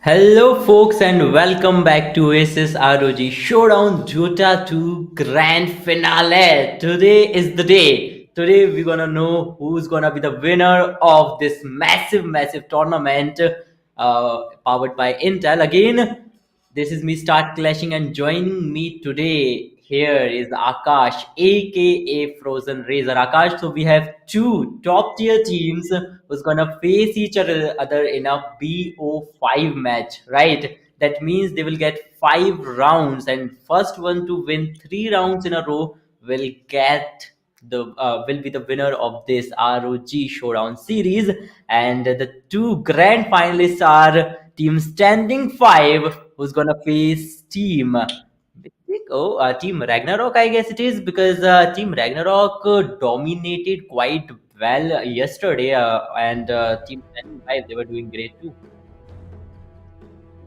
Hello, folks, and welcome back to ASUS ROG Showdown DOTA 2 Grand Finale. Today is the day. Today, we're gonna know who's gonna be the winner of this massive tournament powered by Intel. Again, this is me start clashing, and joining me today here is Akash, aka Frozen Razor. Akash, so we have two top tier teams who's gonna face each other in a BO5 match, right? That means they will get 5 rounds, and first one to win 3 rounds in a row will get the will be the winner of this ROG Showdown series. And the two grand finalists are Team Standing 5, who's gonna face Team Ragnarok, I guess it is, because Team Ragnarok dominated quite well yesterday, and Team Standing 5, they were doing great too.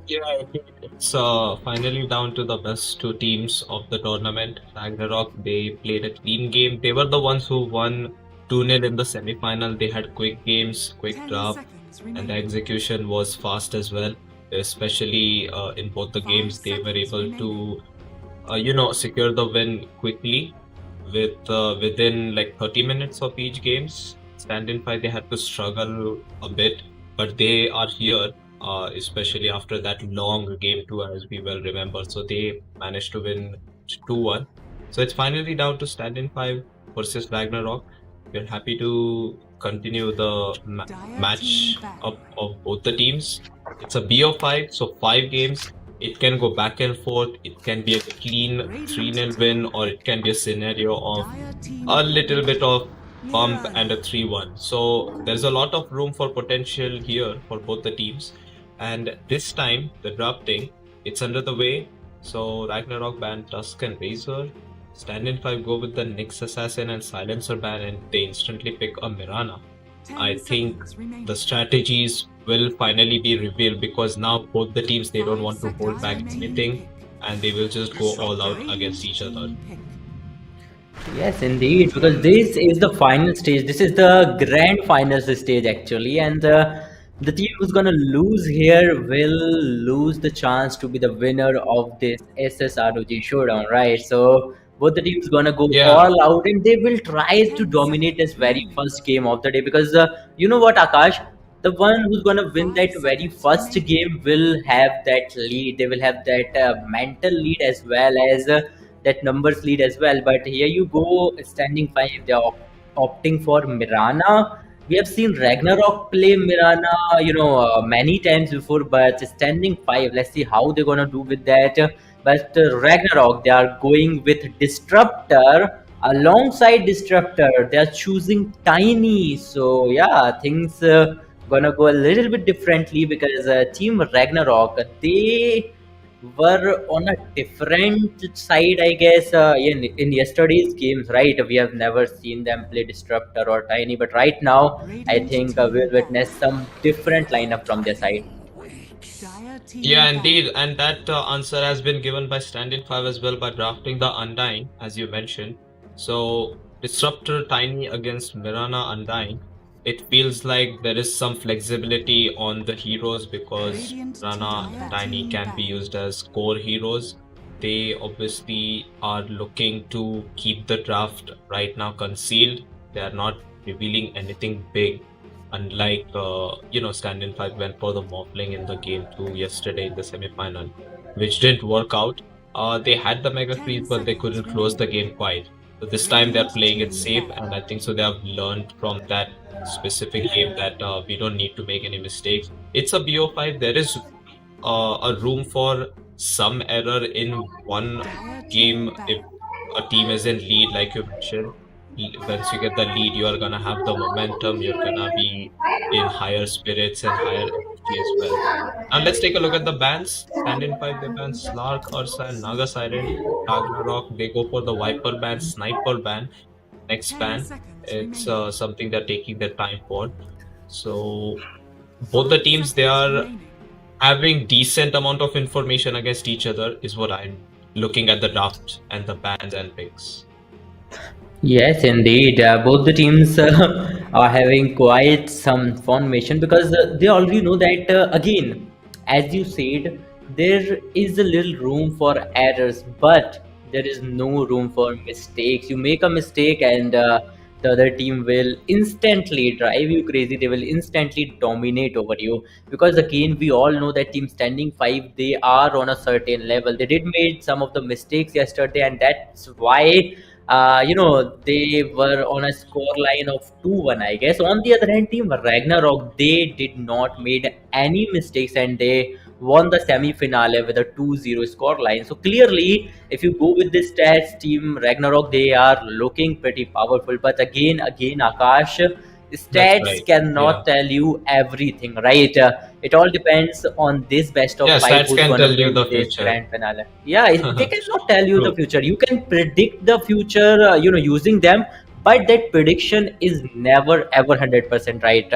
Yeah, I think it's finally down to the best two teams of the tournament. Ragnarok, they played a clean game. They were the ones who won 2-0 in the semi-final. They had quick games, quick draft, and the execution was fast as well. Especially in both the games, they were able to, secure the win quickly within like 30 minutes of each games. Stand-in fight, they had to struggle a bit, but they are here especially after that long game 2, as we well remember. So they managed to win 2-1. So it's finally down to Standin 5 versus Ragnarok. We're happy to continue the match of both the teams. It's a BO5, so 5 games. It can go back and forth. It can be a clean 3-0 win, or it can be a scenario of a little bit of bump and a 3-1. So there's a lot of room for potential here for both the teams. And this time, the drafting, it's under the way. So Ragnarok ban Tusk and Razor. Stand-in 5 go with the Nyx Assassin and Silencer ban, and they instantly pick a Mirana. I think the strategies will finally be revealed, because now both the teams, they don't want to hold back anything, and they will just go all out against each other. Yes, indeed, because this is the final stage. This is the grand finals stage, actually, and the team who's gonna lose here will lose the chance to be the winner of this SSROG showdown, right? So both the teams gonna go all out, and they will try to dominate this very first game of the day. Because you know what, Akash, the one who's gonna win that very first game will have that lead. They will have that mental lead as well as that numbers lead as well. But here you go, Standing 5, they are opting for Mirana. We have seen Ragnarok play Mirana, many times before, but Standing 5, let's see how they're gonna do with that. But Ragnarok, they are going with Disruptor. Alongside Disruptor, they are choosing Tiny. So yeah, things gonna go a little bit differently, because Team Ragnarok, they were on a different side, I guess, in yesterday's games, right? We have never seen them play Disruptor or Tiny, but right now, I think we'll witness some different lineup from their side. Yeah, indeed. And that answer has been given by Stand-in 5 as well, by drafting the Undying, as you mentioned. So, Disruptor Tiny against Mirana Undying. It feels like there is some flexibility on the heroes, because Mirana and Tiny can be used as core heroes. They obviously are looking to keep the draft right now concealed. They are not revealing anything big, unlike Stand-in 5 went for the Morphling in the game 2 yesterday in the semi-final, which didn't work out. They had the Mega Freeze, but they couldn't close the game quite. So this time they're playing it safe, and I think so they have learned from that specific game that we don't need to make any mistakes. It's a BO5. There is a room for some error in one game if a team is in lead, like you mentioned. Once you get the lead, you are gonna have the momentum. You're gonna be in higher spirits and higher energy as well. Now let's take a look at the bans. Stand-in 5, they ban Slark, Ursa, and Naga Siren. Ragnarok, they go for the Viper ban, Sniper ban. Next ban, it's something they're taking their time for. So both the teams, they are having decent amount of information against each other, is what I'm looking at the draft and the bans and picks. Yes, indeed. Both the teams are having quite some formation, because they already know that, again, as you said, there is a little room for errors, but there is no room for mistakes. You make a mistake, and the other team will instantly drive you crazy. They will instantly dominate over you, because again, we all know that team Standing 5, they are on a certain level. They did made some of the mistakes yesterday, and that's why they were on a score line of 2-1, I guess. On the other hand, team Ragnarok, they did not made any mistakes, and they won the semi-finale with a 2-0 score line. So clearly, if you go with this stats, team Ragnarok, they are looking pretty powerful. But again, Akash, That's stats right. Yeah. cannot tell you everything, right? It all depends on this best of Yeah, five stats who's can gonna tell you win the this future. grand finale. Yeah, they cannot tell you the True. future. You can predict the future, using them, but that prediction is never ever 100% right.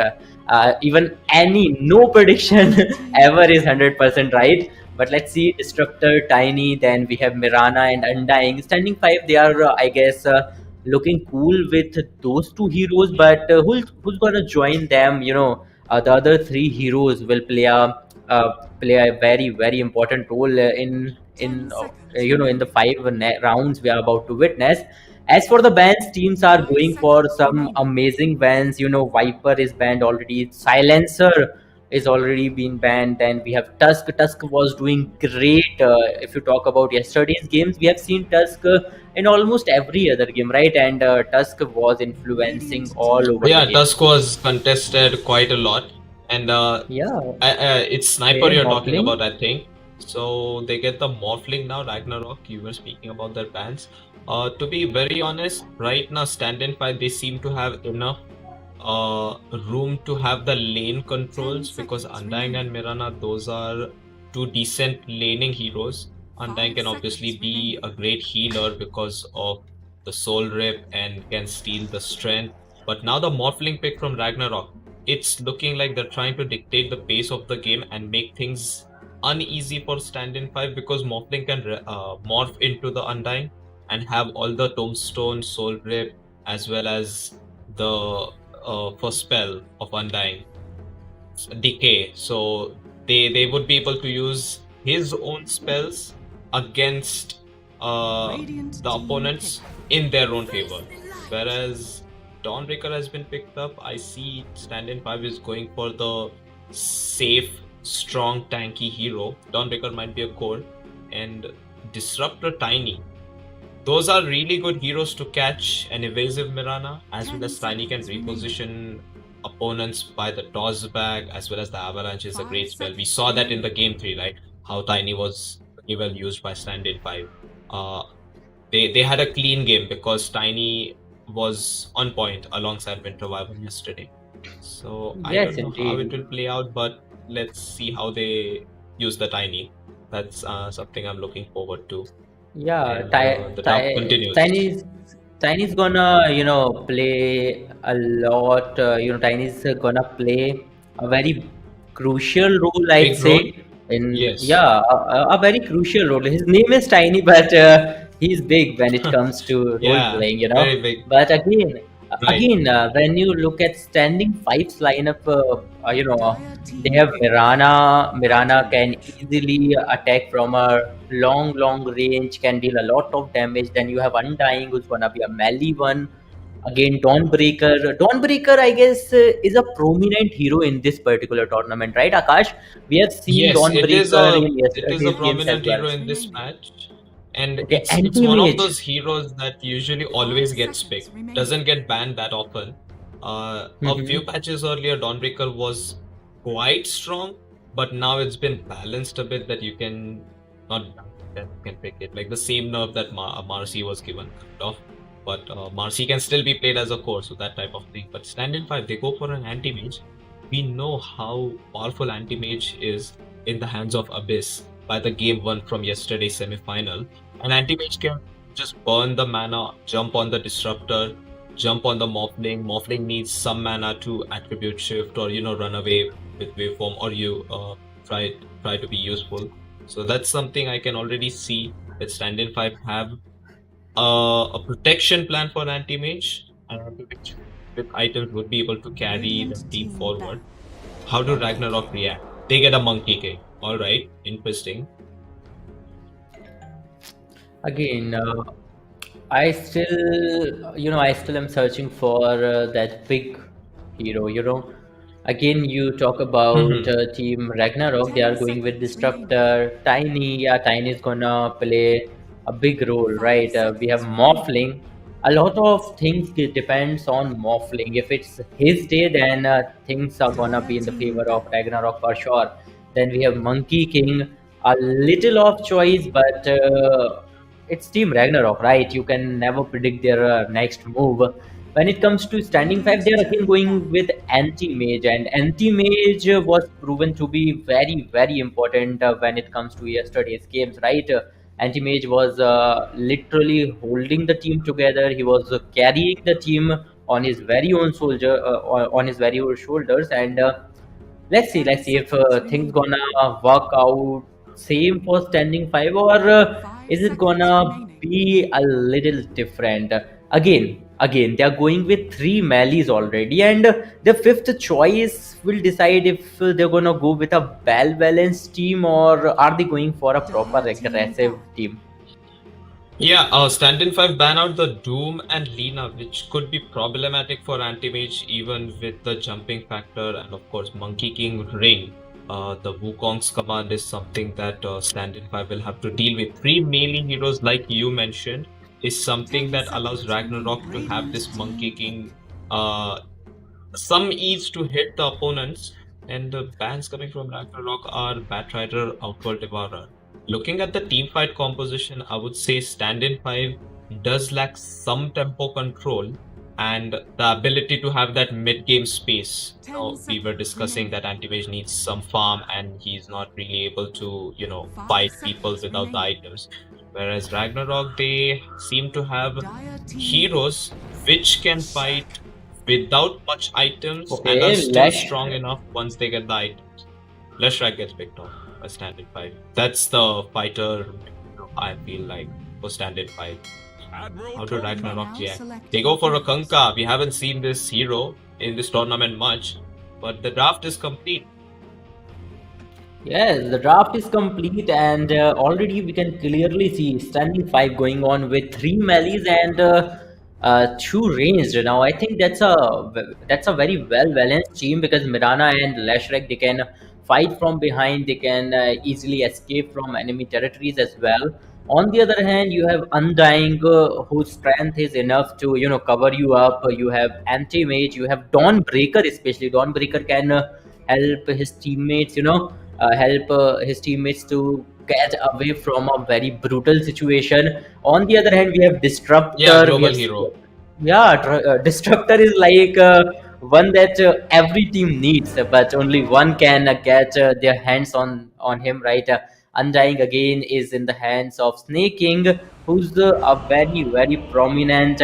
Even any no prediction ever is 100% right. But let's see, Disruptor, Tiny, then we have Mirana and Undying. Standing 5, they are, I guess, looking cool with those two heroes, but who's gonna join them? The other three heroes will play a very very important role in the rounds we are about to witness. As for the bans, teams are going for some amazing bans. Viper is banned already. Silencer is already been banned. Then we have Tusk. Tusk was doing great. If you talk about yesterday's games, we have seen Tusk in almost every other game, right? And Tusk was influencing all over the Yeah, game. Tusk was contested quite a lot, and Yeah, it's Sniper okay, you're talking Morphling. about, I think. So they get the Morphling now, Ragnarok. You were speaking about their bans. To be very honest, right now, Stand-in 5, they seem to have enough room to have the lane controls, because Undying and Mirana, those are two decent laning heroes. Undying can obviously be a great healer because of the soul rip and can steal the strength. But now the Morphling pick from Ragnarok, it's looking like they're trying to dictate the pace of the game and make things uneasy for Stand-in 5, because Morphling can morph into the Undying and have all the Tombstone, Soul Rip, as well as the first spell of Undying, Decay. So they would be able to use his own spells against the opponents in their own favor. Whereas Dawnbreaker has been picked up, I see Stand-in 5 is going for the safe, strong, tanky hero. Dawnbreaker might be a core, and Disruptor Tiny. Those are really good heroes to catch an evasive Mirana, as well as Tiny can reposition opponents by the toss back, as well as the Avalanche is a great spell. We saw that in the game 3, right? How Tiny was very well used by Stand-in 5. They had a clean game because Tiny was on point alongside Winter Wyvern yesterday. So I Yes, don't know how it indeed. will play out, but let's see how they use the Tiny. That's something I'm looking forward to. Yeah, And the dub continues. Tiny's gonna, play a lot. Tiny's gonna play a very crucial role, I'd Big role? say. In Yes. Yeah, a very crucial role. His name is Tiny, but he's big when it comes to role Yeah, playing. very big. But again, Right. when you look at Standing Five's lineup, they have Mirana. Mirana can easily attack from a long range, can deal a lot of damage. Then you have Undying, who's gonna be a melee one. Again, Dawnbreaker. Dawnbreaker, I guess, is a prominent hero in this particular tournament, right, Akash? We have seen Yes, it is Dawnbreaker a in it is a yesterday's games as prominent well. hero in this match, and Okay, it's one of anti-mage. those heroes that usually always gets picked. Doesn't get banned that often. A few Mm-hmm. patches earlier, Dawnbreaker was quite strong, but now it's been balanced a bit that you can not that you can pick it. Like the same nerf that Marcy was given, kind of. But Marcy can still be played as a core, so that type of thing. But Stand-in 5, they go for an anti-mage. We know how powerful anti-mage is in the hands of Abyss by the game 1 from yesterday's semi-final. An anti-mage can just burn the mana, jump on the disruptor, jump on the Morphling. Morphling needs some mana to attribute shift or run away with waveform, or you try to be useful. So that's something I can already see that Stand-in 5 have a protection plan for anti-mage, and anti-mage with items would be able to carry the team forward. How do Ragnarok react? they get a Monkey King. All right, interesting. Again, I still am searching for that big hero. Again, you talk about Mhm. Team Ragnarok. They 10 are going with seconds remaining. Disruptor, Tiny. Yeah, Tiny is gonna play a big role, 5 right? We have seconds remaining. Morphling. A lot of things depends on Morphling. If it's his day, then things are gonna Dire be in the team favor of back. Ragnarok for sure. Then we have Monkey King. A little of choice, but it's Team Ragnarok, right? You can never predict their next move. When it comes to standing five, Radiant they're again team back. going with anti-mage, and anti-mage was proven to be very, very important when it comes to yesterday's games, right? Anti-mage was literally holding the team together. He was carrying the team on his very own soldier, on his very own shoulders, and let's 10 see if seconds things remaining. gonna work out same for standing five, or 5 is it seconds gonna remaining. be a little different? Again, they are going with three melees already, and the fifth choice will decide if they're gonna go with a well balanced team, or are they going for a proper Dire team aggressive back. team. Yeah, Standin 5 ban out the Doom and Lina, which could be problematic for Anti-Mage even with the jumping factor and of course Monkey King Ring. The Wukong's command is something that Standin 5 will have to deal with. Three melee heroes like you mentioned is something 10 that allows seconds remaining. Ragnarok to have Radiant this team Monkey back. King some ease to hit the opponents, and the bans coming from Ragnarok are Batrider, Outworld Devourer. Looking at the team fight composition, I would say Stand-in 5 does lack some tempo control and the ability to have that mid-game space. 10 We were seconds discussing remaining. that Anti-Mage needs some farm and he's not really able to, 5 fight people seconds without the remaining. items. Whereas Ragnarok, they seem to have Dire team back. heroes which can fight without much items and are Okay, still let's strong enough once they get the items. Leshrac gets picked off by Standard 5. That's the fighter I feel like for Standard 5. How do Ragnarok Now react? They selecting go for a heroes. Kunkka. We haven't seen this hero in this tournament much, but the draft is complete. Yes, the draft is complete, and already we can clearly see standing five going on with three melees and two ranged. Now, I think that's a very well balanced team because Mirana and Lashrak, they can fight from behind, they can easily escape from enemy territories as well. On the other hand, you have Undying, whose strength is enough to cover you up. You have Anti Mage, you have Dawnbreaker, especially Dawnbreaker can help his teammates. Help his teammates to get away from a very brutal situation. On the other hand, we have Yeah, Disruptor. We global have hero. yeah, Disruptor is like one that every team needs, but only one can get their hands on him, right? Undying again is in the hands of Snake King, who's a very very prominent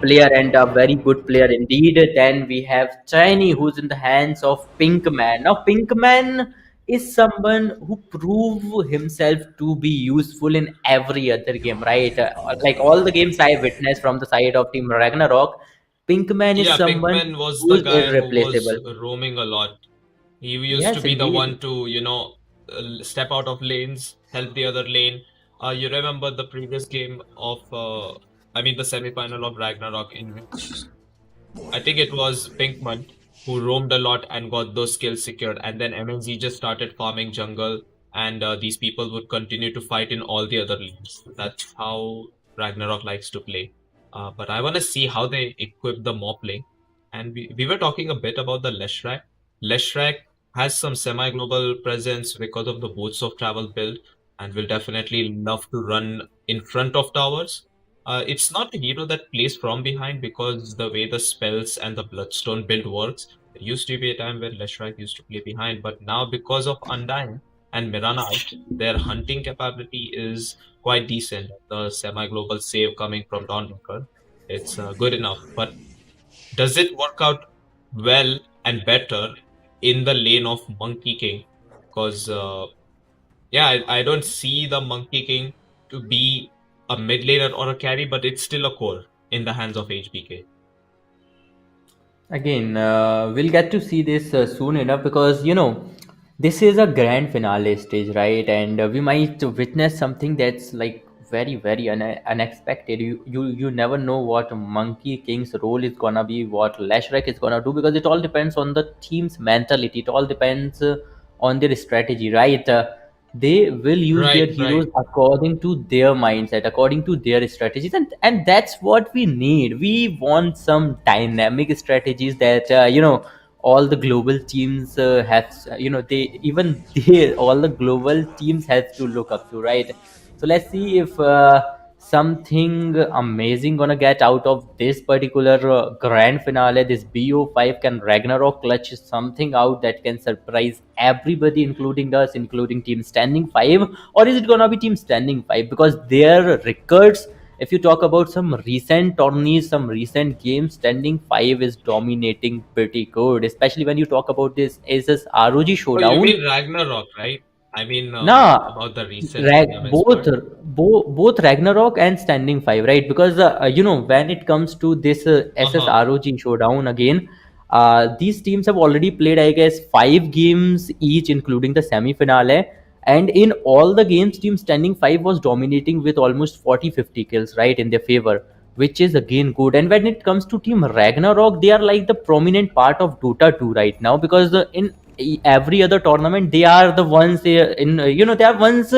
player and a very good player indeed. Then we have Tiny, who's in the hands of Pinkman. Now Pinkman is someone who prove himself to be useful in every other game, right? Like all the games I witnessed from the side of Team Ragnarok, Pinkman is Yeah, someone Pinkman was who the is guy who was irreplaceable. roaming a lot. He used to Yes, be the one indeed. to, step out of lanes, help the other lane. You remember the previous game of, the semi-final of Ragnarok, in which I think it was Pinkman who roamed a lot and got those skills secured. And then MNZ just started farming jungle, and these people would continue to fight in all the other lanes. That's how Ragnarok likes to play. But I want to see how they equip the mob lane. And we were talking a bit about the Leshrac. Leshrac has some semi-global presence because of the Boots of Travel build, and will definitely love to run in front of towers. It's not a hero that plays from behind because the way the spells and the Bloodstone build works, there used to be a time where Leshrac used to play behind, but now because of Undyne and Mirana out, their hunting capability is quite decent. The semi-global save coming from Dawnbreaker, it's good enough. But does it work out well and better in the lane of Monkey King? Because yeah, I don't see the Monkey King to be a mid laner or a carry, but it's still a core in the hands of HBK. Again, we'll get to see this soon enough because This is a grand finale stage, right? And we might witness something that's like very unexpected. You never know what Monkey King's role is gonna be, what Lashrak is gonna do, because it all depends on the team's mentality. It all depends on their strategy, right? They will use their Right, heroes right. according to their mindset, according to their strategies, and that's what we need. We want some dynamic strategies that all the global teams have, they even they all the global teams has to look up to, right? So let's see if something amazing gonna get out of this particular grand finale. This BO5 can Ragnarok clutch something out that can surprise everybody, including us, including Team Standing 5, or is it gonna be Team Standing 5? Because their records, if you talk about some recent tourneys, some recent games, Standing 5 is dominating pretty good, especially when you talk about this ASUS ROG Oh, you Showdown. mean Ragnarok, right? I mean, Nah, about the recent tournaments both part. both Ragnarok and Standing Five, right? Because when it comes to this Uh-huh. SSROG showdown again, these teams have already played, I guess, 5 games each, including the semi-finale. And in all the games, Team Standing Five was dominating with almost 40-50 kills, right, in their favor, which is again good. And when it comes to Team Ragnarok, they are like the prominent part of Dota 2 right now, because in every other tournament they are the ones they are ones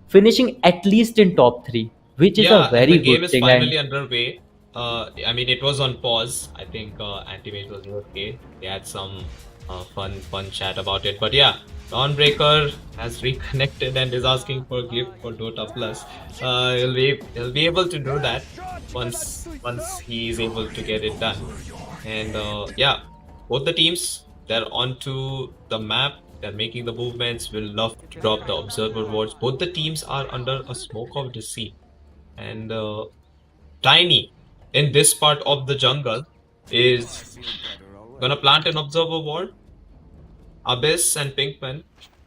finishing at least in top 3, which is a Yeah, and very the good game is thing. And finally underway. I mean, it was on pause. I think Antimage was okay. They had some fun chat about it. But yeah, Dawnbreaker has reconnected and is asking for a gift for Dota Plus. He'll be able to do that once he is able to get it done. And yeah, both the teams, they're onto the map. They're making the movements. Will love to drop the observer wards. Both the teams are under a smoke of deceit, and Tiny in this part of the jungle is gonna plant an observer ward. Abyss and Pinkman,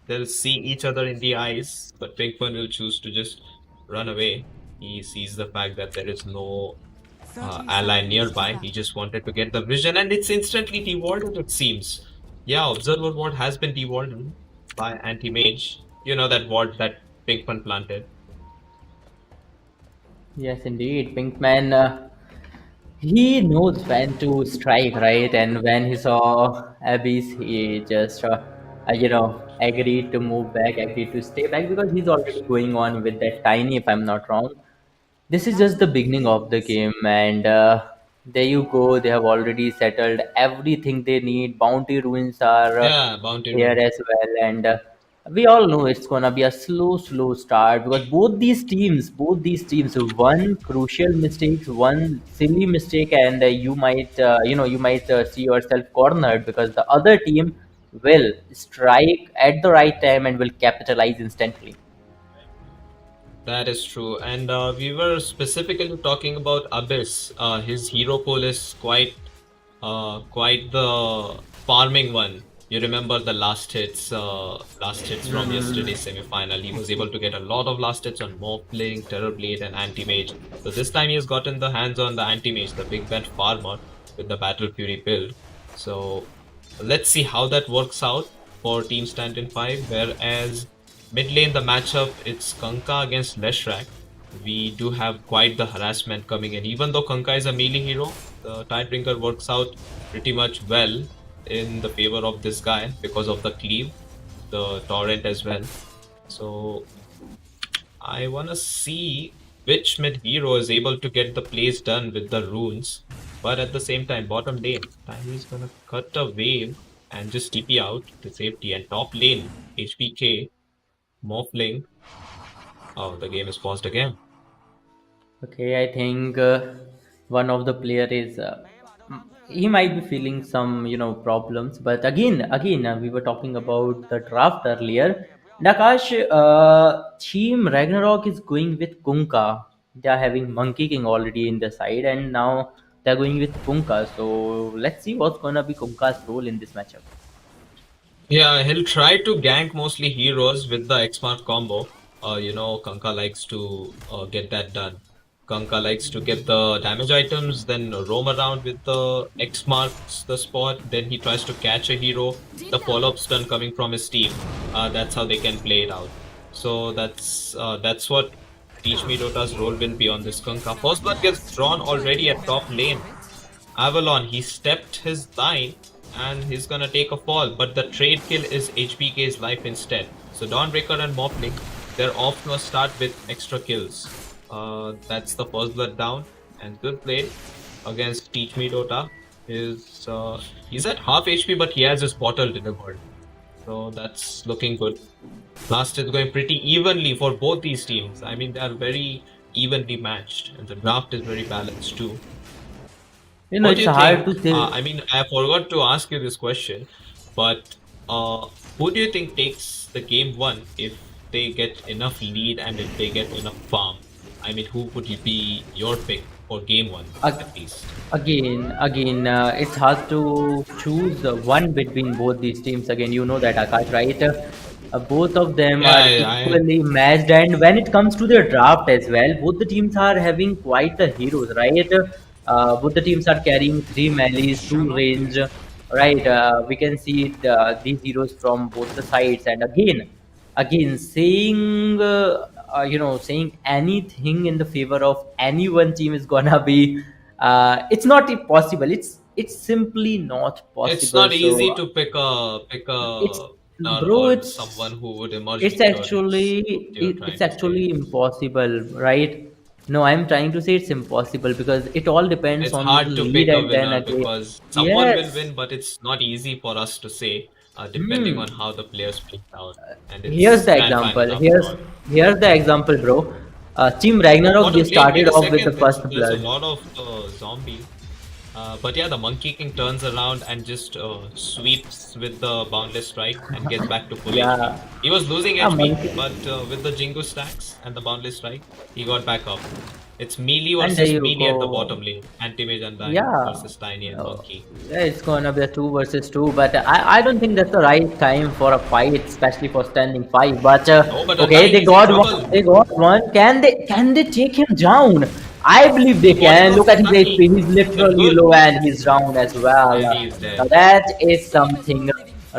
they'll see each other in the eyes, but Pinkman will choose to just run away. He sees the fact that there is no ally nearby. He just wanted to get the vision, and it's instantly dewarded, it seems. Yeah, observer ward has been dewarded by anti-mage. You know that ward that Pinkman planted. yes, indeed, Pinkman, he knows when to strike, right? And when he saw Abyss, he just agreed to move back, agreed to stay back, because he's already going on with that Tiny, if I'm not wrong. This is just the beginning of the game, and there you go. They have already settled everything they need. Bounty ruins are Yeah, bounty here rune. as well, and we all know it's gonna be a slow start, because both these teams, one crucial mistakes, one silly mistake, and you might see yourself cornered, because the other team will strike at the right time and will capitalize instantly. That is true. And we were specifically talking about Abyss. His hero pool is quite the farming one. You remember the last hits from yesterday's semi-final. He was able to get a lot of last hits on Morphling, Terrorblade, and Anti-Mage. So this time he has gotten the hands on the Anti-Mage, the big bent farmer with the Battle Fury build. So let's see how that works out for Team Stand 5. Whereas mid lane, the matchup, it's Kanka against Leshrak. We do have quite the harassment coming in. Even though Kanka is a melee hero, the Tidebreaker works out pretty much well in the favor of this guy because of the cleave, the torrent as well. So I wanna see which mid hero is able to get the plays done with the runes. But at the same time, bottom lane, Tiny is gonna cut a wave and just TP out to safety. And top lane, HPK, Morphling. Oh, the game is paused again. Okay, I think one of the player is he might be feeling some problems. But again, we were talking about the draft earlier. Nakash, Team Ragnarok is going with Kunka. They are having Monkey King already in the side, and now they're going with Kunka. So let's see what's gonna be Kunka's role in this matchup. Yeah, he'll try to gank mostly heroes with the X-Mark combo. Kanka likes to get that done. Kanka likes to get the damage items, then roam around with the X marks the spot, then he tries to catch a hero, the follow-up stun coming from his team. That's how they can play it out. So that's what Teach Me Dota's role will be on this Kanka. First blood gets drawn already at top lane. Avalon, he stepped his line and he's gonna take a fall, but the trade kill is HBK's life instead. So Dawnbreaker and Mopling, they're off to a start with extra kills. That's the first blood down, and good play against Teach Me Dota. He's at half HP, but he has his bottle delivered, so that's looking good. Last is going pretty evenly for both these teams. I mean, they are very evenly matched, and the draft is very balanced too. What do It's you hard think? to say. I mean, I forgot to ask you this question, but who do you think takes the game one if they get enough lead and if they get enough farm? I mean, who would be your pick for game one Ag- at least? Again, it's hard to choose one between both these teams. Again, you know that, Akash, right? Both of them are Yeah, equally matched, and when it comes to their draft as well, both the teams are having quite the heroes, right? Both the teams are carrying three melees, two range, right? We can see these heroes from both the sides, and again saying saying anything in the favor of any one team is gonna be it's not possible. It's simply not it's possible. not So easy to pick it's a winner bro or it's someone who would emerge it's victorious. actually What you're it's trying to say? actually impossible, right? No, I'm trying to say it's impossible because it all depends It's on the hard to lead, pick a and then winner again, because someone will yes. win, but it's not easy for us to say, depending on Hmm. how the players play out. And Here's it's the grand example. finals after Here's all. here's the example, bro. Team Ragnarok, they Bottom lane, wait started a off with the second. first There's a blood. lot of zombies. But yeah, the Monkey King turns around and just sweeps with the Boundless Strike and gets back to full HP. Yeah, He was losing a HP, monkey. but with the Jingo stacks and the Boundless Strike, he got back up. It's melee And there versus you melee at the bottom go. lane. Anti-Mage Undying Yeah. versus Tiny and Uh, Monkey. yeah, it's gonna be a two versus two, but I don't think that's the right time for a fight, especially for standing five. But Oh, but okay, Undying they is in got one. trouble. They got one. Can they take him down? I believe they The body can. block Look at from his HP. Tiny. He's But literally good. low and he's down as well. And he is Now dead. that is something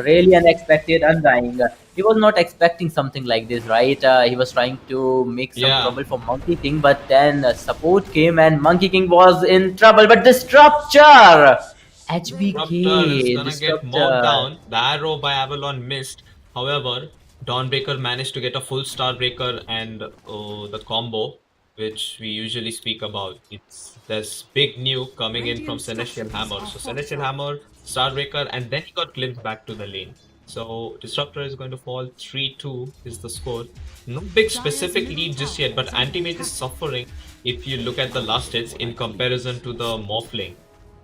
really unexpected. Undying. He was not expecting something like this, right? He was trying to make some Yeah. trouble for Monkey King, but then support came and Monkey King was in trouble. But Disruptor, Disruptor is HBK, gonna get mobbed Disruptor. down. The arrow by Avalon missed. However, Dawnbreaker managed to get a full Starbreaker and the combo, which we usually speak about. It's this big nuke coming in from Celestial Hammer. So Celestial Hammer, Starbreaker, and then he got glimpsed back to the lane. So Disruptor is going to fall 3-2 is the score. No big specific lead just yet, but Anti-Mage is suffering if you look at the last hits in comparison to the Morphling.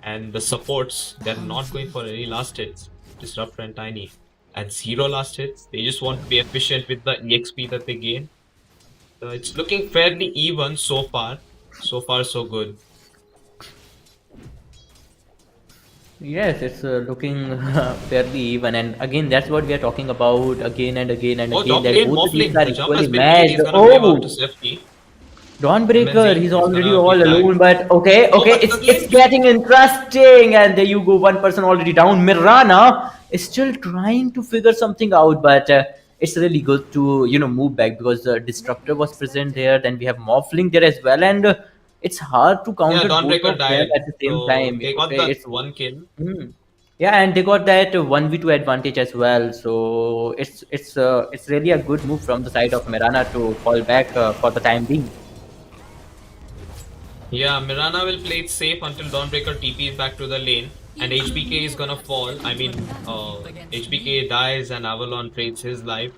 And the supports, they're not going for any last hits. Disruptor and Tiny. And zero last hits. They just want to be efficient with the EXP that they gain. So it's looking fairly even so far. So far, so good. Yes, it's looking fairly even, and again, that's what we are talking about again and again and Oh, again. top That lane, both the teams Morphling. are The jump has equally been made. matched. He's gonna wave out to Oh, safety. Dawnbreaker, MNZ he's is already gonna be all tagged. alone, but okay, Oh, okay, but the it's lane. getting interesting, and there you go, one person already down. Mirana is still trying to figure something out, but it's really good to move back because the Disruptor was present there. Then we have Morphling there as well, and it's hard to Yeah, counter both Dawnbreaker of them died. at the same So time. they got Okay, that it's one kill. hmm. Yeah, and they got that 1v2 advantage as well. So it's really a good move from the side of Mirana to fall back for the time being. Yeah, Mirana will play it safe until Dawnbreaker TPs back to the lane, and HBK is gonna fall. I mean, HBK dies and Avalon trades his life.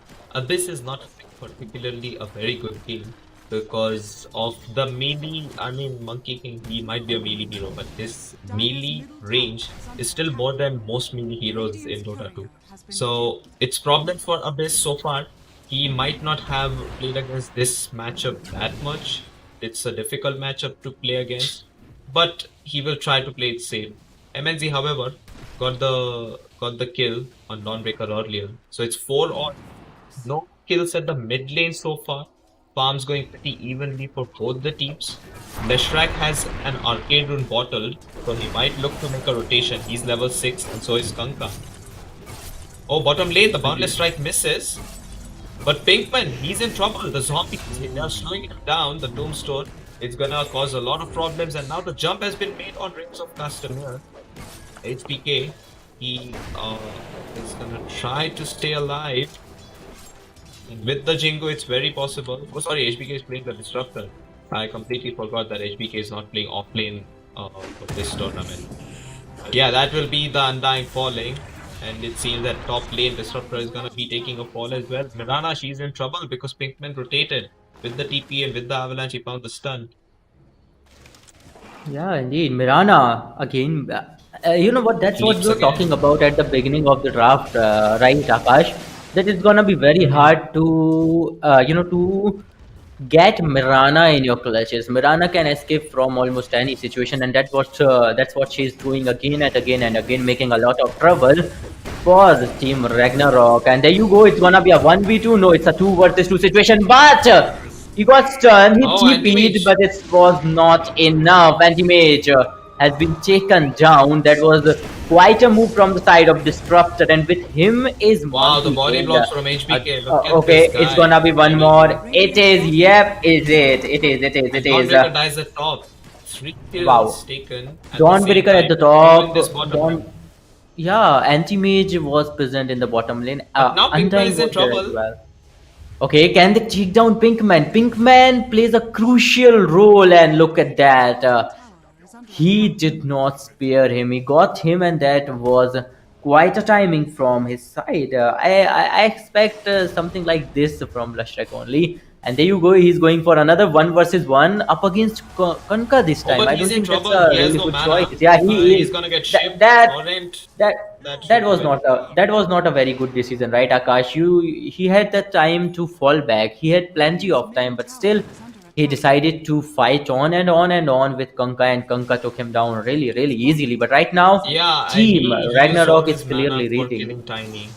This is not particularly a very good game because of the melee. I mean, Monkey King, he might be a melee hero, but his melee range is still more than most melee heroes in Dota 2. So it's problem for Abyss so far. He might not have played against this matchup that much. It's a difficult matchup to play against, but he will try to play it safe. MNZ, however, got the kill on Dawnbreaker earlier, so it's 4 on. No kills at the mid lane so far. farms going pretty evenly for both the teams. Leshrak has an arcade rune bottled, so he might look to make a rotation. He's level 6 and so is Kanka. Oh, bottom lane, the Boundless Strike misses. But Pinkman, he's in trouble. The zombies, they are slowing him down. The Tombstone, it's gonna cause a lot of problems. And now the jump has been made on Rings of Customer. HBK, he is gonna try to stay alive. And with the Jingo, it's very possible. Oh, sorry, HBK is playing the Disruptor. I completely forgot that HBK is not playing offlane for this tournament. But yeah, that will be the Undying falling. And it seems that top lane Disruptor is gonna be taking a fall as well. Mirana, she's in trouble because Pinkman rotated with the TP and with the Avalanche, he found the stun. Yeah, indeed. Mirana, again, you know what? That's what Leaps we were again. talking about at the beginning of the draft, right, Akash? That it's gonna be very hard to, to get Mirana in your clutches. Mirana can escape from almost any situation, and that's what she's doing again and again and again, making a lot of trouble for the team Ragnarok. And there you go. It's gonna be a 1v2. No, it's a 2 versus 2 situation, but. He got stunned, he Oh, TP'd, anti-mage. but it was not enough. Anti-mage has been taken down. That was quite a move from the side of Disruptor, and with him is Wow, the Monkey body King. blocks from HBK. Look at Okay, this it's guy. gonna be one more. It is, yep, is it. It is. Dawnbreaker dies at top. 3 kills Wow. taken. Dawnbreaker at the Even top. this bottom lane. Yeah, Anti-Mage was present in the bottom lane. But now Pinkman Undying is in was there as trouble. well. Okay, can they take down Pinkman? Pinkman plays a crucial role, and look at that. He did not spare him. He got him, and that was quite a timing from his side. I expect something like this from Lushrek only. And there you go. He's going for another 1 versus 1 up against Kanka this Oh, time. but I he's don't in think that's trouble. a He has really no good mana. choice. Yeah, he He's is. gonna get That shipped. that Torrent. that That that should was do not it. a very good decision, right, Akash? He had the time to fall back. He had plenty of time, but still he decided to fight on and on and on with Kanka, and Kanka took him down really easily. But right now, Yeah, and team he used all Ragnarok is his mana clearly for leading. killing Tiny.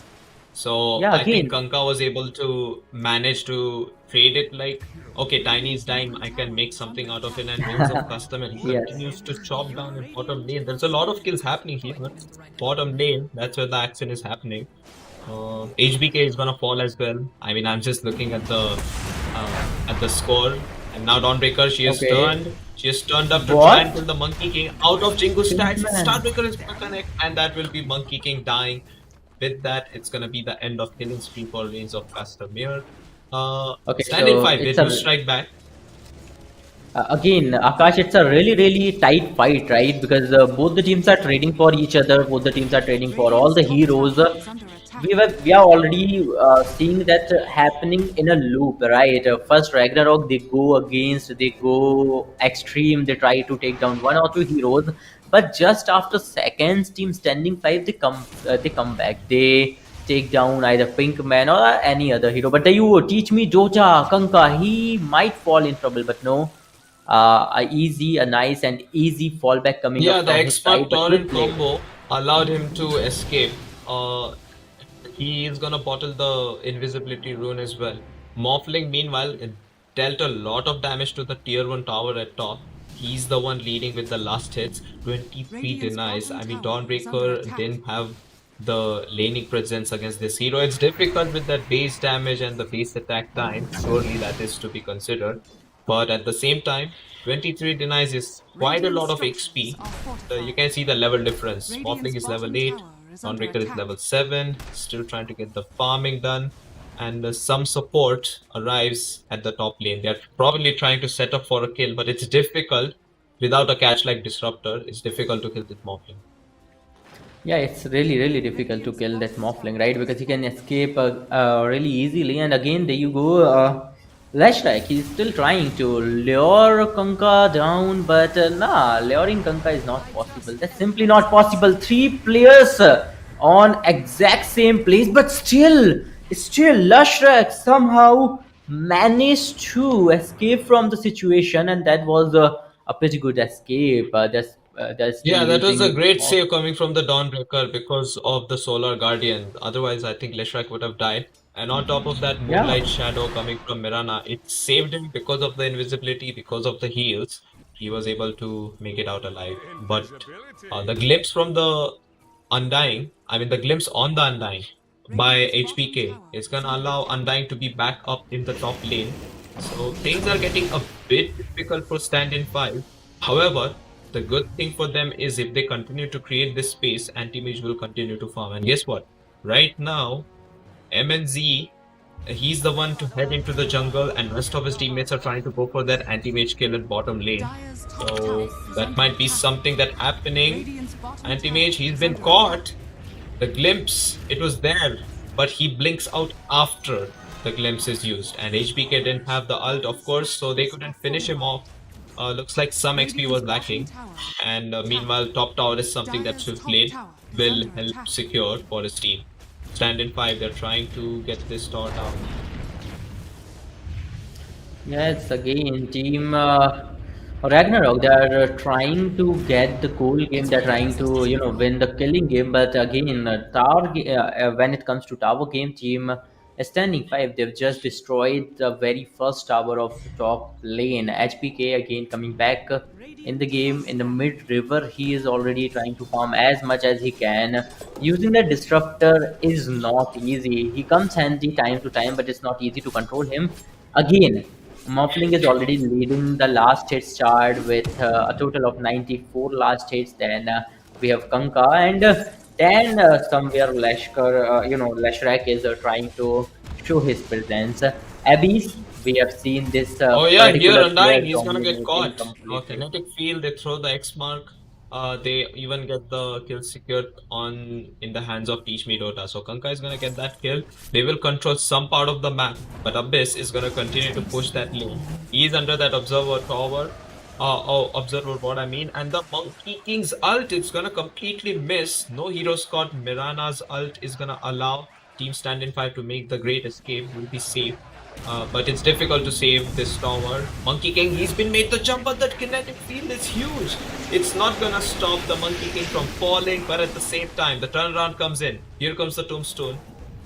So Yeah, I think again. Kanka was able to manage to trade it like, okay, Tiny is dying, I can make something out of it, and Rings of Custom, and he Yes. continues to chop down in bottom lane. There's a lot of kills happening here. Bottom lane, that's where the action is happening. HBK is gonna fall as well. I mean, I'm just looking at the score, and now Dawnbreaker, she has Okay. turned. She has turned up to What? try and kill the Monkey King out of Jingo stacks. Man. Starbreaker is gonna connect, and that will be Monkey King dying. With that, it's gonna be the end of killing spree for Reigns of Castamere. Okay, Standin so 5, they it's do a strike back. again, Akash, it's a really tight fight, right? Because both the teams are trading for each other. Both the teams are trading for all the heroes. We are already seeing that happening in a loop, right? First Ragnarok, they go extreme, they try to take down 1 or 2 heroes, but just after seconds, team Standing 5, they come back, they take down either Pinkman or any other hero. But there you teach me DOTA, Kanka, he might fall in trouble, but no. A nice and easy fallback coming Yeah, up the from his expert side, but torrent good play. combo allowed him to escape. He is gonna bottle the invisibility rune as well. Morphling, meanwhile, it dealt a lot of damage to the tier 1 tower at top. He's the one leading with the last hits. 23 denies. I mean, Dawnbreaker didn't have the laning presence against this hero. It's difficult with that base damage and the base attack time. Surely that is to be considered. But at the same time, 23 denies is quite a lot of XP. You can see the level difference. Morphling is level 8, Dawnbreaker is level 7, still trying to get the farming done. And some support arrives at the top lane. They're probably trying to set up for a kill, but it's difficult. Without a catch like Disruptor, it's difficult to kill this Morphling. Yeah, it's really difficult to kill that Morphling, right? Because he can escape really easily. And again, there you go. Lashrak, he's still trying to lure Kanka down, but nah, luring Kanka is not possible. That's simply not possible. 3 players on exact same place, but still, Lashrak somehow managed to escape from the situation, and that was a pretty good escape. they're still Yeah, that was a using. great save coming from the Dawnbreaker because of the Solar Guardian. Otherwise, I think Leshrac would have died. And on top of that, Yeah, Moonlight Shadow coming from Mirana, it saved him because of the invisibility, because of the heals. He was able to make it out alive. But the glimpse from the Undying, I mean the glimpse on the Undying by HPK is gonna allow Undying to be back up in the top lane. So things are getting a bit difficult for Stand-in 5. However, the good thing for them is if they continue to create this space, Anti-Mage will continue to farm. And guess what? Right now, MNZ, he's the one to head into the jungle, and rest of his teammates are trying to go for that anti-mage kill at bottom lane. So that might be something that happening. Anti-mage, he's been caught. The glimpse, it was there, but he blinks out after the glimpse is used. And HBK didn't have the ult, of course, so they couldn't finish him off. Looks like some XP was lacking. And meanwhile, top tower is something that Swiftblade will help secure for his team. Stand-in 5, they're trying to get this tower down. yes, again, team Ragnarok, they are trying to get the cool game. They're trying to, win the killing game. But again, when it comes to tower game, team Standing 5, they've just destroyed the very first tower of the top lane. HPK again coming back in the game in the mid river. He is already trying to farm as much as he can. Using the disruptor is not easy. He comes handy time to time, but it's not easy to control him. Again, Muffling is already leading the last hits chart with a total of 94 last hits. Then we have Kanka, and then somewhere Leshrac is trying to show his presence. Abyss, we have seen this Oh yeah, here particular Undying, player he's gonna get dominating caught. completely. Kinetic field, they throw the X mark. They even get the kill secured on in the hands of Teach Me Dota. So Kanka is gonna get that kill. They will control some part of the map, but Abyss is gonna continue to push that lane. He's under that observer tower. Observer what I mean. And the Monkey King's ult is gonna completely miss. No hero squad. Mirana's ult is gonna allow Team Stand-in 5 to make the great escape. Will be safe. But it's difficult to save this tower. Monkey King, he's been made the jump, but that kinetic field is huge. It's not gonna stop the Monkey King from falling, but at the same time, the turnaround comes in. Here comes the tombstone.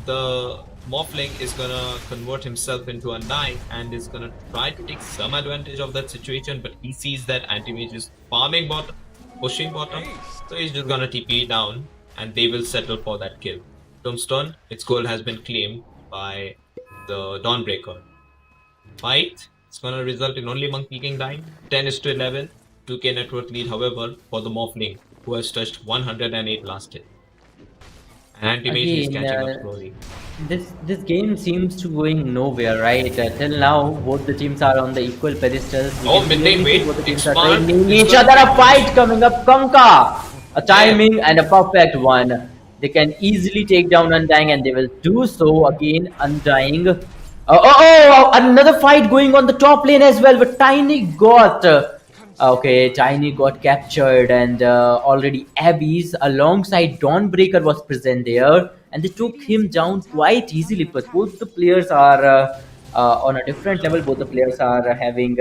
The Morphling is gonna convert himself into a knight and is gonna try to take some advantage of that situation, but he sees that Anti-Mage is farming bottom, pushing bottom, so he's just gonna TP down and they will settle for that kill. Tombstone, its goal has been claimed by the Dawnbreaker. Fight, it's gonna result in only Monkey King dying. 10-11, 2k net worth lead, however, for the Morphling, who has touched 108 last hit. And Anti-Mage is Again, catching up slowly. this game seems to going nowhere, right? Till now, both the teams are on the equal pedestals. We Oh, can mid lane, clearly see wait. both the teams are X-Mark training is each gonna other. be A fight pushed. coming up, Kanka, a Damn. timing and a perfect one. They can easily take down Undying, and they will do so again. Undying. Another fight going on the top lane as well. But Tiny got. Okay, Tiny got captured, and already Abyss alongside Dawnbreaker was present there, and they took him down quite easily. But both the players are on a different level. Both the players are having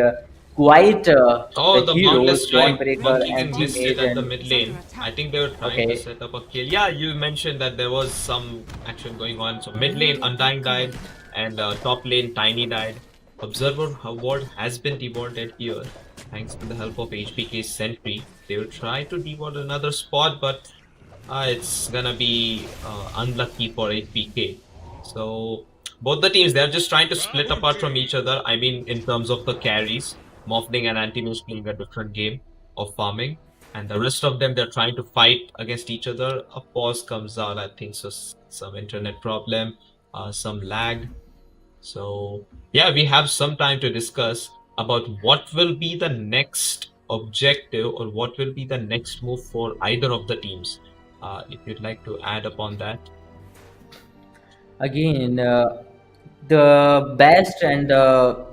quite the Oh, the Boundless heroes, Strike. Dawnbreaker Monkey and King missed it teammate, at the and mid lane. I think they were trying to okay, set up a kill. Yeah, you mentioned that there was some action going on. So mid lane, Undying died, and top lane, Tiny died. Observer Ward has been dewarded here, thanks to the help of HPK's Sentry. They will try to deward another spot, but it's gonna be unlucky for HPK. So both the teams, they're just trying to split apart from each other. I mean, in terms of the carries, Morphling and Anti-Mage playing a different game of farming, and the rest of them, they're trying to fight against each other. A pause comes out, I think so, some internet problem, some lag. So yeah, we have some time to discuss about what will be the next objective or what will be the next move for either of the teams. If you'd like to add upon that. again, the best and the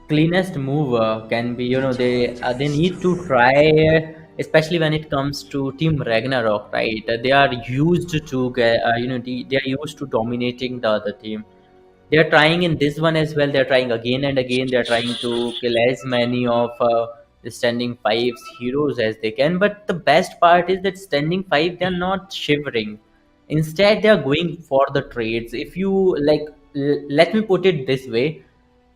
cleanest move can be, they need to try, especially when it comes to Team Ragnarok, right? They are used to get, they are used to dominating the other team. They are trying in this one as well. They're trying again and again. They're trying to kill as many of Standing Five's heroes as they can. But the best part is that Standing Five, they're not shivering. Instead, they're going for the trades. If you like, let me put it this way: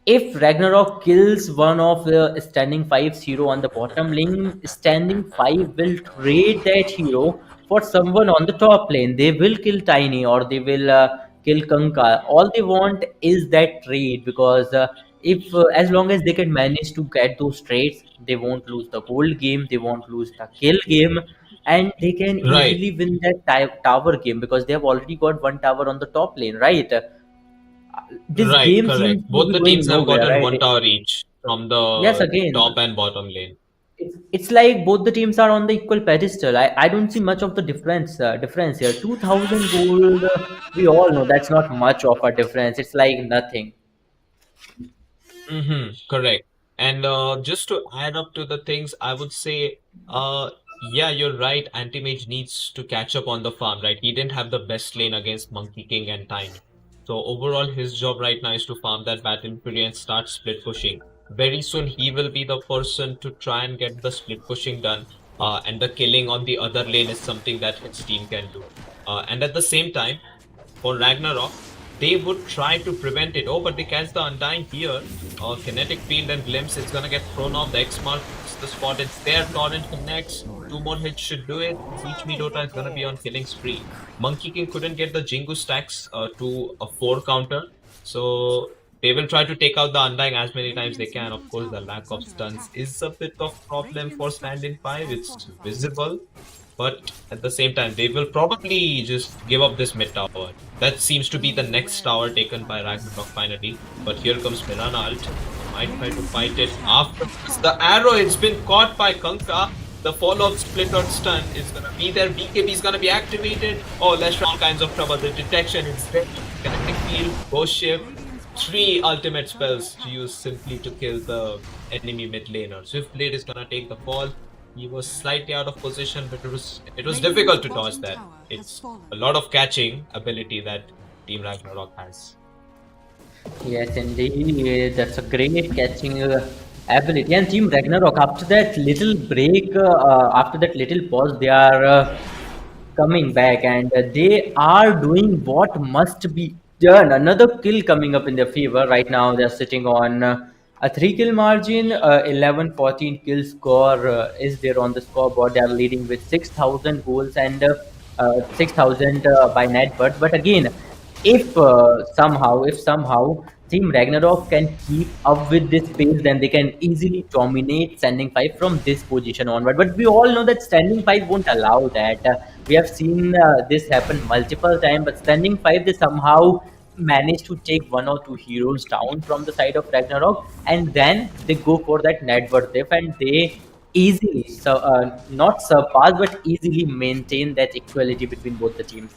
if Ragnarok kills one of the Standing Five's hero on the bottom lane, Standing Five will trade that hero for someone on the top lane. They will kill Tiny or they will kill Kanka. All they want is that trade because if as long as they can manage to get those trades, they won't lose the gold game, they won't lose the kill game, and they can Right, easily win that tower game because they have already got one tower on the top lane, right? This right, game correct. seems to Both be the going teams have nowhere, gotten right? one tower each from Yes, the again, top and bottom lane. it's like both the teams are on the equal pedestal. I don't see much of the difference here. 2000 gold, we all know that's not much of a difference. It's like nothing. Correct. And just to add up to the things, I would say, yeah, you're right. Anti-Mage needs to catch up on the farm, right? He didn't have the best lane against Monkey King and Tiny. So overall, his job right now is to farm that battle fury and start split pushing. Very soon, he will be the person to try and get the split pushing done. And the killing on the other lane is something that his team can do. And at the same time, for Ragnarok, they would try to prevent it. Oh, but they catch the Undying here. Kinetic Field and Glimpse, it's gonna get thrown off. The X marks the spot. It's there. Torrent connects. Two more hits should do it. Teach Me Dota is gonna be on killing spree. Monkey King couldn't get the Jingu stacks to a 4 counter. So they will try to take out the Undying as many times they can. Of course, the lack of stuns is a bit of problem for Standin 5. It's visible. But at the same time, they will probably just give up this mid tower. That seems to be the next tower taken by Ragnarok finally. But here comes Mirana ult. Might try to fight it after the arrow. It's been caught by Kanka. The follow-up split or stun is gonna be there. BKB is gonna be activated. Oh, let's try all kinds of trouble. The detection is there. Kinetic field, ghost shift. 3 ultimate spells to use simply to kill the enemy mid laner. Swift Blade is gonna take the fall. He was slightly out of position, but it was difficult to dodge that. It's a lot of catching ability that Team Ragnarok has. Yes, indeed. That's a great catching ability. And Team Ragnarok, after that little break, after that little pause, they are coming back and they are doing what must be done. Another kill coming up in their favor. Right now, they're sitting on a 3 kill margin, 11-14 kill score is there on the scoreboard. They are leading with 6,000 goals and 6,000 by net worth. But again, if somehow Team Ragnarok can keep up with this pace, then they can easily dominate Standing Five from this position onward. But we all know that Standing Five won't allow that. We have seen this happen multiple times, but Standing Five, they somehow manage to take one or two heroes down from the side of Ragnarok, and then they go for that net worth diff, and they easily, not surpass, but easily maintain that equality between both the teams.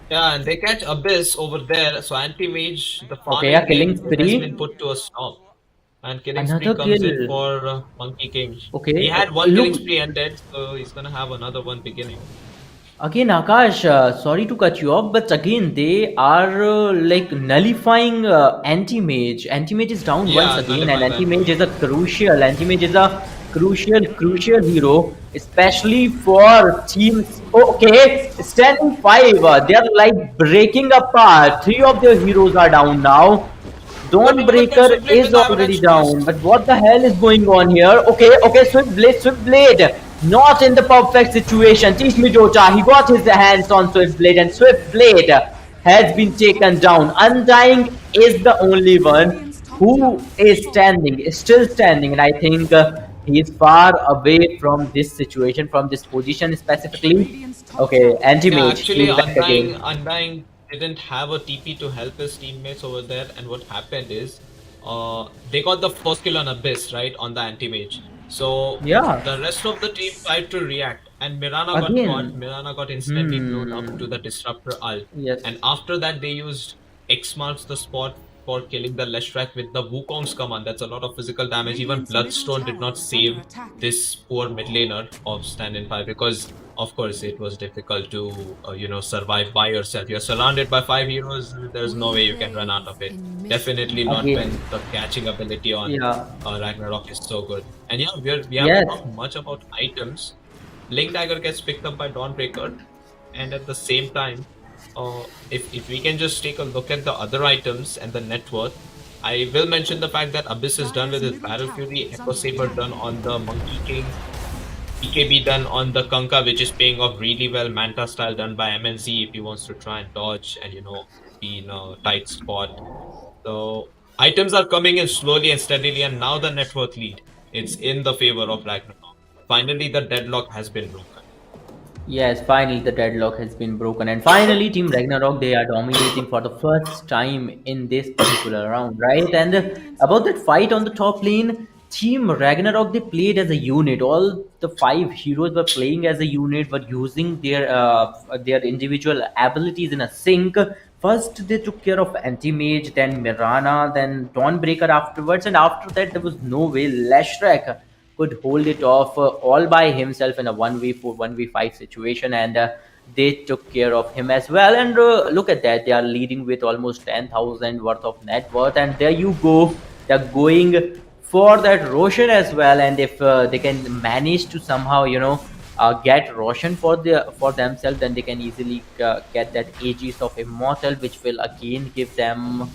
Yeah, and they catch Abyss over there. So Anti-Mage, the Okay, yeah, farming killing game has spree. been put to a stop. And killing spree Another comes in kill. for Monkey King. He Okay, had one killing look, spree ended, so he's gonna have another one beginning. again, Akash, sorry to cut you off, but again, they are like nullifying anti-mage. Anti-mage is down once Yeah, again, and nullifying the anti-mage is anti-mage. a crucial hero, especially for teams. Okay, standing five, they are like breaking apart. Three of their heroes are down now. Oh, development Dawnbreaker Swiftblade is with already Avalanche down, Burst. but what the hell is going on here? Okay, Swift Blade, not in the perfect situation. Teach me Dota, he got his hands on Swift Blade, and Swift Blade has been taken down. Undying is the only one who is still standing, and I think he is far away from this situation, from this position specifically. Okay, Yeah, anti-mage, actually, he's back again. Undying didn't have a TP to help his teammates over there, and what happened is, they got the first kill on Abyss, right, on the anti-mage. So Yeah, the rest of the team tried to react, and Mirana got caught. again. Mirana got instantly blown up Hmm. to the Disruptor ult, Yes. and after that they used X marks the spot for killing the Leshrac with the Wukong's command. That's a lot of physical damage. Even Bloodstone did not save this poor mid laner of Standin 5 because, of course, it was difficult to survive by yourself. You're surrounded by 5 heroes. There's no way you can run out of it. Definitely not Again, when the catching ability on yeah, Ragnarok is so good. And yeah, we haven't yes, talked much about items. Blink Dagger gets picked up by Dawnbreaker, and at the same time, if we can just take a look at the other items and the net worth, I will mention the fact that Abyss is done with his Battle Fury, Echo Saber done on the Monkey King, BKB done on the Kanka, which is paying off really well. Manta style done by MNZ if he wants to try and dodge and be in a tight spot. So items are coming in slowly and steadily, and now the net worth lead. It's in the favor of Ragnarok. Finally, the deadlock has been broken. yes, finally the deadlock has been broken, and finally Team Ragnarok, they are dominating for the first time in this particular round, right? And about that fight on the top lane, Team Ragnarok, they played as a unit. All the 5 heroes were playing as a unit, were using their individual abilities in a sync. First, they took care of Anti-Mage, then Mirana, then Dawnbreaker afterwards, and after that, there was no way Leshrac could hold it off all by himself in a 1v4, 1v5 situation, and they took care of him as well. And look at that, they are leading with almost 10,000 worth of net worth, and there you go, they're going for that Roshan as well. And if they can manage to somehow, get Roshan for themselves, then they can easily get that Aegis of Immortal, which will again give them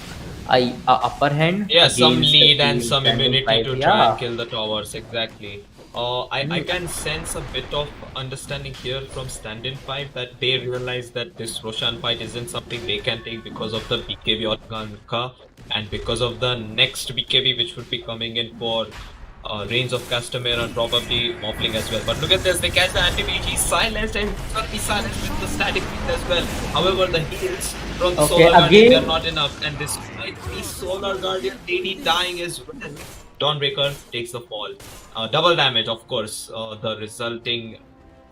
a upper hand Yeah, some against the lead and team some standing immunity five. to try and Yeah. kill the towers, exactly. I can sense a bit of understanding here from Standin 5 that they realize that this Roshan fight isn't something they can take because of the BKB or Ganka, and because of the next BKB which would be coming in for Reigns of Castamere and probably Morphling as well. But look at this, they catch the anti-mage, he's silenced and he's gonna be silenced with the static field as well. However, the heals from the Okay, Solar Guardian, they're again, not enough, and despite the Solar Guardian lady dying as well, Dawnbreaker takes the fall. Double damage, of course, the resulting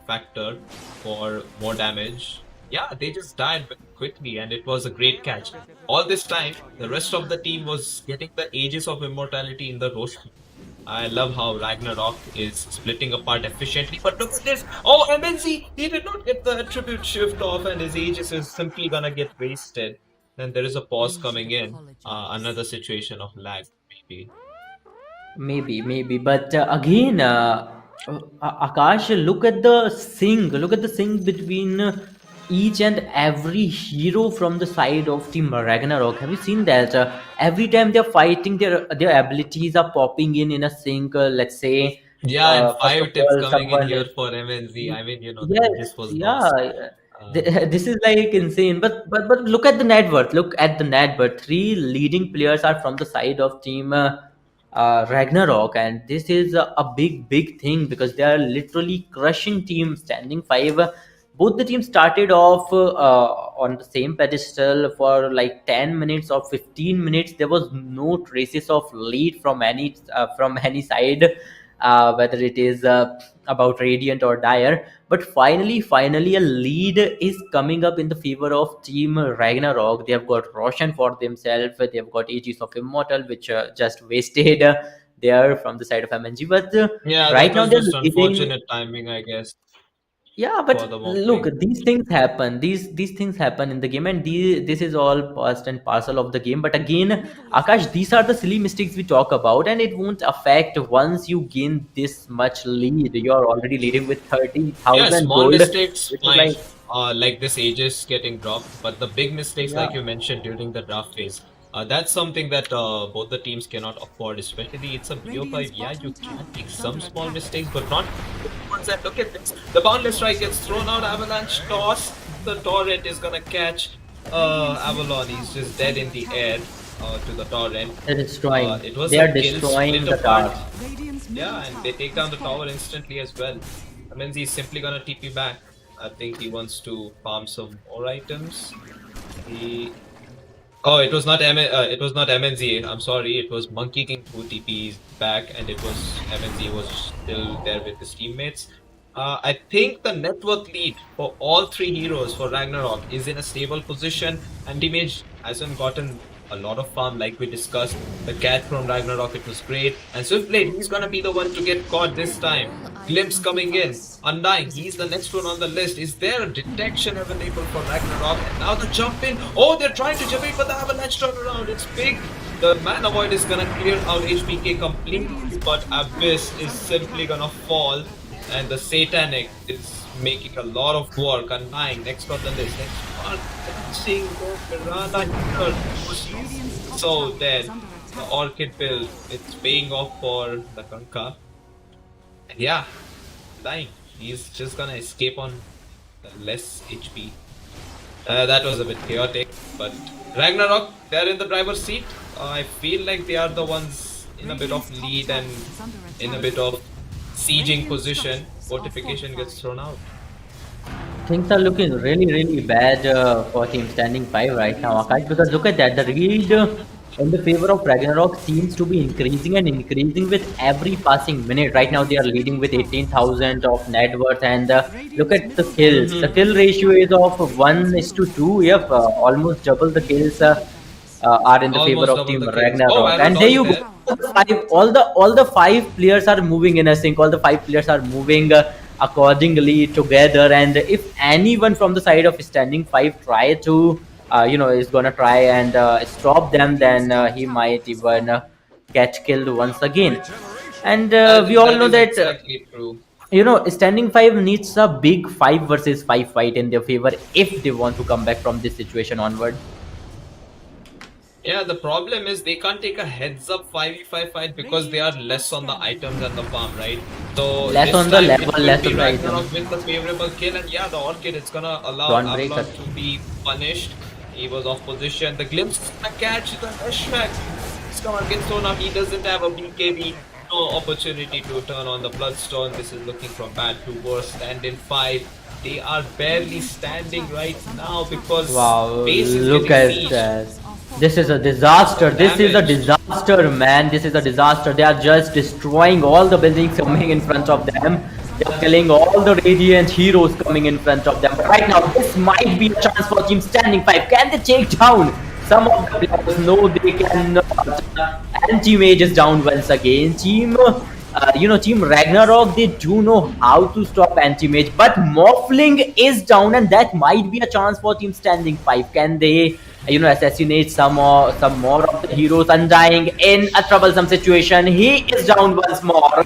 factor for more damage. Yeah, they just died very quickly, and it was a great catch. All this time, the rest of the team was getting the Aegis of Immortality in the Roshan. I love how Ragnarok is splitting apart efficiently, but look at this! Oh, MNZ! He did not get the attribute shift off, and his Aegis is simply gonna get wasted. Then there is a pause coming in. Another situation of lag, maybe. maybe, but again, Akash, look at the sync between each and every hero from the side of Team Ragnarok. Have you seen that? Every time they're fighting, their abilities are popping in a sync. Let's say, Yeah, and first of 5 tips all, coming in someone. here for MNZ. I mean, the Yes, Aegis was yeah. lost. Uh, This is like insane. But look at the net worth. Look at the net worth. Three leading players are from the side of Team Ragnarok, and this is a big thing because they are literally crushing Team Standing Five. Both the teams started off on the same pedestal for like 10 minutes or 15 minutes. There was no traces of lead from any side, whether it is about Radiant or Dire. But finally, a lead is coming up in the favor of Team Ragnarok. They have got Roshan for themselves. They have got Aegis of Immortal, which just wasted there from the side of MNG. But yeah, right that now was they're just leading. unfortunate timing, I guess, Yeah, for but the look, Morphling. these things happen. These things happen in the game, and this is all part and parcel of the game. But again, Akash, these are the silly mistakes we talk about, and it won't affect once you gain this much lead. You're already leading with thirty Yeah, thousand small gold, mistakes, which is fine. like, Like this Aegis getting dropped, but the big mistakes, yeah, like you mentioned during the draft phase, that's something that both the teams cannot afford. Especially it's a BO5. Yeah, you can make some small mistakes, but not big ones. And look at this: the boundless strike gets thrown out. Avalanche toss. The torrent is gonna catch Avalon. He's just dead in the air to the torrent. they're destroying. It was They a are kill destroying split the apart. tower. Yeah, and they take down the tower instantly as well. I mean, he's simply gonna TP back. I think he wants to farm some more items. He. Oh, it was not MNZ. I'm sorry. It was Monkey King who TP's back, and it was MNZ was still there with his teammates. I think the net worth lead for all three heroes for Ragnarok is in a stable position. Anti-Mage hasn't gotten a lot of farm, like we discussed. The cat from Ragnarok, it was great. And Swiftblade, he's gonna be the one to get caught this time. Glimpse coming in. Undying, he's the next one on the list. Is there a detection available for Ragnarok? And now the jump in. Oh, they're trying to jump in, but the avalanche turnaround. It's big. The Mana Void is gonna clear out HBK completely, but Abyss is simply gonna fall. And the Satanic is making a lot of work. Undying, next on the list. Next one, seeing Piranha here. So dead. The Orchid build, it's paying off for the Kanka. And yeah, dying. He's just gonna escape on less HP. That was a bit chaotic, but Ragnarok, they're in the driver's seat. I feel like they are the ones in a bit of lead and in a bit of sieging position. Fortification gets thrown out. Things are looking really bad for Team Standing 5 right now, Akash, because look at that. The lead in the favor of Ragnarok seems to be increasing and increasing with every passing minute. Right now, they are leading with 18,000 of net worth, and look at the kills. The kill ratio is of 1:2. Yep, almost double the kills are in the favor Almost of Team double the kills. Ragnarok. Oh, And there you go. All the five players are moving in a sync. All the five players are moving accordingly together. And if anyone from the side of Standing 5 try to is gonna try and stop them, then he might even get killed once again. And we all know that exactly true. Standing 5 needs a big 5 versus 5 fight in their favor if they want to come back from this situation onward. Yeah, the problem is they can't take a heads up 5v5 fight because they are less on the items and the farm, right? So less on the level, less on the items. With the favorable kill, and yeah, the Orchid is gonna allow Avalon to be punished. He was off position. The Glimpse is gonna catch the Ashrak. It's gonna get thrown out. He doesn't have a BKB. No opportunity to turn on the Bloodstone. This is looking from bad to worse. Standin 5. They are barely standing right now because look at that. This is a disaster. This is a disaster, man. This is a disaster. They are just destroying all the buildings coming in front of them. They are killing all the Radiant heroes coming in front of them. But right now, this might be a chance for Team Standing 5. Can they take down some of the players? No, they cannot. And Team Age is down once again. Team Ragnarok, they do know how to stop anti-mage, but Morphling is down, and that might be a chance for Team Standing 5. Can they assassinate some more of the heroes? Undying in a troublesome situation. He is down once more.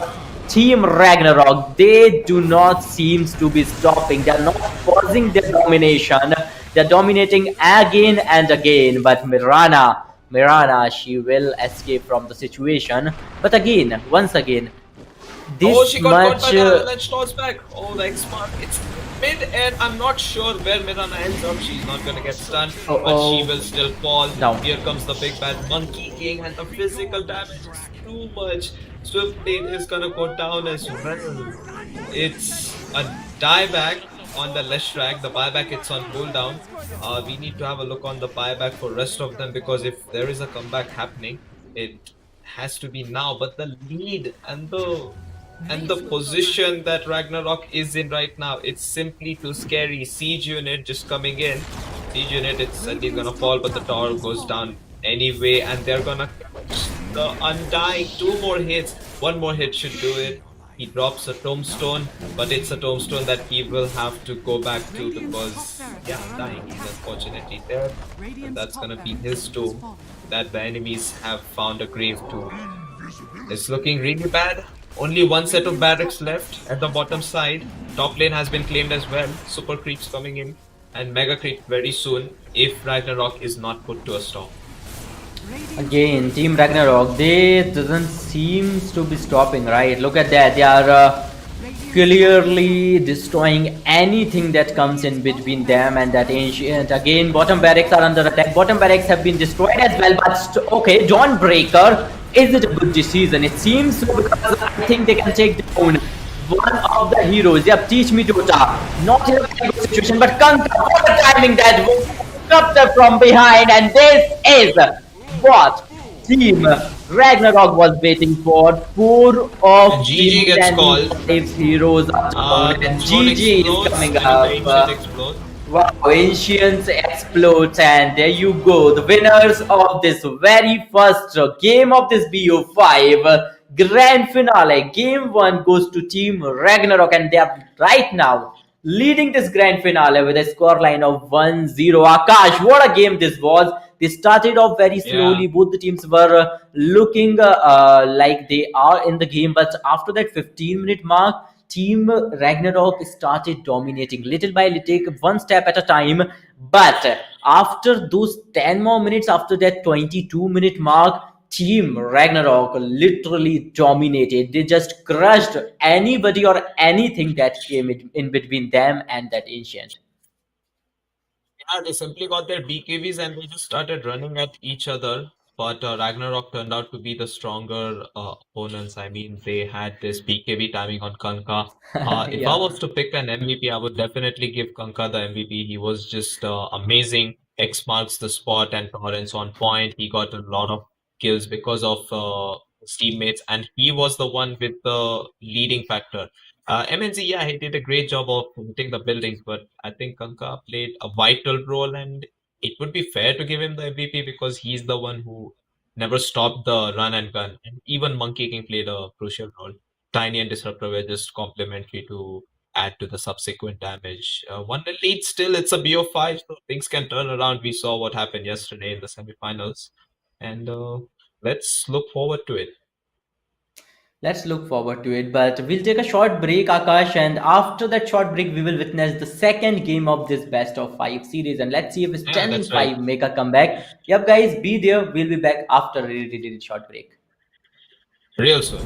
Team Ragnarok, they do not seem to be stopping. They are not pausing their domination. They are dominating again and again. But Mirana, she will escape from the situation. But again, once again, this she got much. Caught by the avalanche toss back. Oh, like smart. It's mid-air. I'm not sure where Mirana ends up. She's not gonna get stunned, but she will still fall. Down. Here comes the big bad Monkey King, and the physical damage is too much. Swiftblade is gonna go down as well. It's a dieback on the Leshrac. The buyback, it's on cooldown. We need to have a look on the buyback for rest of them, because if there is a comeback happening, it has to be now. But the lead and the position that Ragnarok is in right now, it's simply too scary. Siege unit just coming in. Siege unit, it's certainly gonna fall, but the tower goes down anyway, and they're gonna catch the Undying. 2 more hits. 1 more hit should do it. He drops a tombstone, but it's a tombstone that he will have to go back to, because Undying is unfortunately dead, and that's gonna be his tomb that the enemies have found a grave to. It's looking really bad. Only 1 set of barracks left at the bottom side. Top lane has been claimed as well. Super creeps coming in, and mega creep very soon if Ragnarok is not put to a stop. Again, Team Ragnarok, they doesn't seem to be stopping, right? Look at that. They are clearly destroying anything that comes in between them and that ancient. Again, bottom barracks are under attack. Bottom barracks have been destroyed as well. But okay, Dawnbreaker, is it a good decision? It seems so, because I think they can take down one of the heroes. Yep, teach me Dota. Not in a very good situation, but Kanka, what the timing that was disrupted from behind, and this is what Team Ragnarok was waiting for. 4 of GG gets called. 5 heroes are down, and GG is coming up. Wow, Ancients explodes, and there you go. The winners of this very first game of this BO5 grand finale. Game 1 goes to Team Ragnarok, and they are right now leading this grand finale with a scoreline of 1-0. Akash, what a game this was. They started off very slowly. Yeah. Both the teams were looking like they are in the game, but after that 15-minute mark, Team Ragnarok started dominating little by little, one step at a time. But after those 10 more minutes, after that 22-minute mark, Team Ragnarok literally dominated. They just crushed anybody or anything that came in between them and that ancient. Yeah, they simply got their BKBs and they just started running at each other. But Ragnarok turned out to be the stronger opponents. I mean, they had this BKB timing on Kanka. If I Yeah. was to pick an MVP, I would definitely give Kanka the MVP. He was just amazing. X marks the spot and Torrance on point. He got a lot of kills because of his teammates, and he was the one with the leading factor. MNZ, yeah, he did a great job of hitting the buildings, but I think Kanka played a vital role, and it would be fair to give him the MVP because he's the one who never stopped the run and gun. And even Monkey King played a crucial role. Tiny and Disruptor were just complementary to add to the subsequent damage. 1-0 lead still, it's a BO5, so things can turn around. We saw what happened yesterday in the semifinals, and let's look forward to it. Let's look forward to it. But we'll take a short break, Akash, and after that short break, we will witness the second game of this best of five series. And let's see if Yeah, Standin that's right. 5 make a comeback. Yep, guys, be there. We'll be back after a really short break. Real soon.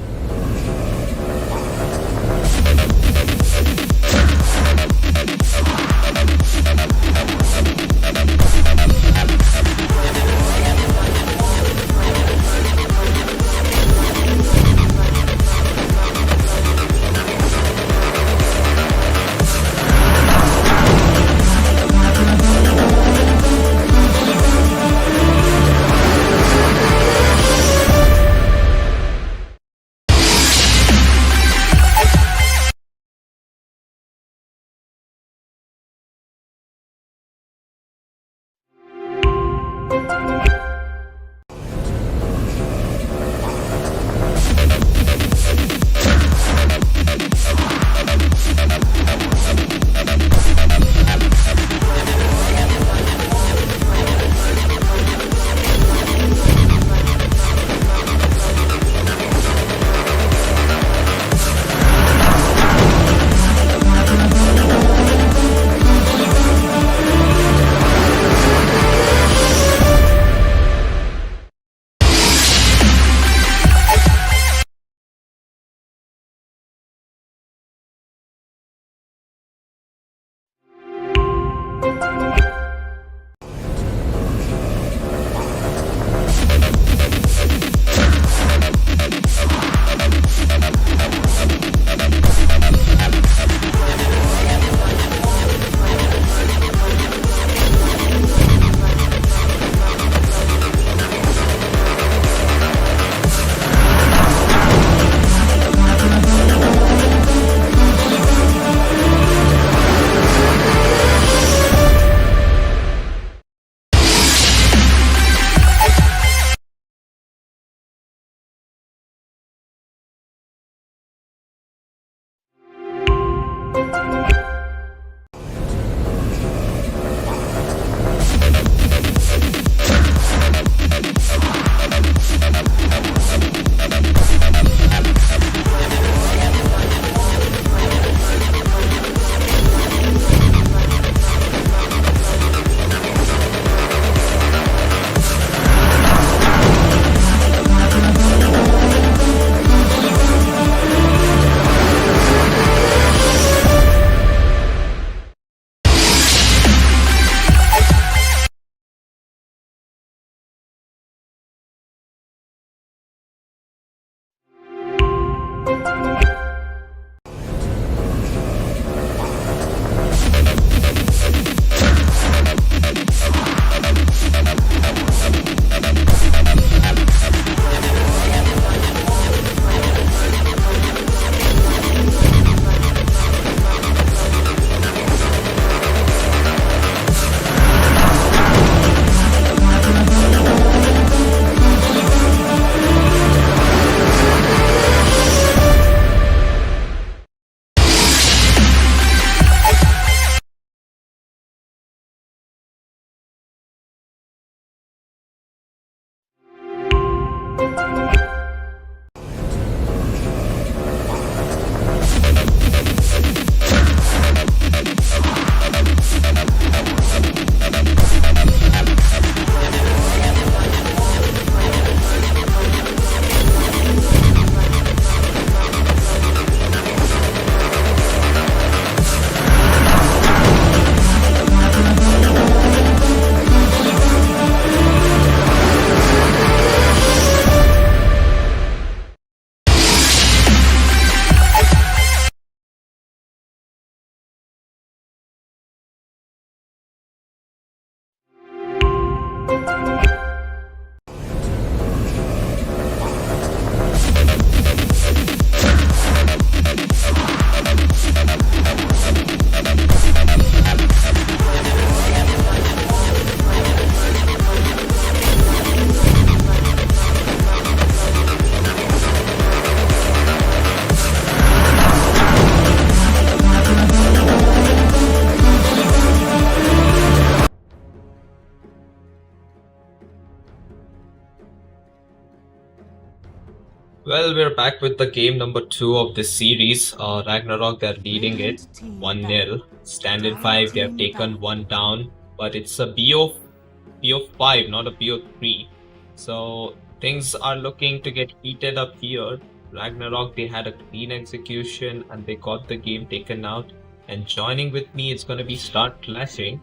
Well, we're back with the game number 2 of this series. Ragnarok, they're leading it 1-0. Standin 5, they have taken one down, but it's a BO5, not a BO3. So things are looking to get heated up here. Ragnarok, they had a clean execution and they got the game taken out. And joining with me, it's going to be Start Clashing.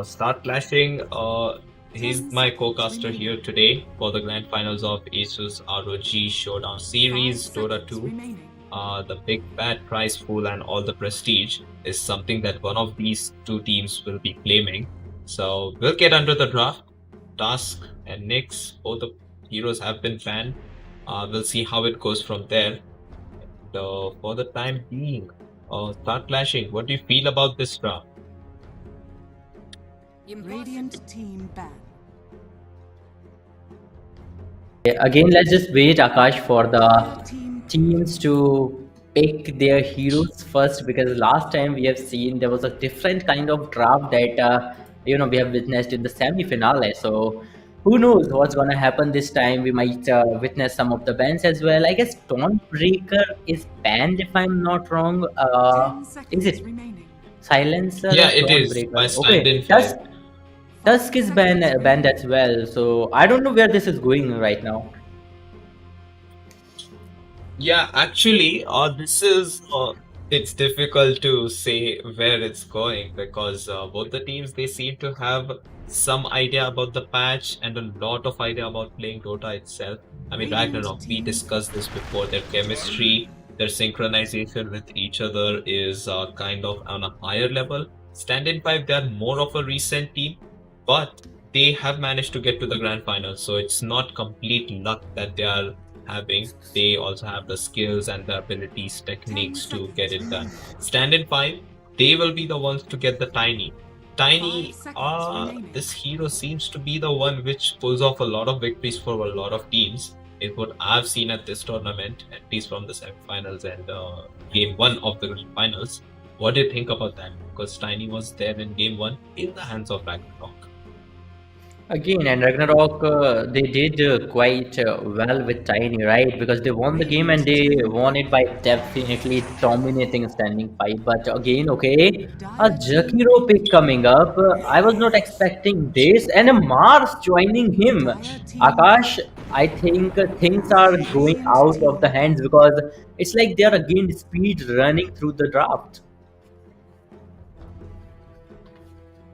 Start Clashing, he's my co-caster here today for the grand finals of ASUS ROG Showdown Series Dota 2. The big bad prize pool and all the prestige is something that one of these two teams will be claiming. So we'll get under the draft. Tusk and Nyx, both the heroes have been banned. We'll see how it goes from there. And, for the time being, Start Clashing, what do you feel about this draft? Radiant team ban. Again, let's just wait, Akash, for the teams to pick their heroes first, because last time we have seen there was a different kind of draft that we have witnessed in the semi-finale. So who knows what's gonna happen this time? We might witness some of the bans as well. I guess Dawnbreaker is banned if I'm not wrong. Is it Silencer? Yeah, or it is. Dawnbreaker? By Okay, Standin 5. Tusk is banned as well, so I don't know where this is going right now. Yeah, actually, this is it's difficult to say where it's going because both the teams, they seem to have some idea about the patch and a lot of idea about playing Dota itself. I mean, Ragnarok, we discussed this before. Their chemistry, their synchronization with each other is kind of on a higher level. Standin 5, they are more of a recent team, but they have managed to get to the grand final, so it's not complete luck that they are having. They also have the skills and the abilities, techniques to get it done. Standin 5, they will be the ones to get the Tiny. This hero seems to be the one which pulls off a lot of victories for a lot of teams. Is what I've seen at this tournament, at least from the semifinals and game 1 of the finals. What do you think about that? Because Tiny was there in game 1 in the hands of Ragnarok. Again, and Ragnarok, they did quite well with Tiny, right? Because they won the game and they won it by definitely dominating Standing 5. But again, okay, a Jakiro pick coming up. I was not expecting this, and a Mars joining him. Akash, I think things are going out of the hands because it's like they are again speed running through the draft.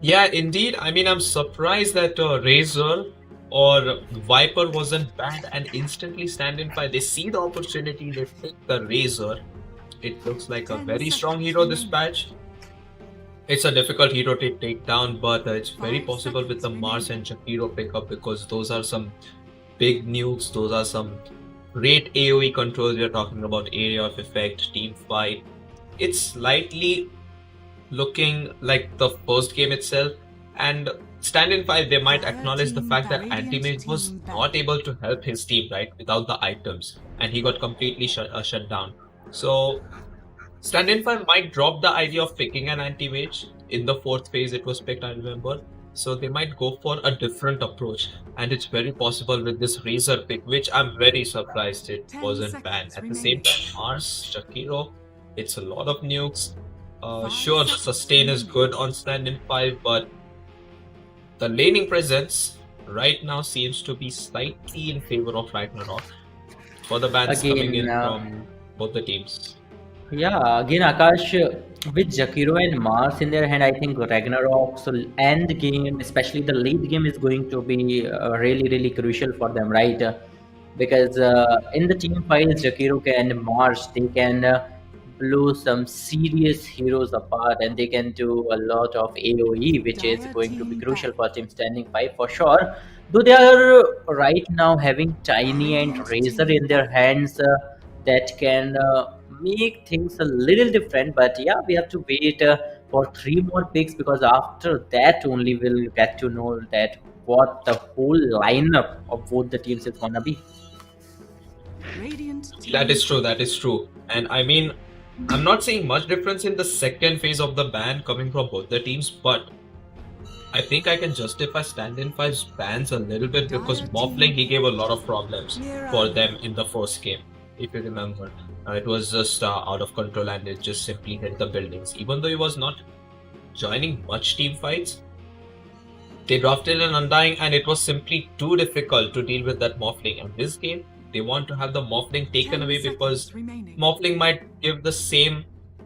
Yeah, indeed. I mean, I'm surprised that Razor or Viper wasn't banned and instantly Standin 5. They see the opportunity, they pick the Razor. It looks like a very strong hero this patch. It's a difficult hero to take down, but it's very possible with the Mars and Jakiro pickup because those are some big nukes. Those are some great AoE controls. We're talking about area of effect, team fight. It's slightly looking like the first game itself, and Standin 5, they might acknowledge the fact that Anti-Mage was not able to help his team, right, without the items, and he got completely shut down. So Standin 5 might drop the idea of picking an Anti-Mage. In the 4th phase it was picked, I remember. So they might go for a different approach, and it's very possible with this Razor pick, which I'm very surprised it wasn't banned. At the same time, Mars, Jakiro, it's a lot of nukes. Sure, sustain is good on Standin 5, but the laning presence right now seems to be slightly in favor of Ragnarok for the bans coming in from both the teams. Yeah, again, Akash, with Jakiro and Mars in their hand, I think Ragnarok's end game, especially the late game, is going to be really, really crucial for them, right? Because in the team fights, Jakiro and Mars, they can blow some serious heroes apart and they can do a lot of AoE, which is going to be crucial for Team Standing 5 for sure. Though they are right now having Tiny and Razor in their hands, that can make things a little different. But yeah, we have to wait for 3 more picks, because after that only we'll get to know that what the whole lineup of both the teams is gonna be. That is true, that is true. And I mean, I'm not seeing much difference in the second phase of the ban coming from both the teams, but I think I can justify Standin 5's bans a little bit because Morphling, he gave a lot of problems for them in the first game. if you remember. It was just out of control and it just simply hit the buildings. Even though he was not joining much team fights, they drafted an Undying and it was simply too difficult to deal with that Morphling. And this game, they want to have the Morphling taken away because Morphling might give the same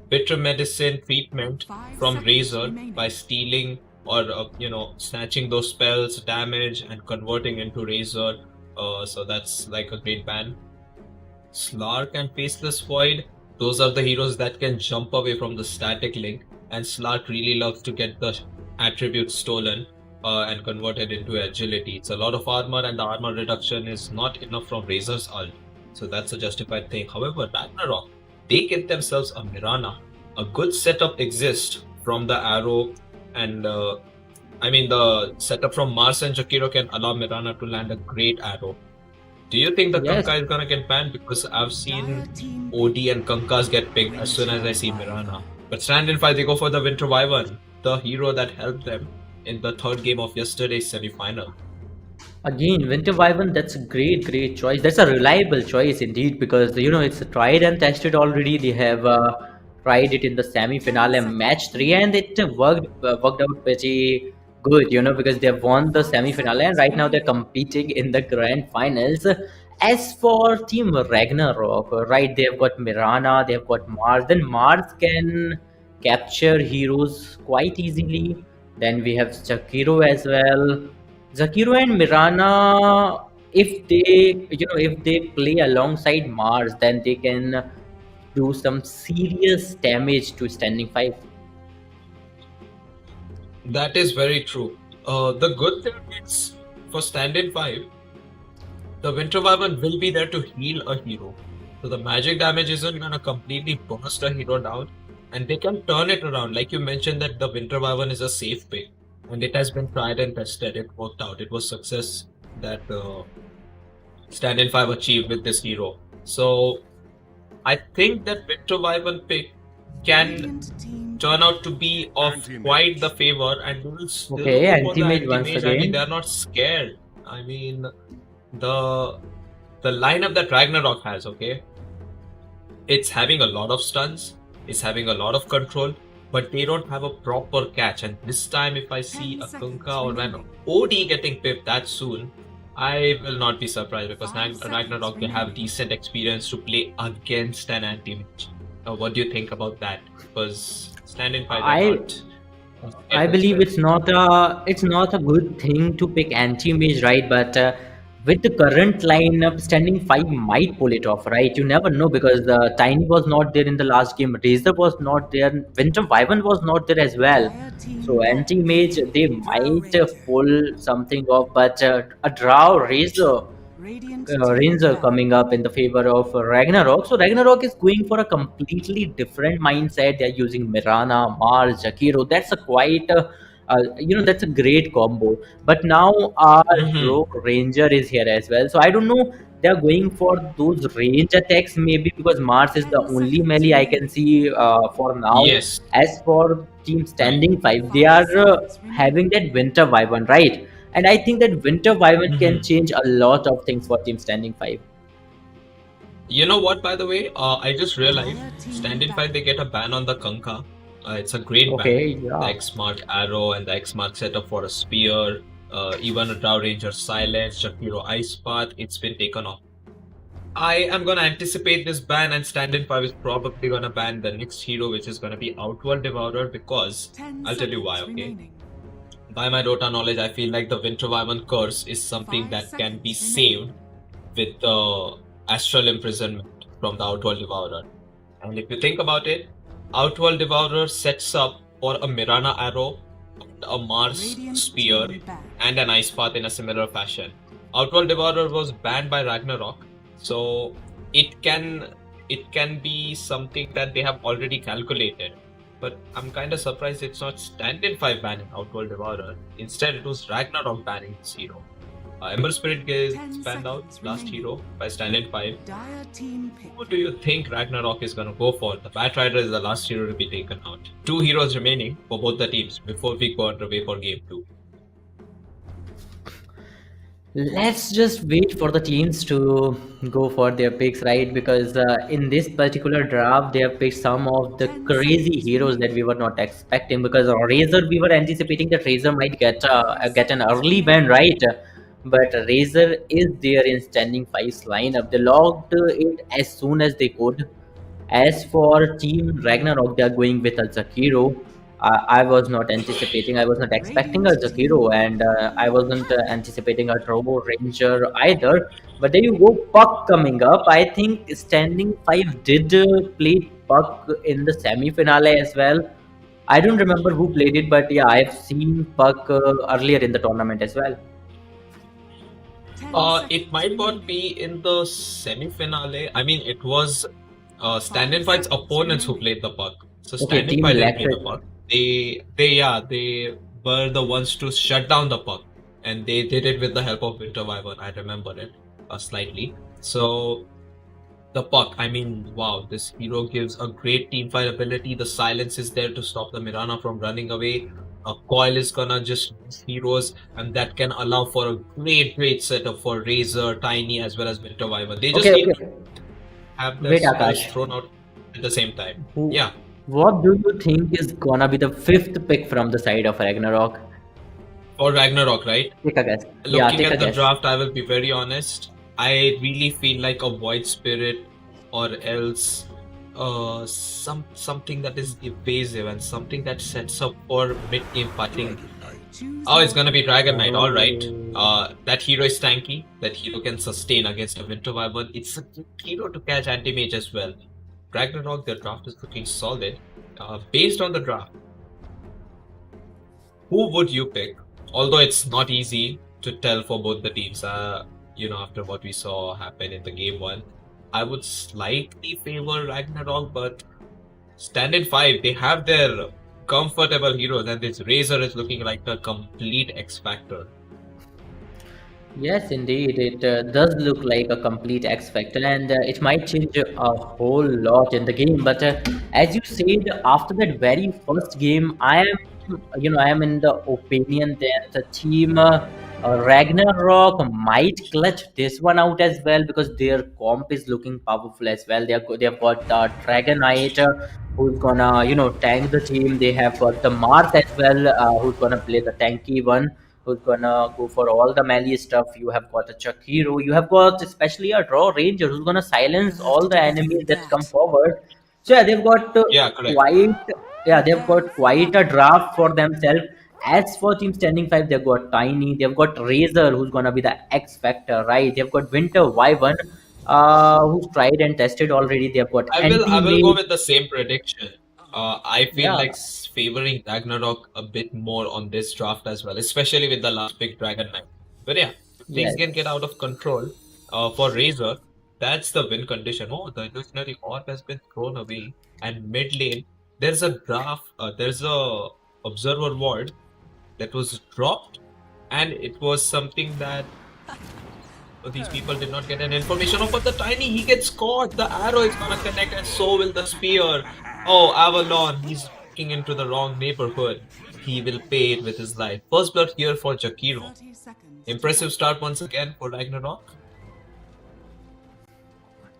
bitter medicine treatment from Razor by stealing or snatching those spells, damage, and converting into Razor. So that's like a great ban. Slark and Faceless Void, those are the heroes that can jump away from the static link, and Slark really loves to get the attributes stolen and converted into agility. It's a lot of armor, and the armor reduction is not enough from Razor's ult, so that's a justified thing. However, Ragnarok, they get themselves a Mirana. A good setup exists from the arrow, and the setup from Mars and Jakiro can allow Mirana to land a great arrow. Do you think the Yes. Kanka is gonna get banned? Because I've seen OD and Kankas get picked as soon as I see Mirana. But Standin 5, they go for the Winter Wyvern, the hero that helped them in the third game of yesterday's semi-final. Again, Winter Wyvern, that's a great choice. That's a reliable choice indeed, because it's tried and tested already. They have tried it in the semi-finale match 3, and it worked out pretty good, because they have won the semi-finale, and right now they're competing in the grand finals. As for Team Ragnarok, right, they've got Mirana, they've got Mars. Then Mars can capture heroes quite easily. Then we have Jakiro as well. Zakiro and Mirana, if they play alongside Mars, then they can do some serious damage to Standing 5. That is very true. The good thing is for Standin 5, the Winter Wyvern will be there to heal a hero. So the magic damage isn't gonna completely burst a hero down, and they can turn it around. Like you mentioned that the Winter Wyvern is a safe pick, and it has been tried and tested. It worked out. It was success that Standin 5 achieved with this hero. So I think that Winter Wyvern pick can turn out to be of quite the favor, and we will still Okay, go for the anti-mage once anti-mage. I mean, again. they're not scared. I mean, the lineup that Ragnarok has, okay, it's having a lot of stuns, it's having a lot of control, but they don't have a proper catch. And this time, if I see a Kunkka or an OD getting pipped that soon, I will not be surprised, because Ragnarok, they have decent experience to play against an anti-mage. What do you think about that? Because Standin 5, I believe it's not a good thing to pick anti-mage, right? But with the current lineup, Standing 5 might pull it off, right? You never know, because Tiny was not there in the last game, Razor was not there, Winter Wyvern was not there as well. So anti-mage, they might pull something off, but a draw Razor Ranger coming up in the favor of Ragnarok. So Ragnarok is going for a completely different mindset. They're using Mirana, Mars, Jakiro. That's a that's a great combo. But now our Rogue Ranger is here as well. So I don't know. They're going for those range attacks maybe, because Mars is the only melee I can see for now. Yes. As for Team Standing 5, they are having that Winter Wyvern, right? And I think that Winter Wyvern can change a lot of things for Team Standing 5. You know what, by the way? I just realized Standin 5, they get a ban on the Kanka. It's a great ban. Yeah. The X-Mark arrow and the X-Mark setup for a spear, even a Drow Ranger Silence, Jakiro Ice Path, it's been taken off. I am going to anticipate this ban, and Standin 5 is probably going to ban the next hero, which is going to be Outworld Devourer, because I'll tell you why, okay? By my Dota knowledge, I feel like the Winter Wyvern curse is something that can be saved with the Astral Imprisonment from the Outworld Devourer. And if you think about it, Outworld Devourer sets up for a Mirana arrow, a Mars spear, and an Ice Path in a similar fashion. Outworld Devourer was banned by Ragnarok, so it can be something that they have already calculated. But I'm kind of surprised it's not Standin 5 banning Outworld Devourer. Instead, it was Ragnarok banning this hero. Ember Spirit gets banned out, last hero, by Standin 5. Who do you think Ragnarok is going to go for? The Batrider is the last hero to be taken out. 2 heroes remaining for both the teams before we go underway for game 2. Let's just wait for the teams to go for their picks, right? Because in this particular draft, they have picked some of the 10 crazy seconds heroes that we remaining. were not expecting. Because Razor, we were anticipating that Razor might get an 5 early seconds ban, right? remaining. But Razor is there in standing five's lineup. They logged it as soon as they could. As for Team Ragnarok, they are going with a Zakiro. I was not anticipating, I was not expecting a Radiant team Zakiro, and ban. I wasn't anticipating a Turbo Ranger either. But there you go, Puck coming up. I think Standing 5 did play Puck in the semi finale as well. I don't remember who played it, but yeah, I've seen Puck earlier in the tournament as well. 10 It seconds might not remaining. be in the semi-finale. I mean, it was 5 Standin Fight's seconds opponents who remaining. played the puck. So Okay, Standin Team Fight didn't play the Electric. puck. They were the ones to shut down the puck, and they did it with the help of Winter Wyvern. I remember it slightly. So the puck, I mean, wow, this hero gives a great team fight ability. The silence is there to stop the Mirana from running away. A coil is gonna just use heroes, and that can allow for a great setup for Razor, Tiny, as well as Winter Wyvern. They just Okay, need okay. to have their Wait, spells Akash. thrown out at the same time. Who, Yeah, what do you think is gonna be the fifth pick from the side of Ragnarok? for Ragnarok, right? Take a guess. Yeah, Looking take a at the guess. draft, I will be very honest. I really feel like a Void Spirit, or else something that is evasive and something that sets up for mid-game putting. Choose Oh, it's your gonna be Dragon Knight. All right. Oh, That hero is tanky. That hero can sustain against a Winter Wyvern. It's a good hero to catch anti-mage as well. Ragnarok, their draft is looking solid. Based on the draft, who would you pick? Although it's not easy to tell for both the teams. After what we saw happen in the game one, I would slightly favor Ragnarok, but Standard 5, they have their comfortable heroes, and this Razor is looking like a complete X Factor. yes, indeed. It does look like a complete X Factor, and it might change a whole lot in the game. But as you said, after that very first game, I am in the opinion that the team Ragnarok might clutch this one out as well because their comp is looking powerful as well. They have got Dragon Knight, who's gonna tank the team. They have got the Mars as well, who's gonna play the tanky one, who's gonna go for all the melee stuff. You have got a Chakiro. You have got especially a Draw Ranger who's gonna silence all Worked the better enemies than that come that. forward. So yeah, they've got Yeah, correct. quite they've got quite a draft for themselves. As for Team Standing 5, they've got Tiny, they've got Razor, who's gonna be the X Factor, right? They've got Winter Wyvern, who's tried and tested already. They've got I will go Anti-Mage. with the same prediction. I feel Yeah, like favoring Ragnarok a bit more on this draft as well, especially with the last pick Dragon Knight. But yeah, if things can get yes. out of control, for Razor, that's the win condition. Oh, the illusionary orb has been thrown away, and mid lane there's a observer ward that was dropped, and it was something that these people did not get an information of. But the Tiny, he gets caught. The arrow is gonna connect, and so will the spear. Oh, Avalon, he's walking into the wrong neighborhood. He will pay it with his life. First blood here for Jakiro. 30 seconds to Impressive go. start once again for Ragnarok.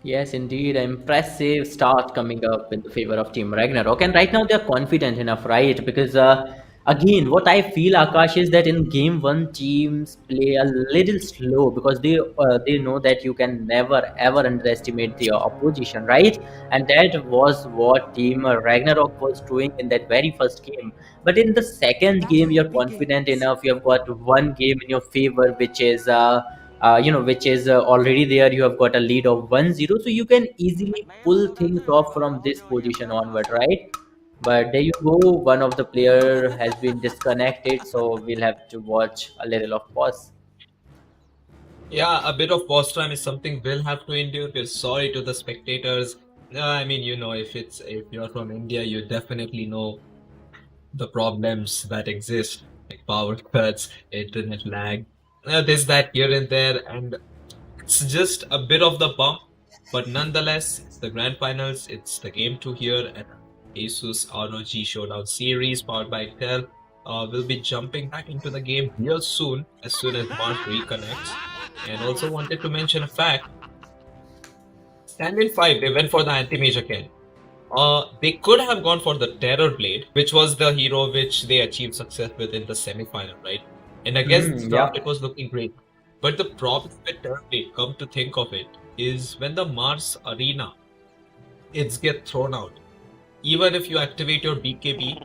Yes, indeed, an impressive start coming up in the favor of Team Ragnarok. And right now they're confident enough, right? Because again, what I feel, Akash, is that in game one, teams play a little slow because they know that you can never ever underestimate the opposition, right? And that was what Team Ragnarok was doing in that very first game. But in the second game, Battle you're confident begins. enough. You've got one game in your favor, which is already there. You have got a lead of 1-0, so you can easily pull things off from this position onward, right? But there you go, one of the player has been disconnected, so we'll have to watch a little of pause. Yeah, a bit of pause time is something we'll have to endure. We're sorry to the spectators. I mean, if you're from India, you definitely know the problems that exist, like power cuts, internet lag. There's that here and there, and it's just a bit of the bump. But nonetheless, it's the grand finals. It's the game two here at ASUS ROG Showdown series powered by Intel. will be jumping back into the game real soon as Mars reconnects. And also wanted to mention a fact. Standin 5, they went for the anti-mage again. They could have gone for the Terror Blade, which was the hero which they achieved success with in the semi-final, right? And against the Yeah. draft, it was looking great. But the problem with Terror Blade, come to think of it, is when the Mars Arena, it's get thrown out. Even if you activate your BKB,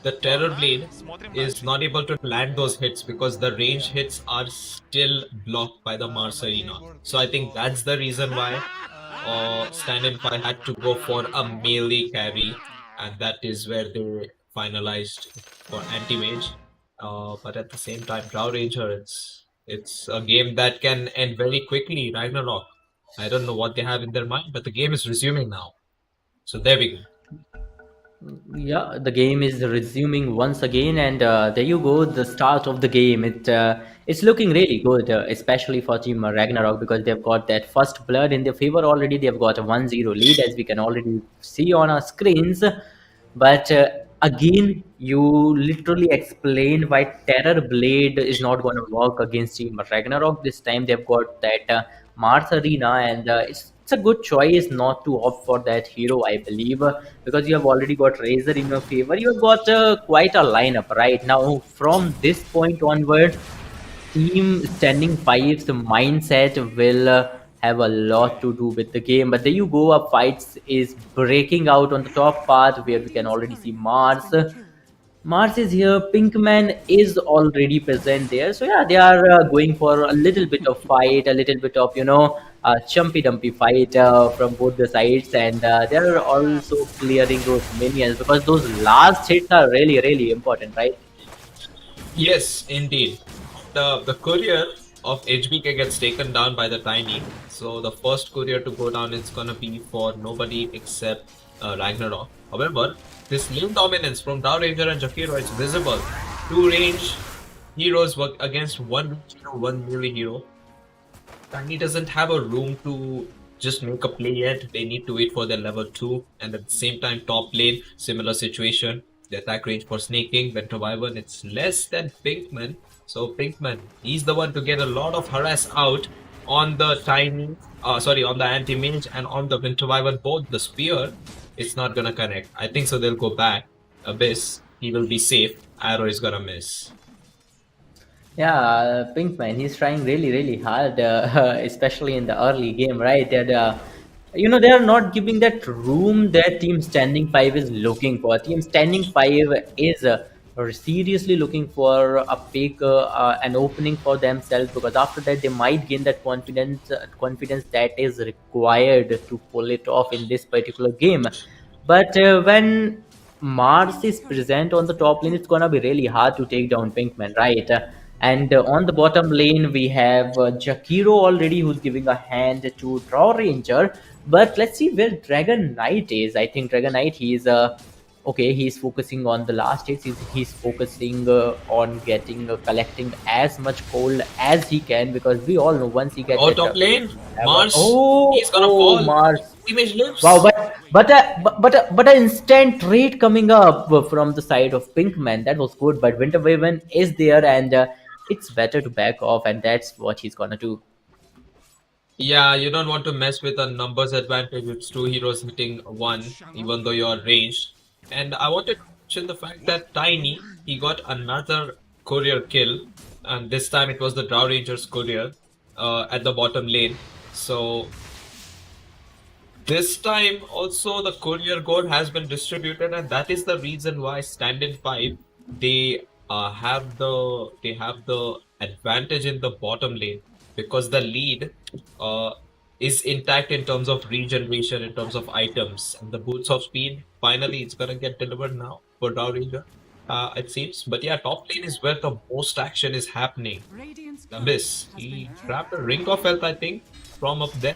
the Terror Blade is not able to land those hits because the range hits are still blocked by the Mars Arena. So I think that's the reason why Standin 5 had to go for a melee carry, and that is where they finalized for anti-mage. But at the same time, Drow Ranger, it's a game that can end very quickly. Ragnarok. I don't know what they have in their mind, but the game is resuming now. So there we go. Yeah, the game is resuming once again, and there you go, the start of the game. It's looking really good, especially for Team Ragnarok, because they've got that first blood in their favor already. They've got a 1-0 lead, as we can already see on our screens. But again, you literally explained why Terror Blade is not going to work against Team Ragnarok this time. They've got that Mars Arena, and it's a good choice not to opt for that hero, I believe, because you have already got Razor in your favor. You have got quite a lineup right now. From this point onward, Team Standing Five's mindset will have a lot to do with the game. But there you go, a fight is breaking out on the top part where we can already see Mars. Mars is here. Pinkman is already present there. So yeah, they are going for a little bit of fight, a little bit of chumpy dumpy fight from both the sides, and they are also clearing those minions because those last hits are really important, right? Yes, indeed. The courier of HBK gets taken down by the Tiny. So the first courier to go down is gonna be for nobody except Ragnarok. However, this lane dominance from Dow Ranger and Jakiro is visible. Two range heroes work against one range hero, one melee hero. Tiny doesn't have a room to just make a play yet. They need to wait for their level 2, and at the same time, top lane, similar situation. The attack range for snaking, Winter Wyvern, it's less than Pinkman. So Pinkman, he's the one to get a lot of harass out on the Tiny, on the anti-mage and on the Winter Wyvern, both the spear. It's not gonna connect. I think so they'll go back. Abyss, he will be safe. Arrow is gonna miss. Yeah, Pinkman, he's trying really hard, especially in the early game, right? And they are not giving that room that Team Standing Five is looking for. Team Standing Five is seriously looking for a pick, an opening for themselves, because after that they might gain that confidence that is required to pull it off in this particular game. But when Mars is present on the top lane, it's gonna be really hard to take down Pinkman, right? And on the bottom lane, we have Jakiro already, who's giving a hand to Draw Ranger. But let's see where Dragon Knight is. I think Dragon Knight, he's okay. He's focusing on the last hits. He's focusing on getting collecting as much gold as he can, because we all know once he gets Top lane, Mars, he's gonna oh, fall. Mars. Image lives. Wow, but an instant trade coming up from the side of Pinkman, that was good. But Winter Wyvern is there, and it's better to back off, and that's what he's gonna do. Yeah, you don't want to mess with a numbers advantage with two heroes hitting one, even though you're ranged. And I wanted to mention the fact that Tiny, he got another courier kill, and this time it was the Drow Ranger's courier at the bottom lane. So this time also the courier gold has been distributed, and that is the reason why Standin 5 they have the advantage in the bottom lane, because the lead is intact in terms of regeneration, in terms of items, and the boots of speed. Finally, it's gonna get delivered now for Drow Ranger, it seems. But yeah, top lane is where the most action is happening. Abyss, he grabbed a ring of health, I think, from up there.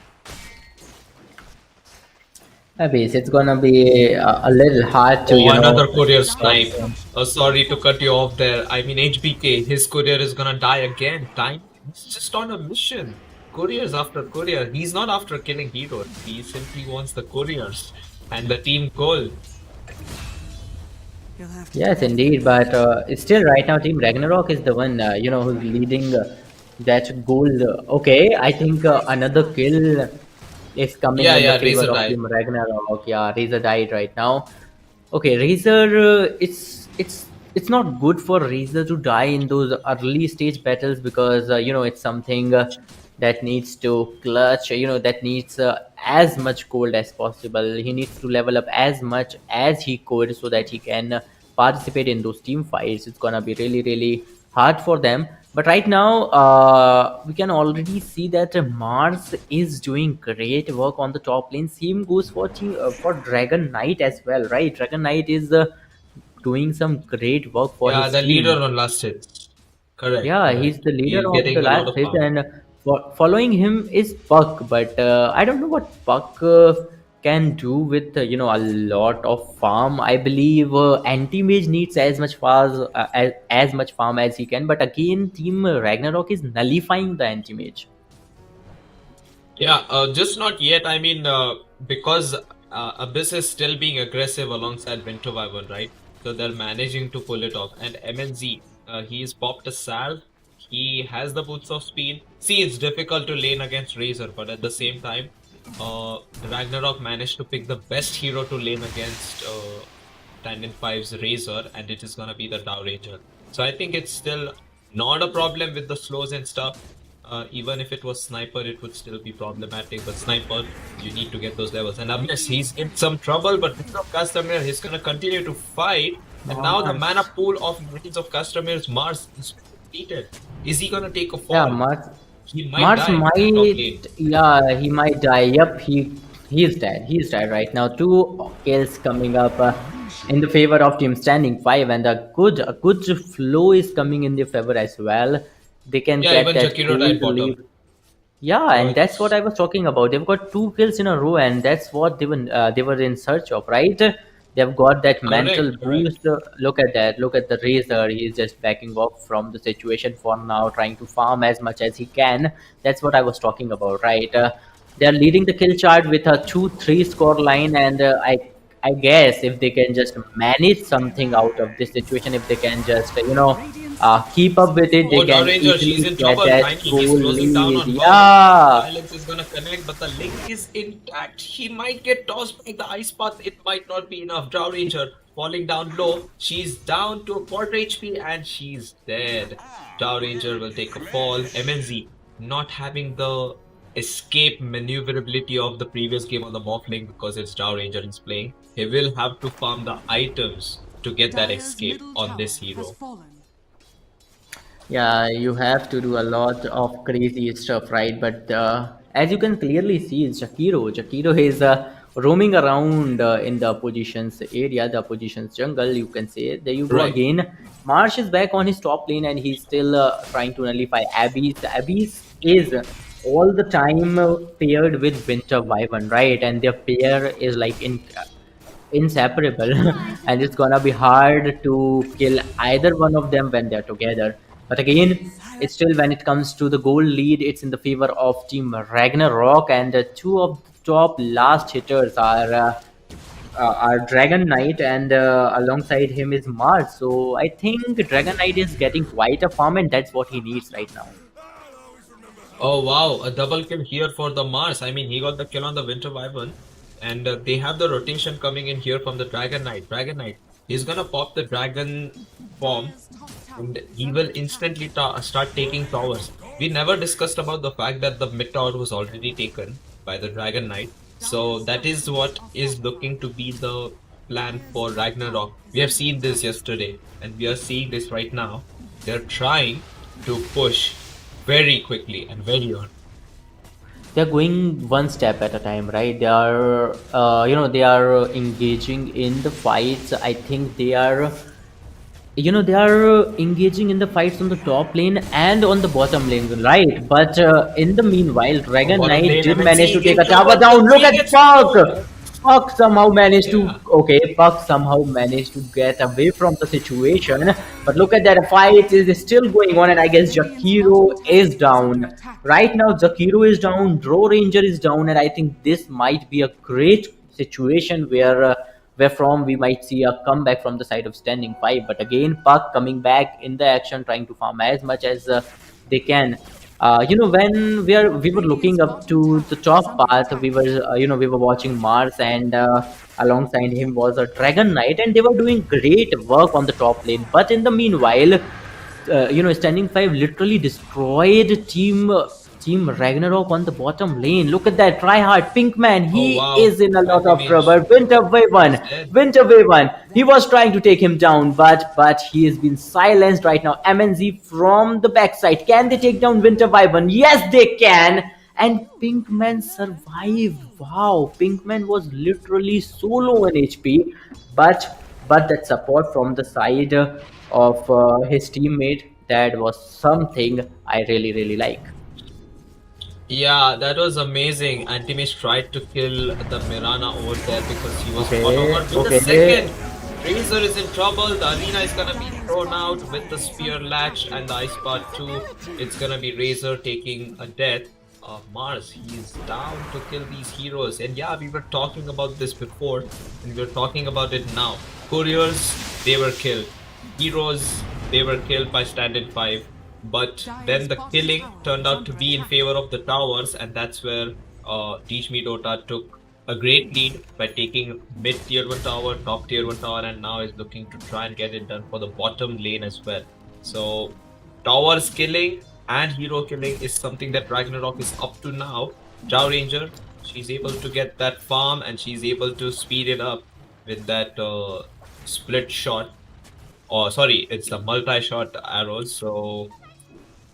Abyss, it's gonna be a little hard to another courier snipe. Sorry to cut you off there. I mean, HBK, his courier is gonna die again. He's just on a mission. Couriers after courier. He's not after killing heroes. He simply wants the couriers and the team goal. Yes, indeed. But still, right now, Team Ragnarok is the one, who's leading that goal. Okay, I think another kill is coming Yeah, in the yeah, favor Razor of died. Team Ragnarok. Yeah, Razor died right now. Okay, Razor, it's not good for Razor to die in those early stage battles because it's something that needs to clutch. That needs as much gold as possible. He needs to level up as much as he could so that he can participate in those team fights. It's gonna be really really hard for them. But right now, we can already see that Mars is doing great work on the top lane. Same goes for for Dragon Knight as well, right? Dragon Knight is doing some great work for Yeah, his the leader team. on last hits. Correct, Yeah, he's correct. the leader He's of the getting a lot last of hit, farm. and following him is Puck. But I don't know what Puck can do with a lot of farm. I believe anti mage needs as much farm as much farm as he can. But again, Team Ragnarok is nullifying the anti mage. Yeah, just not yet. I mean, because Abyss is still being aggressive alongside Winter Wyvern, right? So they're managing to pull it off. And MNZ, he's popped a salve. He has the boots of speed. See, it's difficult to lane against Razor, but at the same time, Ragnarok managed to pick the best hero to lane against Standin 5's Razor, and it is gonna be the Dow Ranger. So I think it's still not a problem with the slows and stuff. Even if it was Sniper, it would still be problematic. But Sniper, you need to get those levels. And Abyss, he's in some trouble, but Prince of Customer, he's gonna continue to fight. And now the mana Mars. pool of Prince of Customer's Mars is depleted. Is he gonna take a Yeah, fall? Mars. He might Mars die in top might, lane. yeah, he might die. Yep, he's dead. He's dead right now. Two kills coming up in the favor of Team Standing 5, and a good flow is coming in their favor as well. They can Yeah, get even that Jakiro died gold bottom. lead. Yeah, So and that's what it's I was talking about. They've got two kills in a row, and that's what they were in search of, right? They've got that mental correct, correct. boost. Look at that. Look at the Razor. He's just backing off from the situation for now, trying to farm as much as he can. That's what I was talking about, right? They're leading the kill chart with a 2-3 score line, and I guess if they can just manage something out of this situation, if they can just keep up with it, they Oh, Dow can Ranger, she's easily in get trouble. that Tiny, he's goal closing down lead. on her. Yeah. Silence is gonna connect, but the link is intact. He might get tossed by the ice path. It might not be enough. Dow Ranger falling down low. She's down to a quarter HP and she's dead. Dow Ranger will take a fall. MNZ not having the escape maneuverability of the previous game on the Morph link because it's Dow Ranger he's playing. He will have to farm the items to get that escape on this hero. Yeah, you have to do a lot of crazy stuff, right? But as you can clearly see, it's Jakiro is roaming around in the opposition's area, the opposition's jungle, you can say. There you go Right. again. Marsh is back on his top lane and he's still trying to nullify Abyss. Abyss is all the time paired with Winter Wyvern, right? And their pair is like inseparable and it's gonna be hard to kill either one of them when they're together. But again, it's still when it comes to the goal lead, it's in the favor of Team Ragnarok, and two of the top last hitters are Dragon Knight, and alongside him is Mars. So I think Dragon Knight is getting quite a farm, and that's what he needs right now. Oh wow, a double kill here for the Mars. I mean, he got the kill on the Winter Wyvern, and they have the rotation coming in here from the Dragon Knight. Dragon Knight, he's gonna pop the Dragon form, and he will instantly start taking towers. We never discussed about the fact that the mid tower was already taken by the Dragon Knight, so that is what is looking to be the plan for Ragnarok. We have seen this yesterday, and we are seeing this right now. They're trying to push very quickly and very early. They're going one step at a time, right? They are engaging in the fights. I think they are engaging in the fights on the top lane and on the bottom lane, right? But in the meanwhile, Oh, Dragon bottom Knight lane did manage MNC to take in a tower trouble. down. Look He at gets Puck. killed. Puck somehow managed to Yeah. okay. Puck somehow managed to get away from the situation. But look at that, fight is still going on, and I guess Jakiro is down right now. Jakiro is down. Draw Ranger is down, and I think this might be a great situation where where from we might see a comeback from the side of Standing 5. But again, Puck coming back in the action, trying to farm as much as they can. When we were looking up to the top path, we were watching Mars, and alongside him was a Dragon Knight, and they were doing great work on the top lane. But in the meanwhile, Standing Five literally destroyed Team Ragnarok on the bottom lane. Look at that tryhard Pinkman. Oh He wow, is in a lot of Anti-Mage. trouble. Winter He's Waven, dead. Winter Waven. He was trying to take him down, but he has been silenced right now. MNZ from the backside. Can they take down Winter Waven? Yes, they can. And Pinkman survived. Wow, Pinkman was literally so low in HP, but that support from the side of his teammate, that was something I really like. Yeah, that was amazing. Antimesh tried to kill the Mirana over there because he was Okay, caught over with the okay. second. Razor is in trouble. The arena is gonna be thrown out with the spear latch and the ice part 2. It's gonna be Razor taking a death. Mars, he's down to kill these heroes. And yeah, we were talking about this before, and we're talking about it now. Couriers, they were killed. Heroes, they were killed by Standin 5. But then the killing turned out to be in favor of the towers, and that's where Teach Me Dota took a great lead by taking mid tier 1 tower, top tier 1 tower, and now is looking to try and get it done for the bottom lane as well. So towers killing and hero killing is something that Ragnarok is up to now. Drow Ranger, she's able to get that farm and she's able to speed it up with that split shot. Oh, sorry, it's a multi-shot arrows. So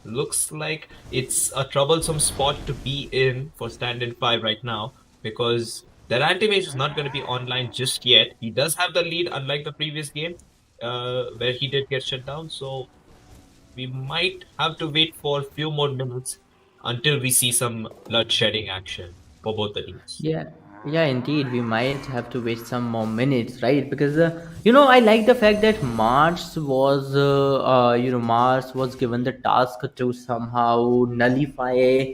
looks like it's a troublesome spot to be in for Standin 5 right now, because their anti-mage is not going to be online just yet. He does have the lead, unlike the previous game where he did get shut down. So we might have to wait for a few more minutes until we see some blood-shedding action for both the teams. Yeah, indeed. We might have to wait some more minutes, right? Because I like the fact that Mars was given the task to somehow nullify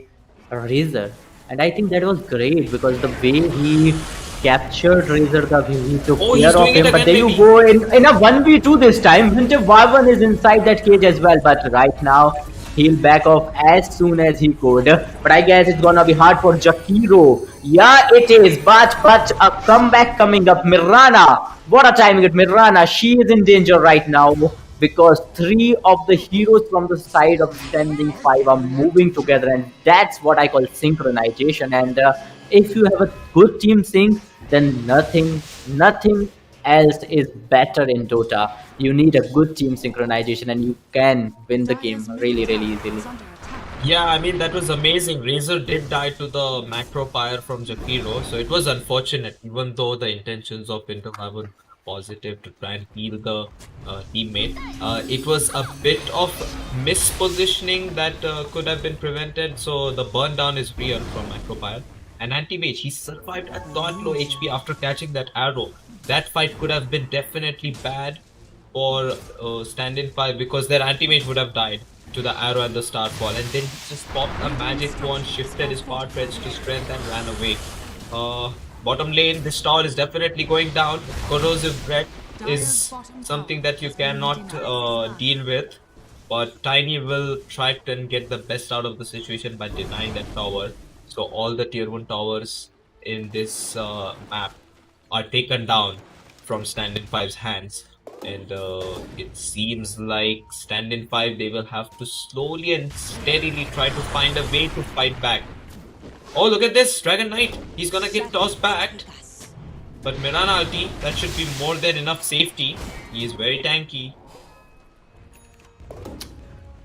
Razor, and I think that was great because the way he captured Razor, the way he took Oh, he's care of doing it him. But again, there you baby. go in a 1v2 this time. Winter Wyvern is inside that cage as well, but right now he'll back off as soon as he could. But I guess it's gonna be hard for Jakiro. Yeah, it is. But a comeback coming up. Mirana. What a timing at Mirana. She is in danger right now because three of the heroes from the side of Standing 5 are moving together, and that's what I call synchronization. And if you have a good team sync, then nothing else is better in Dota. You need a good team synchronization, and you can win the game really easily. Yeah, I mean, that was amazing. Razor did die to the macro fire from Jakiro, so it was unfortunate, even though the intentions of Winterfire were positive to try and heal the teammate. It was a bit of mispositioning that could have been prevented, so the burn down is real from macro fire. And Anti-Mage, he survived at that low HP after catching that arrow. That fight could have been definitely bad for Standin 5 because their Anti-Mage would have died to the arrow and the starfall, and then he just popped a magic wand, shifted his power threads to strength and ran away. Bottom lane, this tower is definitely going down. Corrosive breath is something that you cannot deal with, but Tiny will try to get the best out of the situation by denying that tower. So all the tier 1 towers in this map are taken down from Standin 5's hands. And it seems like Standin 5, they will have to slowly and steadily try to find a way to fight back. Oh, look at this! Dragon Knight! He's gonna get tossed back. But Mirana ulti, that should be more than enough safety. He is very tanky.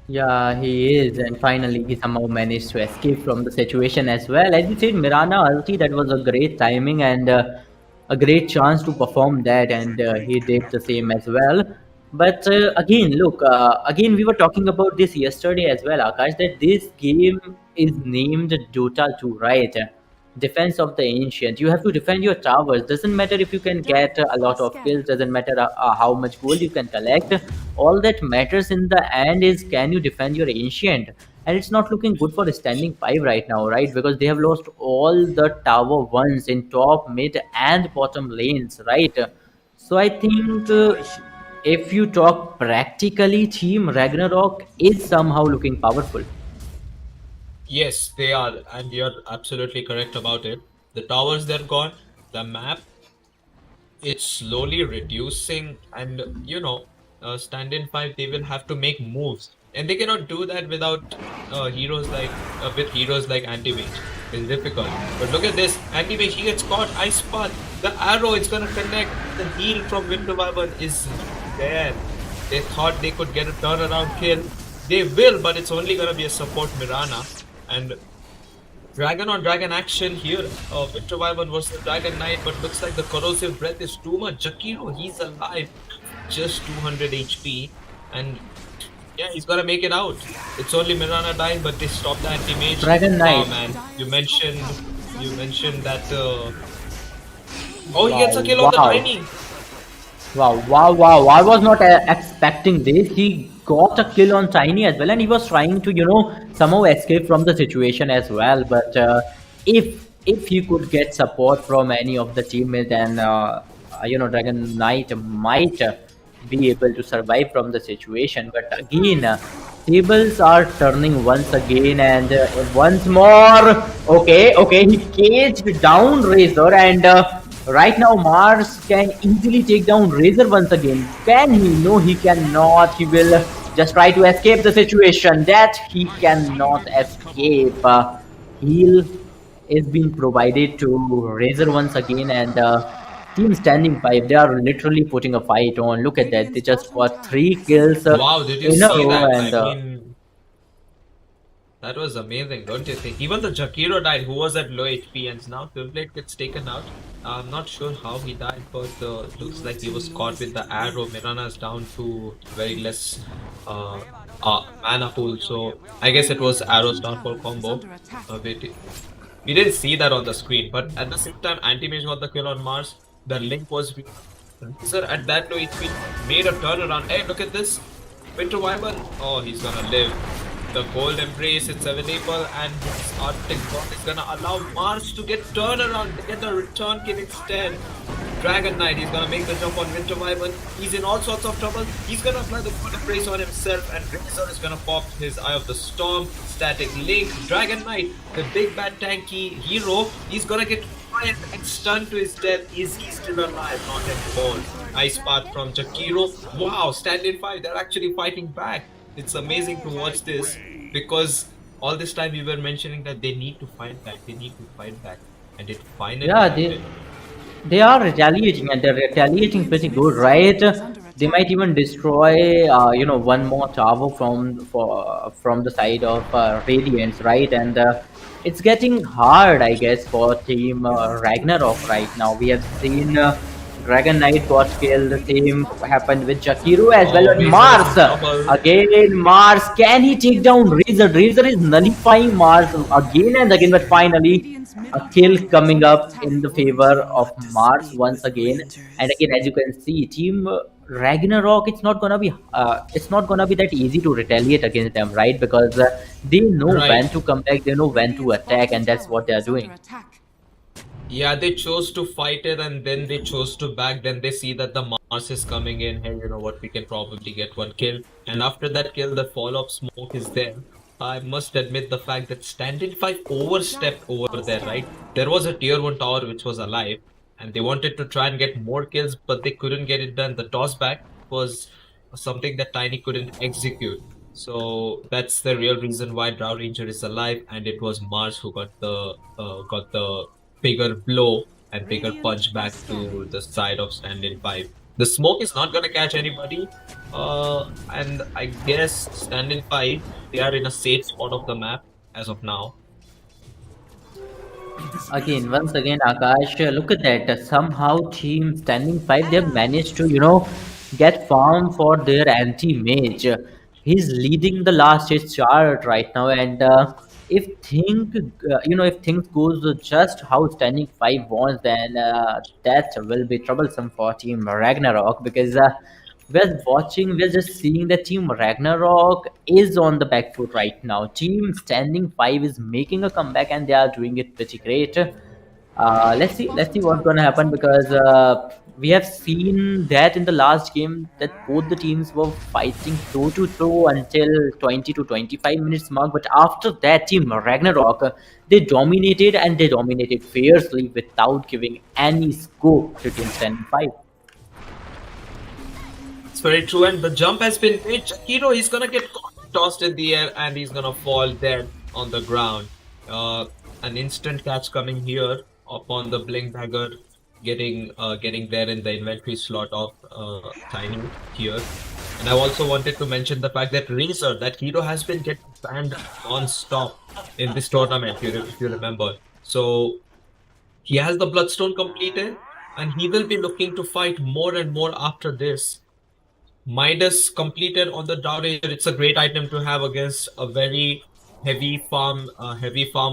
Yeah, he is, and finally he somehow managed to escape from the situation as well. As you said, Mirana ulti, that was a great timing and a great chance to perform that, and he did the same as well. But again, look, again we were talking about this yesterday as well, Akash, that this game is named Dota 2, right? Defense of the ancient. You have to defend your towers. Doesn't matter if you can get a lot of kills. Doesn't matter how much gold you can collect. All that matters in the end is, can you defend your ancient? and it's not looking good for standing five right now, right? Because they have lost all the tower ones in top, mid, and bottom lanes, right? So I think if you talk practically, Team Ragnarok is somehow looking powerful. Yes, they are, and you're absolutely correct about it. The towers they're gone, the map it's slowly reducing, and stand in five they will have to make moves, and they cannot do that without heroes like with heroes like anti-mage. It's difficult, but look at this. Anti-mage, he gets caught. Ice path, the arrow, it's gonna connect. The heal from winter wyvern is there. They thought they could get a turnaround kill. They will, but it's only gonna be a support Mirana. And Dragon on Dragon action here. Winter Wyvern versus Dragon Knight, but looks like the corrosive breath is too much. Jakiro, he's alive, just 200 HP, and yeah, he's gonna make it out. It's only Mirana dying, but they stopped the anti-mage. Dragon Knight. Oh man, you mentioned that. Oh, he gets a kill on the Wow. Tiny. Wow, wow, wow. I was not expecting this. He got a kill on Tiny as well, and he was trying to, somehow escape from the situation as well. But if he could get support from any of the teammates, then Dragon Knight might be able to survive from the situation. But again, tables are turning once again, and once more. Okay, okay, he caged down Razor, and right now Mars can easily take down Razor once again. Can he? No, he cannot. He will just try to escape the situation. That he cannot escape. Heal is being provided to Razor once again, and Team Standing 5, they are literally putting a fight on. Look at that. They just got 3 kills Wow, did you in a see row, that? and I mean, that was amazing, don't you think? Even the Jakiro died, who was at low HP, and now Twinblade gets taken out. I'm not sure how he died, but looks like he was caught with the arrow. Mirana's down to very less mana pool, so I guess it was arrows downfall combo. We didn't see that on the screen, but at the same time, Anti-Mage got the kill on Mars. The link was Sir at that low HP made a turnaround. Hey, look at this. Winter Wyvern. Oh, he's gonna live. The Cold Embrace, it's available, and his Arctic Bond is gonna allow Mars to get turnaround, to get a return kill instead. Dragon Knight, he's gonna make the jump on Winter Wyvern. He's in all sorts of trouble. He's gonna apply the Cold Embrace on himself, and Razor is gonna pop his Eye of the Storm. Static Link. Dragon Knight, the big bad tanky hero, he's gonna get fired and stunned to his death. Is he still alive? Not at all. Ice Path from Jakiro. Wow, stand in 5, they're actually fighting back. It's amazing to watch this, because all this time we were mentioning that they need to fight back, and it finally yeah, happened. they are retaliating, and they're retaliating pretty good, right? They might even destroy, one more tower from the side of Radiance, right? And it's getting hard, I guess, for Team Ragnarok right now. We have seen Dragon Knight got killed. The same happened with Jakiro as well. Oh, And Razor Mars, is double. again, Mars, can he take down Razor? Razor is nullifying Mars again and again, but finally a kill coming up in the favor of Mars once again. And again, as you can see, Team Ragnarok, it's not gonna be that easy to retaliate against them, right? Because they know Right. when to come back, they know when to attack, and that's what they are doing. Yeah, they chose to fight it, and then they chose to back. Then they see that the Mars is coming in. Hey, you know what? We can probably get one kill. And after that kill, the follow-up smoke is there. I must admit the fact that Standin 5 overstepped over there, right? There was a tier 1 tower which was alive, and they wanted to try and get more kills, but they couldn't get it done. The toss back was something that Tiny couldn't execute. So that's the real reason why Drow Ranger is alive, and it was Mars who got the bigger blow and bigger punch back to the side of Stand-in 5. The smoke is not gonna catch anybody, and I guess Stand-in 5, they are in a safe spot of the map as of now. Again, once again, Akash, look at that. Somehow, Team Standing 5, they've managed to, get farm for their anti-mage. He's leading the last hit chart right now, and if things goes just how Standing 5 wants, then that will be troublesome for Team Ragnarok, because we're watching, we're just seeing that Team Ragnarok is on the back foot right now. Team Standing 5 is making a comeback and they are doing it pretty great. Let's see what's gonna happen because we have seen that in the last game that both the teams were fighting toe to toe until 20 to 25 minutes mark. But after that, Team Ragnarok they dominated and they dominated fiercely without giving any scope to Team Standing 5. It's very true, and the jump has been made. Jakiro, he's gonna get tossed in the air and he's gonna fall dead on the ground. An instant catch coming here upon the blink dagger getting there in the inventory slot of Tiny here. And I also wanted to mention the fact that Razor, that hero has been getting banned non-stop in this tournament, if you remember. So he has the Bloodstone completed, and he will be looking to fight more and more after this. Midas completed on the Drow Ranger. It's a great item to have against a very heavy farm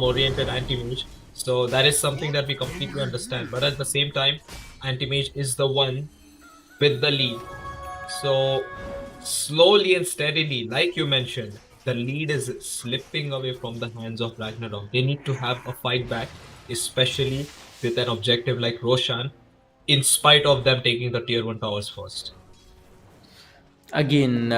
oriented anti-mage. So that is something that we completely understand. But at the same time, anti-mage is the one with the lead. So slowly and steadily, like you mentioned, the lead is slipping away from the hands of Ragnarok. They need to have a fight back, especially with an objective like Roshan, in spite of them taking the tier 1 towers first. Again,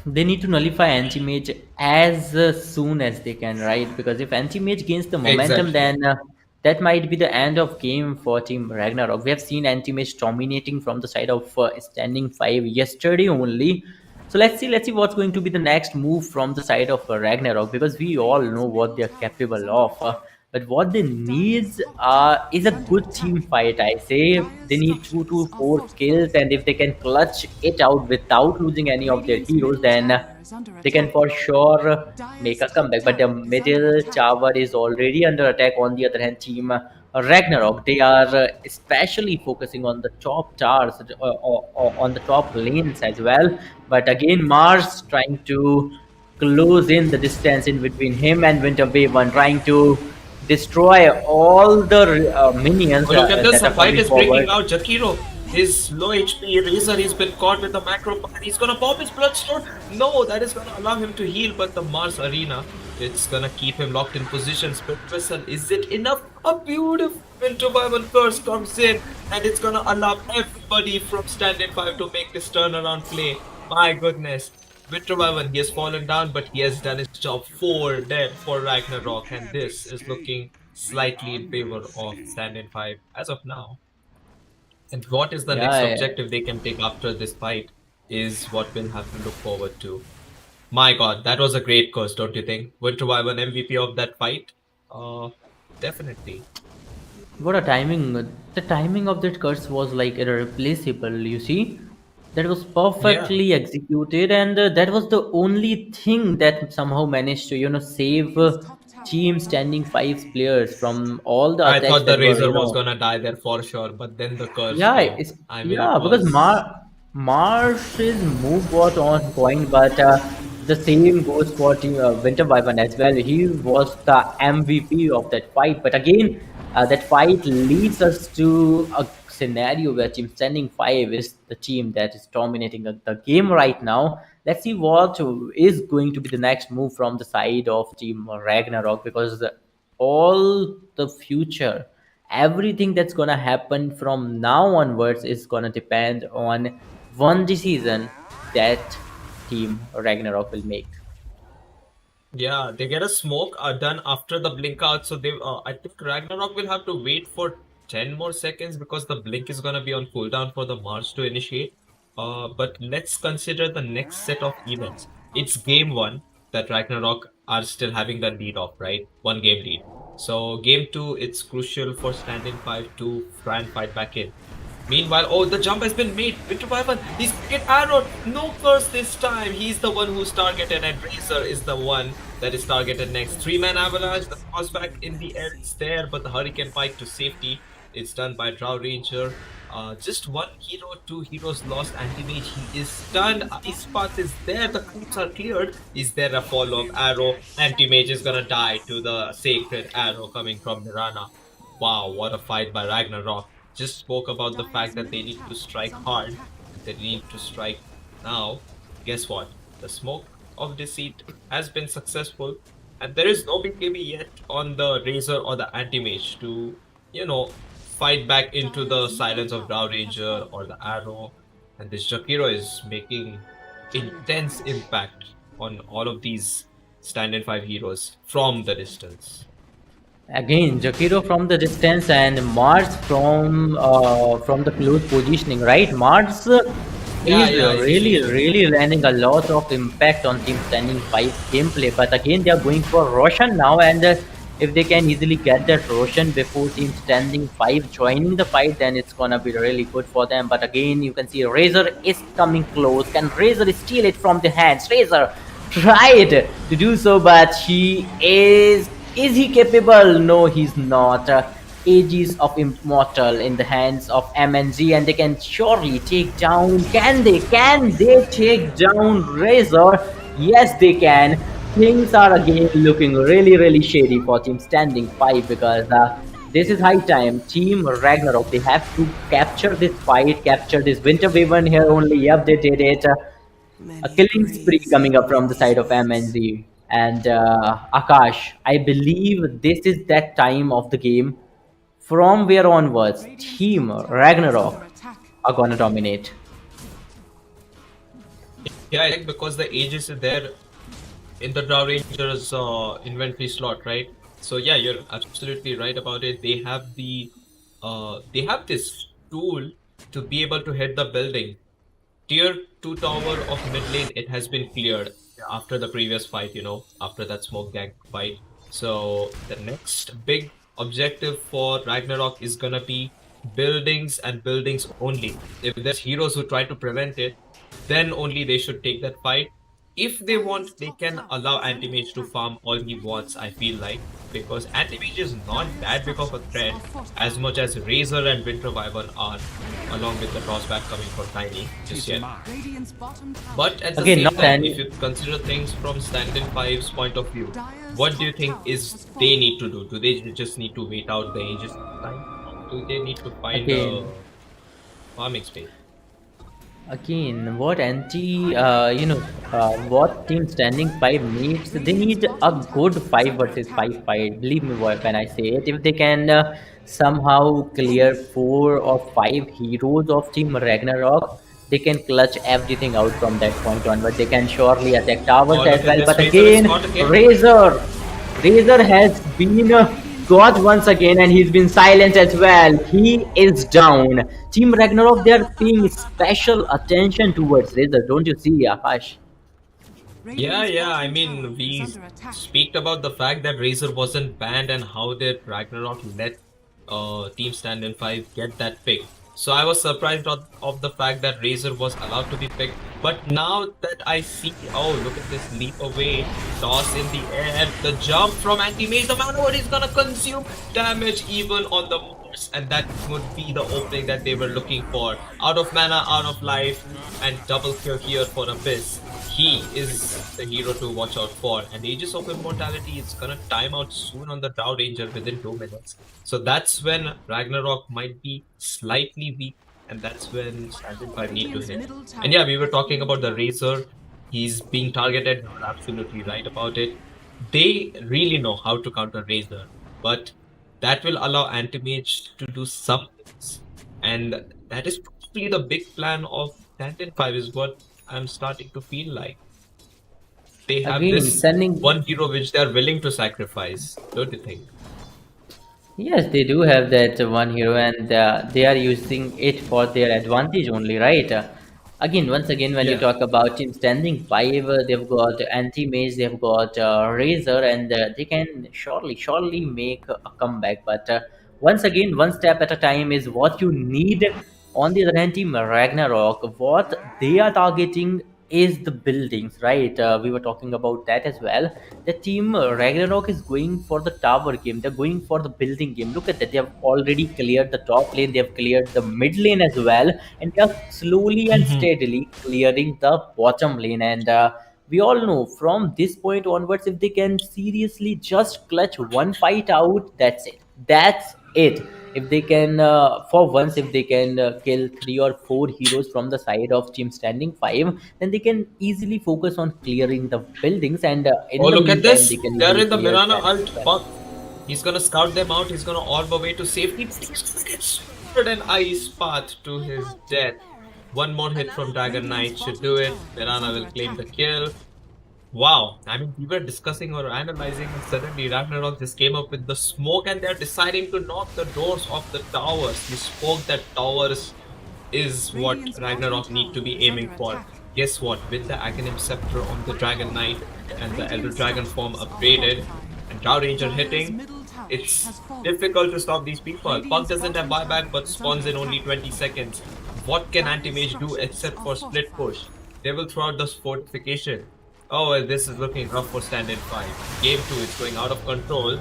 they need to nullify anti-mage as soon as they can, right? Because if anti-mage gains the momentum, Exactly. then that might be the end of game for Team Ragnarok. We have seen anti-mage dominating from the side of Standing 5 yesterday only. So let's see what's going to be the next move from the side of Ragnarok, because we all know what they're capable of. But what they need is a good team fight. I say they need 2 to 4 kills, and if they can clutch it out without losing any of their heroes, then they can for sure make a comeback. But the middle tower is already under attack. On the other hand, Team Ragnarok, they are especially focusing on the top towers, on the top lanes as well. But again, Mars trying to close in the distance in between him and Winter Wave 1, trying to destroy all the minions Oh, look at this, that the are fight coming is breaking forward. out. Jakiro, his low HP Razor, he's been caught with the macro and he's gonna pop his Bloodstone. No, that is gonna allow him to heal, but the Mars Arena, it's gonna keep him locked in position. Split Whistle, is it enough? A beautiful Winter Wyvern Curse comes in and it's gonna allow everybody from Standin 5 to make this turnaround play. My goodness. Winter Wyvern, he has fallen down, but he has done his job. 4 dead for Ragnarok, and this is looking slightly in favor of Standin 5 as of now. And what is the next Yeah, objective they can take after this fight is what we'll have to look forward to. My god, that was a great curse, don't you think? Winter Wyvern MVP of that fight? Definitely. what a timing. The timing of that curse was like irreplaceable, you see. That was Yeah. perfectly executed, and that was the only thing that somehow managed to, save Team Standing Five's players from all the I attacks thought the that were, Razor was gonna die there for sure, but then the curse Yeah, came. it's I mean, it yeah, because was. Marsh's move was on point, but the same goes for Team Winter Wyvern as well. He was the MVP of that fight. But again, that fight leads us to a scenario where Team Standing Five is the team that is dominating the game right now. Let's see what is going to be the next move from the side of Team Ragnarok, because all the future, everything that's gonna happen from now onwards is gonna depend on one decision that Team Ragnarok will make. Yeah, they get a smoke done after the blink out. So they, I think Ragnarok will have to wait for 10 more seconds because the blink is gonna be on cooldown for the Mars to initiate. But let's consider the next set of events. It's game one that Ragnarok are still having the lead off, right? 1 game lead. So game two, it's crucial for Standing 5 to try and fight back in. Meanwhile, oh, the jump has been made. Winter Wyvern, he's get arrowed. No curse this time. He's the one who's targeted, and Razor is the one that is targeted next. 3-man avalanche. The cross back in the air is there, but the Hurricane Pike to safety. It's done by Drow Ranger. Just 1 hero, 2 heroes lost. Anti-mage, he is stunned. Ice path is there. The creeps are cleared. Is there a follow-up arrow? Anti-mage is gonna die to the sacred arrow coming from Mirana. Wow, what a fight by Ragnarok. Just spoke about the fact that they need to strike hard, they need to strike Now, guess what? The smoke of deceit has been successful, and there is no BKB yet on the Razor or the Anti-Mage to, fight back into the silence of Drow Ranger or the Arrow. And this Jakiro is making intense impact on all of these Stand 5 heroes from the distance. Again, Jakiro from the distance and Mars from the close positioning, right? Mars Yeah, is yeah, really landing a lot of impact on Team Standing 5 gameplay. But again, they are going for Roshan now, and if they can easily get that Roshan before Team Standing 5 joining the fight, then it's gonna be really good for them. But again, you can see Razor is coming close. Can Razor steal it from the hands? Razor tried to do so, but she is he capable? No, he's not. Ages of Immortal in the hands of MNG, and they can surely take down. Can they? Can they take down Razor? Yes, they can. Things are again looking really shady for Team Standing 5 because this is high time. Team Ragnarok, they have to capture this fight, capture this Winter Wyvern here only. Yep, they did it. A Many killing spree praise coming up you, from the side of ASUS. MNZ. And Akash, I believe this is that time of the game from where onwards Radiant's Team top tower is Ragnarok under attack. are gonna dominate. Yeah, I think because the Aegis is there in the Drow Rangers inventory slot, right? So yeah, you're absolutely right about it. They have this tool to be able to hit the building. Tier 2 tower of mid lane, it has been cleared after the previous fight, after that smoke gang fight. So the next big objective for Ragnarok is gonna be buildings and buildings only. If there's heroes who try to prevent it, then only they should take that fight. If they Dire's want, they top can tower allow is under Anti-Mage to attack. farm all he wants, I feel like. Because Anti-Mage is not Dire's that big of a structures threat are as fortified. much as Razor and Winter Wyvern are, along with the crossback coming for Tiny just yet. Radiant's bottom tower But at is the Again, same not time, any. if you consider things from Standin 5's point of view, Dire's what do you top think tower is has they fallen. need to do? Do they just need to wait out the ages time? Or do they need to find Again, a farming space? Again, what what Team Standing 5 needs, they Radiant's need a bottom tower good is 5 under versus attack. 5 fight. Believe me when I say it. If they can somehow clear 4 or 5 heroes of Team Ragnarok, they can clutch everything out from that point onward. They can surely attack towers Oh, as look at well. this. But Razor is again, caught again. Razor has been got once again, and he's been silenced as well. He is down. Team Ragnarok, they're paying special attention towards Razor. Don't you see, Akash? Yeah, Radiant's yeah. I bottom tower mean, is we under attack. speak about the fact that Razor wasn't banned and how did Ragnarok let Team Stand in 5 get that pick. So I was surprised of the fact that Razor was allowed to be picked. But now that I see, oh, look at this leap away, toss in the air, the jump from Anti-Mage, the Manowar is gonna consume damage even on the Mars, and that would be the opening that they were looking for. Out of mana, out of life, and double kill here for Abyss. He is the hero to watch out for, and Aegis of Immortality is gonna time out soon on the Drow Ranger within 2 minutes. So that's when Ragnarok might be slightly weak, and that's when Standard 5 need to Radiant's hit. middle And tower yeah, we were has talking been about the destroyed. Razor. He's being targeted. You're absolutely right about it. They really know how to counter Razor, but that will allow Anti-Mage to do some things. And that is probably the big plan of Standard 5 is what I'm starting to feel like. They have Again, this sending. one hero which they're willing to sacrifice, don't you think? Yes, they do have that one hero, and they are using it for their advantage only, right? Again, once again, when you Yeah. talk about Team Standing 5, they've got Anti-Mage, they've got Razor, and they can surely make a comeback. But once again, one step at a time is what you need. On the other hand, Team Ragnarok, what they are targeting is the buildings, right? We were talking about that as well. The team Ragnarok is going for the tower game. They're going for the building game. Look at that. They have already cleared the top lane. They have cleared the mid lane as well, and they are slowly and Mhm. steadily clearing the bottom lane. And we all know from this point onwards, if they can seriously just clutch one fight out, that's it. That's it. if they can, for once, if they can kill 3 or 4 heroes from the side of Team Standing 5, then they can easily focus on clearing the buildings, and Oh, in the look at meantime, this. they can They're easily in the clear Mirana barracks ult. as well. Fuck. He's gonna scout them out. He's gonna orb away to safety. But he's gonna get sword and ice path to his death. One more hit from Dragon Knight should do it. Mirana will claim the kill. Wow. I mean, we were discussing or analyzing, and suddenly Ragnarok just came up with the smoke, and they're deciding to knock the doors off the towers. The smoke that towers is what Ragnarok need to be aiming for. Guess what? With the Aghanim Scepter on the Dragon Knight and the Elder Dragon form upgraded and Drow Ranger hitting, it's difficult to stop these people. Puck doesn't have buyback but spawns in only 20 seconds. What can Anti-Mage do except for split push? They will throw out this fortification. Oh, well, this is looking rough for Standin 5. Game 2 is going out of control.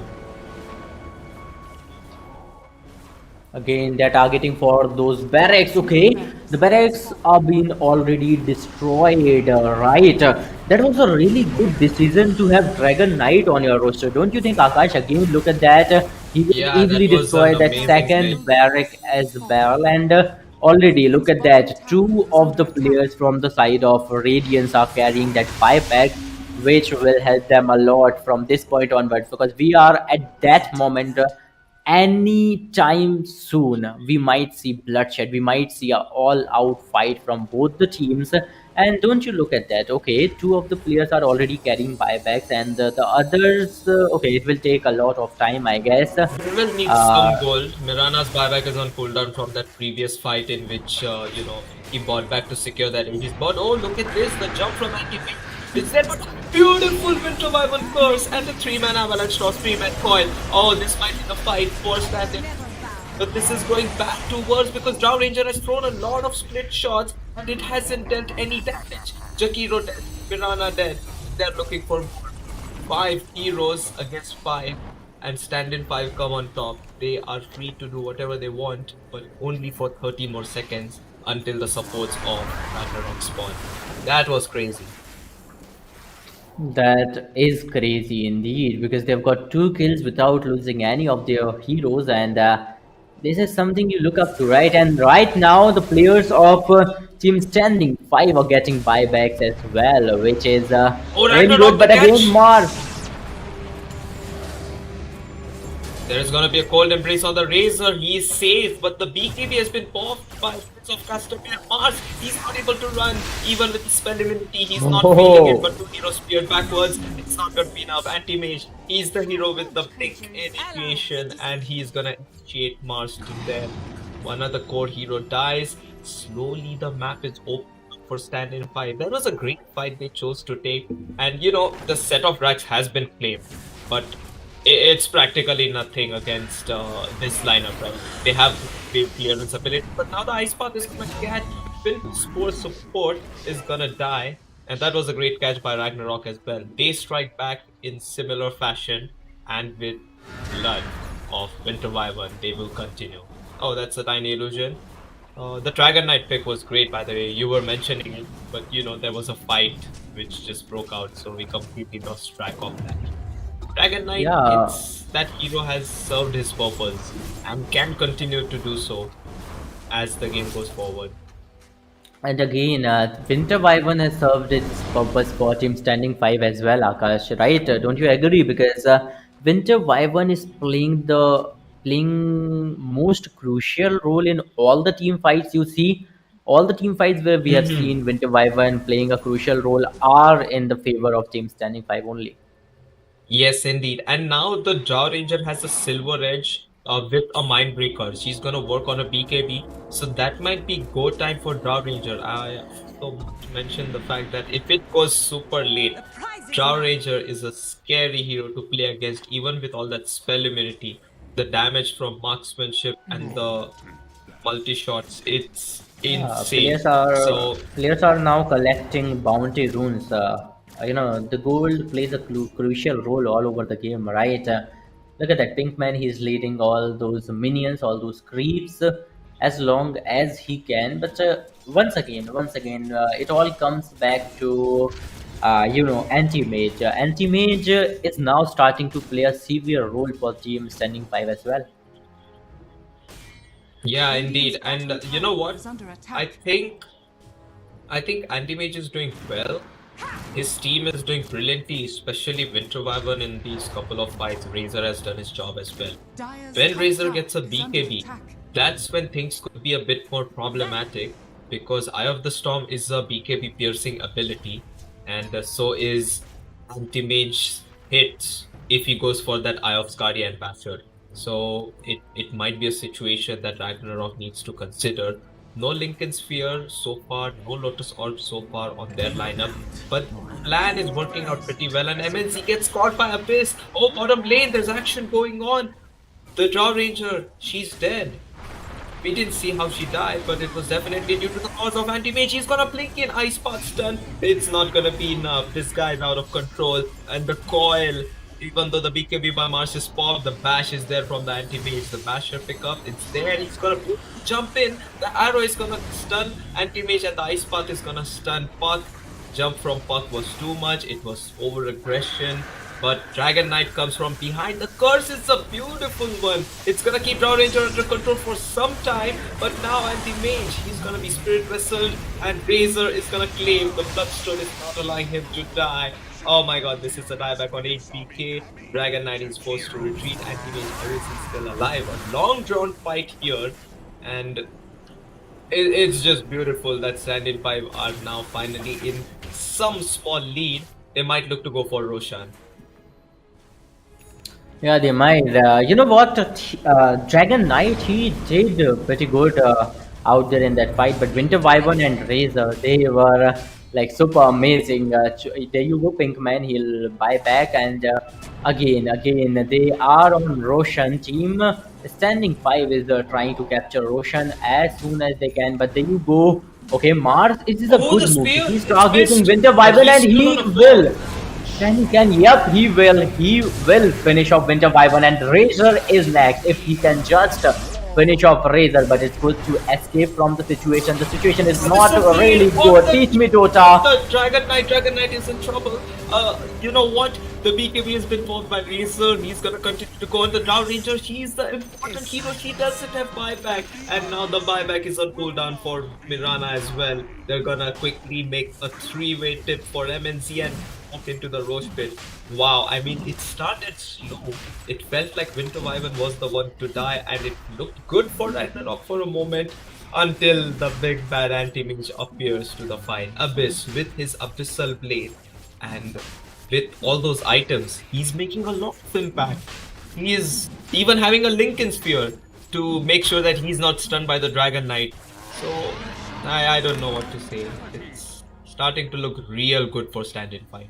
Again, they're targeting for those barracks. Okay, the barracks are being already destroyed, right? That was a really good decision to have Dragon Knight on your roster, don't you think, Akash? Again, look at that. He will Yeah, easily that was an destroy that amazing play. second barrack as well. And already, look at that. Two of the players from the side of Radiance are carrying that buyback, which will help them a lot from this point onwards, because we are at that moment. Any time soon we might see bloodshed, we might see a all out fight from both the teams. And don't you look at that? Okay, two of the players are already carrying buybacks, and the others, okay, it will take a lot of time, I guess. They will need some gold. Mirana's buyback is on cooldown from that previous fight in which, he bought back to secure that Aegis. But oh, look at this, the jump from anti-mage. Is there but beautiful Winter Wyvern curse and the 3-man avalanche toss, 3-man coil. Oh, this might be the fight for Standin. But this is going back to worse because Drow Ranger has thrown a lot of split shots and it hasn't dealt any damage. Jakiro dead, Mirana dead. They're looking for 5 heroes against 5 and Standin 5 come on top. They are free to do whatever they want, but only for 30 more seconds until the supports of Ragnarok spawn. That was crazy. That is crazy indeed, because they've got 2 kills without losing any of their heroes, and this is something you look up to, right? And right now, the players of Team Standing 5 are getting buybacks as well, which is Oh, really Ragnarok good. But the again, catch! Mars. There is gonna be a cold embrace on the Razor. He is safe, but the BKB has been popped by Prince of Castamere. Mars, he's not able to run. Even with the spell immunity, he's not feeling it, but 2 heroes speared backwards. It's not gonna be enough. Anti-Mage, he's the hero with the blink initiation, and he's gonna initiate Mars to death. One other core hero dies. Slowly, the map is open for Standin 5. That was a great fight they chose to take. And the set of racks has been claimed, but it's practically nothing against this lineup, right? They have wave clearance ability, but now the Ice Path is gonna catch. Spore support is gonna die, and that was a great catch by Ragnarok as well. They strike back in similar fashion, and with blood of Winter Wyvern, they will continue. Oh, that's a tiny illusion. The Dragon Knight pick was great, by the way. You were mentioning it, but there was a fight which just broke out, so we completely lost track of that. Dragon Knight, Yeah. that hero has served his purpose and can continue to do so as the game goes forward. And again, Winter Wyvern has served its purpose for Team Standing 5 as well, Akash, right? Don't you agree? Because Winter Wyvern is playing most crucial role in all the team fights you see. All the team fights where we have seen Winter Wyvern playing a crucial role are in the favor of Team Standing 5 only. Yes, indeed. And now the Drow Ranger has a Silver Edge with a Mindbreaker. She's gonna work on a BKB, so that might be go time for Drow Ranger. I also mentioned the fact that if it goes super late, Drow Ranger is a scary hero to play against, even with all that spell immunity. The damage from marksmanship and the multi shots, it's Yeah, insane. So players are now collecting bounty runes. The gold plays a crucial role all over the game, right? Look at that pink man. He's leading all those minions, all those creeps, as long as he can. But once again, it all comes back to anti-mage. Anti-mage is now starting to play a severe role for Team Standing 5 as well. Yeah, Radiant's indeed. And bottom you know tower what? is under I attack. think Anti-Mage is doing well. His team is doing brilliantly, especially Winter Wyvern in these couple of fights. Razor has done his job as well. Dire's When top Razor tower gets a is under BKB, attack. that's when things could be a bit more problematic because Eye of the Storm is a BKB piercing ability, and so is Anti-Mage hits if he goes for that Eye of Scardy Ambassador. So it might be a situation that Ragnarok needs to consider. No Lincoln Sphere so far, no Lotus Orb so far on their lineup, but plan is working out pretty well. And MNC gets caught by Abyss. Oh, bottom lane, there's action going on. The Draw Ranger, she's dead. We didn't see how she died, but it was definitely due to the cause of anti-mage. He's gonna blink in Ice Path stun. It's not gonna be enough. This guy's out of control. And the coil, even though the BKB by Mars is popped, the bash is there from the anti-mage. The basher pickup, it's there. He's gonna jump in. The arrow is gonna stun anti-mage, and the Ice Path is gonna stun Puck. Jump from Puck was too much. It was over aggression. But Dragon Knight comes from behind. The curse is a beautiful one. It's gonna keep Draw Ranger under control for some time. But now Anti-Mage, he's gonna be Spirit Vesseled. And Razor is gonna claim the Bloodstone is not allowing him to die. Oh my god, this is a dieback on 8 Dragon Knight is forced to retreat. Anti-Mage is still alive. A long drawn fight here. And it's just beautiful that Standin 5 are now finally in some small lead. They might look to go for Roshan. Yeah, they might. You know what? Dragon Knight, he did pretty good out there in that fight, but Winter Wyvern and Razor, they were like super amazing. There you go, Pinkman. He'll buy back, and again, they are on Roshan team. Standing 5 is trying to capture Roshan as soon as they can, but there you go. Okay, Mars, it is a Oh, the good move. spear! He's It's targeting missed! Winter But Wyvern, he's and still he on a will. fall. Yep, he will. He will finish off Winter Wyvern, and Razor is next. If he can just finish off Razor, but it's good to escape from the situation. The situation is Oh, not this is really what good. Teach me, Dota. the Dragon Knight is in trouble. You know what? The BKB has been formed by Razor. He's gonna continue to go on the Drow Ranger. She's the important hero. She doesn't have buyback. And now the buyback is on cooldown for Mirana as well. They're gonna quickly make a three-way tip for MNC and walk into the Roche pit. Wow, I mean, it started slow. It felt like Winter Wyvern was the one to die, and it looked good for Ragnarok for a moment until the big bad anti-mage appears to the fight. Abyss with his Abyssal Blade and with all those items, he's making a lot of impact. He is even having a Lincoln Spear to make sure that he's not stunned by the Dragon Knight. So, I don't know what to say. It's starting to look real good for Standin 5.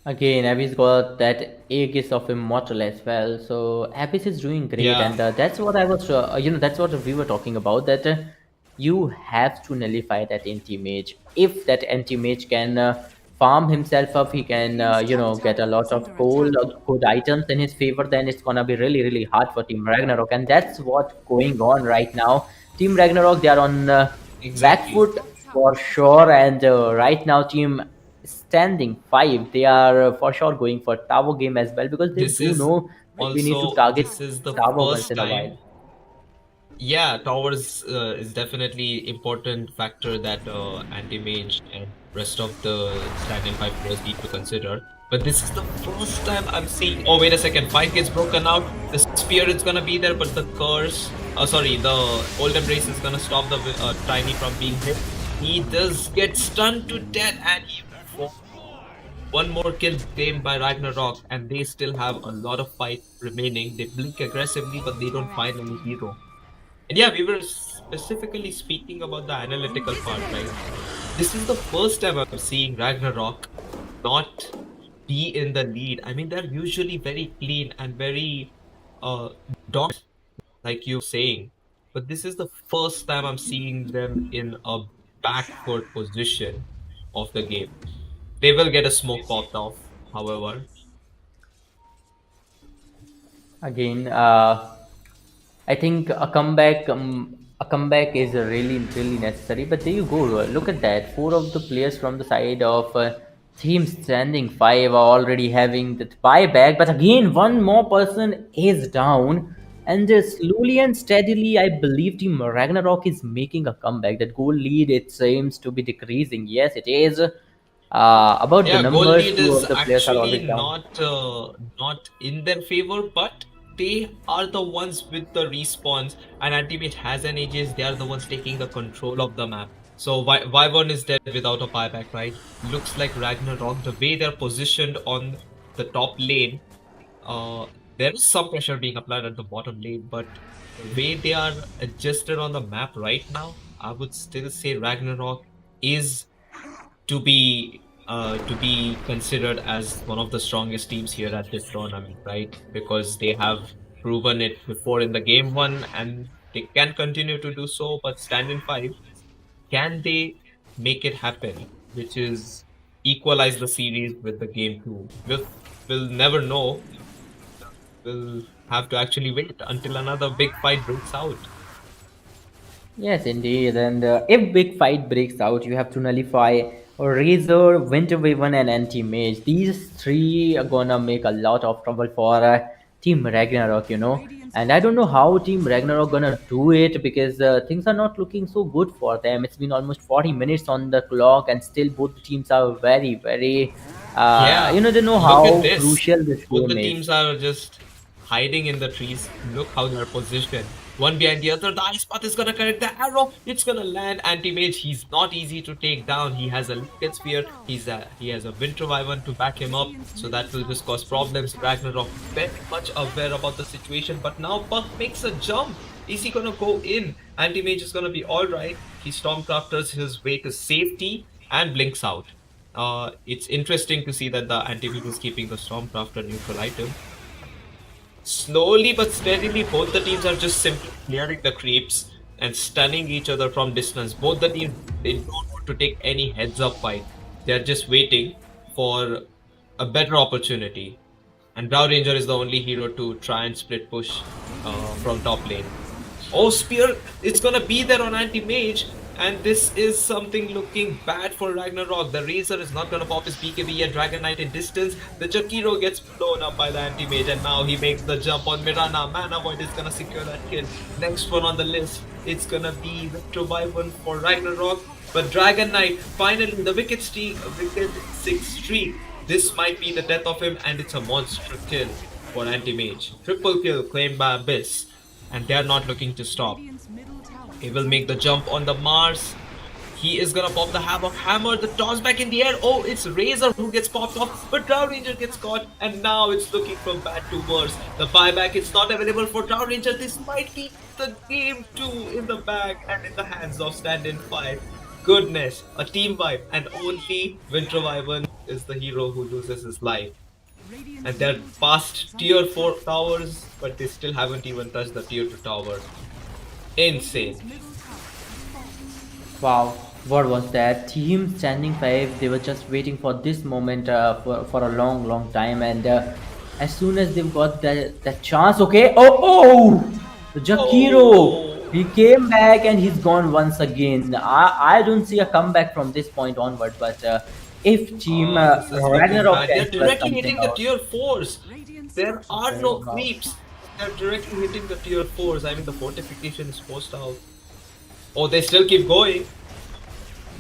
Again, Abyss got that Aegis of Immortal as well. So Abyss is doing great, Yeah. and that's what I was, that's what we were talking about. That you have to nullify that anti-mage. If that anti-mage can farm himself up, he can, get a lot of good items in his favor. Then it's gonna be really, really hard for Team Ragnarok, and that's what's going on right now. Team Ragnarok, they are on back Exactly. foot for sure, and right now Team Standing 5, they are for sure going for tower game as well, because they This do is know that we need to also target this is the tower once first in a time. while. Yeah, towers is definitely important factor that anti-mage and rest of the standing five players need to consider. But this is the first time I'm seeing. Oh, wait a second! Fight gets broken out. The spear is gonna be there, but the curse. Sorry, the old embrace is gonna stop the tiny from being hit. He does get stunned to death, and he will fall. One more kill claimed by Ragnarok, and they still have a lot of fight remaining. They blink aggressively, but they don't find any hero. And yeah, we were specifically speaking about the analytical part, right? This is the first time I'm seeing Ragnarok not be in the lead. I mean, they're usually very clean and very dominant, like you were saying. But this is the first time I'm seeing them in a backward position of the game. They will get a smoke popped off, however. Again, I think a comeback is really, really necessary. But there you go. Look at that. Four of the players from the side of Team Standing 5 are already having that buyback. But again, one more person is down. And slowly and steadily, I believe Team Ragnarok is making a comeback. That goal lead, it seems to be decreasing. Yes, it is. About the Yeah, goal numbers, lead two is of the players are actually already down. not in their favor, but they are the ones with the respawns, and Antimate has an Aegis. They are the ones taking the control of the map. So Wyvern is dead without a buyback, right? Looks like Ragnarok, the way they're positioned on the top lane, uh, there is some pressure being applied at the bottom lane, but the way they are adjusted on the map right now, I would still say Ragnarok is to be considered as one of the strongest teams here at this tournament, right? Because they have proven it before in the game one, and they can continue to do so. But stand in five, can they make it happen? Which is equalize the series with the game two. We'll never know. We'll have to actually wait until another big fight breaks out. Yes, indeed. And if big fight breaks out, you have to nullify Razor, Winter Waven, and Anti Mage. These three are gonna make a lot of trouble for Team Ragnarok, you know. And I don't know how Team Ragnarok gonna do it because things are not looking so good for them. It's been almost 40 minutes on the clock, and still both the teams are very, very, Yeah, they know look at how this. crucial this Both the game is. teams are just hiding in the trees. Look how they're positioned. One behind the other. The ice path is gonna connect the arrow. It's gonna land. Anti-mage. He's not easy to take down. He has a Liquid Sphere. He has a Winter Wyvern to back him up. So that will just cause problems. Ragnarok very much aware about the situation. But now Buck makes a jump. Is he gonna go in? Anti-mage is gonna be alright. He Stormcrafters his way to safety and blinks out. It's interesting to see that the anti-mage is keeping the Stormcrafter neutral item. Slowly but steadily, both the teams are just simply clearing the creeps and stunning each other from distance. Both the teams, they don't want to take any heads-up fight. They're just waiting for a better opportunity. And Brow Ranger is the only hero to try and split push from top lane. Oh, Spear, it's gonna be there on anti-mage. And this is something looking bad for Ragnarok. The Razor is not gonna pop his BKB yet. Dragon Knight in distance. The Jakiro gets blown up by the anti-mage, and now he makes the jump on Mirana. Mana Void is gonna secure that kill. Next one on the list, it's gonna be the Revival for Ragnarok. But Dragon Knight, finally, the wicked 6 streak. This might be the death of him, and it's a monster kill for anti-mage. Triple kill claimed by Abyss, and they are not looking to stop. He will make the jump on the Mars. He is gonna pop the Havoc Hammer, the toss back in the air. Oh, it's Razor who gets popped off, but Drow Ranger gets caught, and now it's looking from bad to worse. The buyback is not available for Drow Ranger. This might be the game 2 in the bag and in the hands of Standin 5. Goodness, a team wipe, and only Winter Wyvern is the hero who loses his life. And they're past tier 4 towers, but they still haven't even touched the tier 2 tower. Insane. Wow, what was that? Team Standing 5, they were just waiting for this moment for a long, long time. And as soon as they've got that chance, okay. Oh! The Jakiro! Oh, He came back and he's gone once again. I don't see a comeback from this point onward, but if Team this is looking Ragnarok bad. They're can pull directly something hitting the out. tier 4s. There are no Wow. creeps. They're directly hitting the tier 4s. I mean, the fortification is forced out. Oh, they still keep going.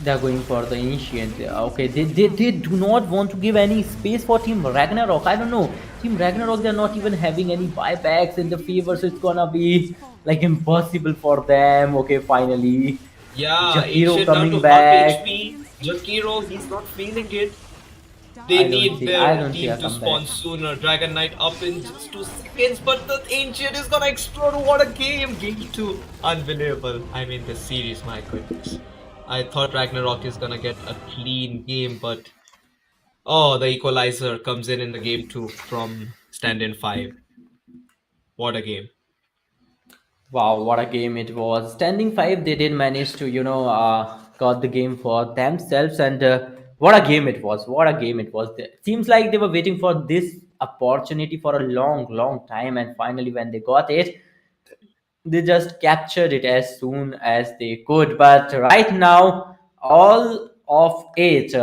They're going for the ancient. Okay, they do not want to give any space for Team Ragnarok. I don't know. Team Ragnarok, they're not even having any buybacks in the favor, so it's gonna be like impossible for them. Okay, finally. Yeah, Jakiro Ancient down coming to half back. HP. Jakiro, he's not feeling it. They I don't need see I their don't see team a to comeback. spawn sooner. Dragon Knight up in just 2 seconds, but the Ancient is gonna explode. What a game! Game 2. Unbelievable. I mean, this series, my goodness. I thought Ragnarok is gonna get a clean game, but oh, the equalizer comes in the game 2 from stand-in 5. What a game. Wow, what a game it was. Standing 5, they did manage to, got the game for themselves. And what a game it was. What a game it was. It seems like they were waiting for this opportunity for a long, long time. And finally, when they got it, they just captured it as soon as they could. But right now, all of it,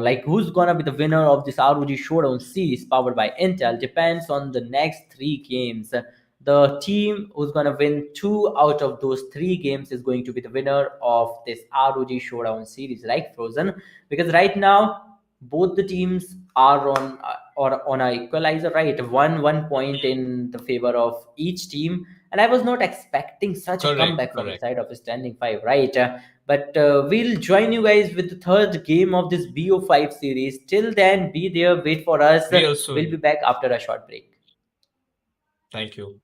like who's gonna be the winner of this ROG Showdown series powered by Intel, depends on the next three games. The team who's going to win 2 out of those 3 games is going to be the winner of this ROG Showdown series, right, Frozen? Because right now, both the teams are on or on a equalizer, right? One point in the favor of each team, and I was not expecting such a Correct, comeback from the correct. side of Standing Five, right? But we'll join you guys with the third game of this BO5 series. Till then, be there, wait for us. Real We'll soon. be back after a short break. Thank you.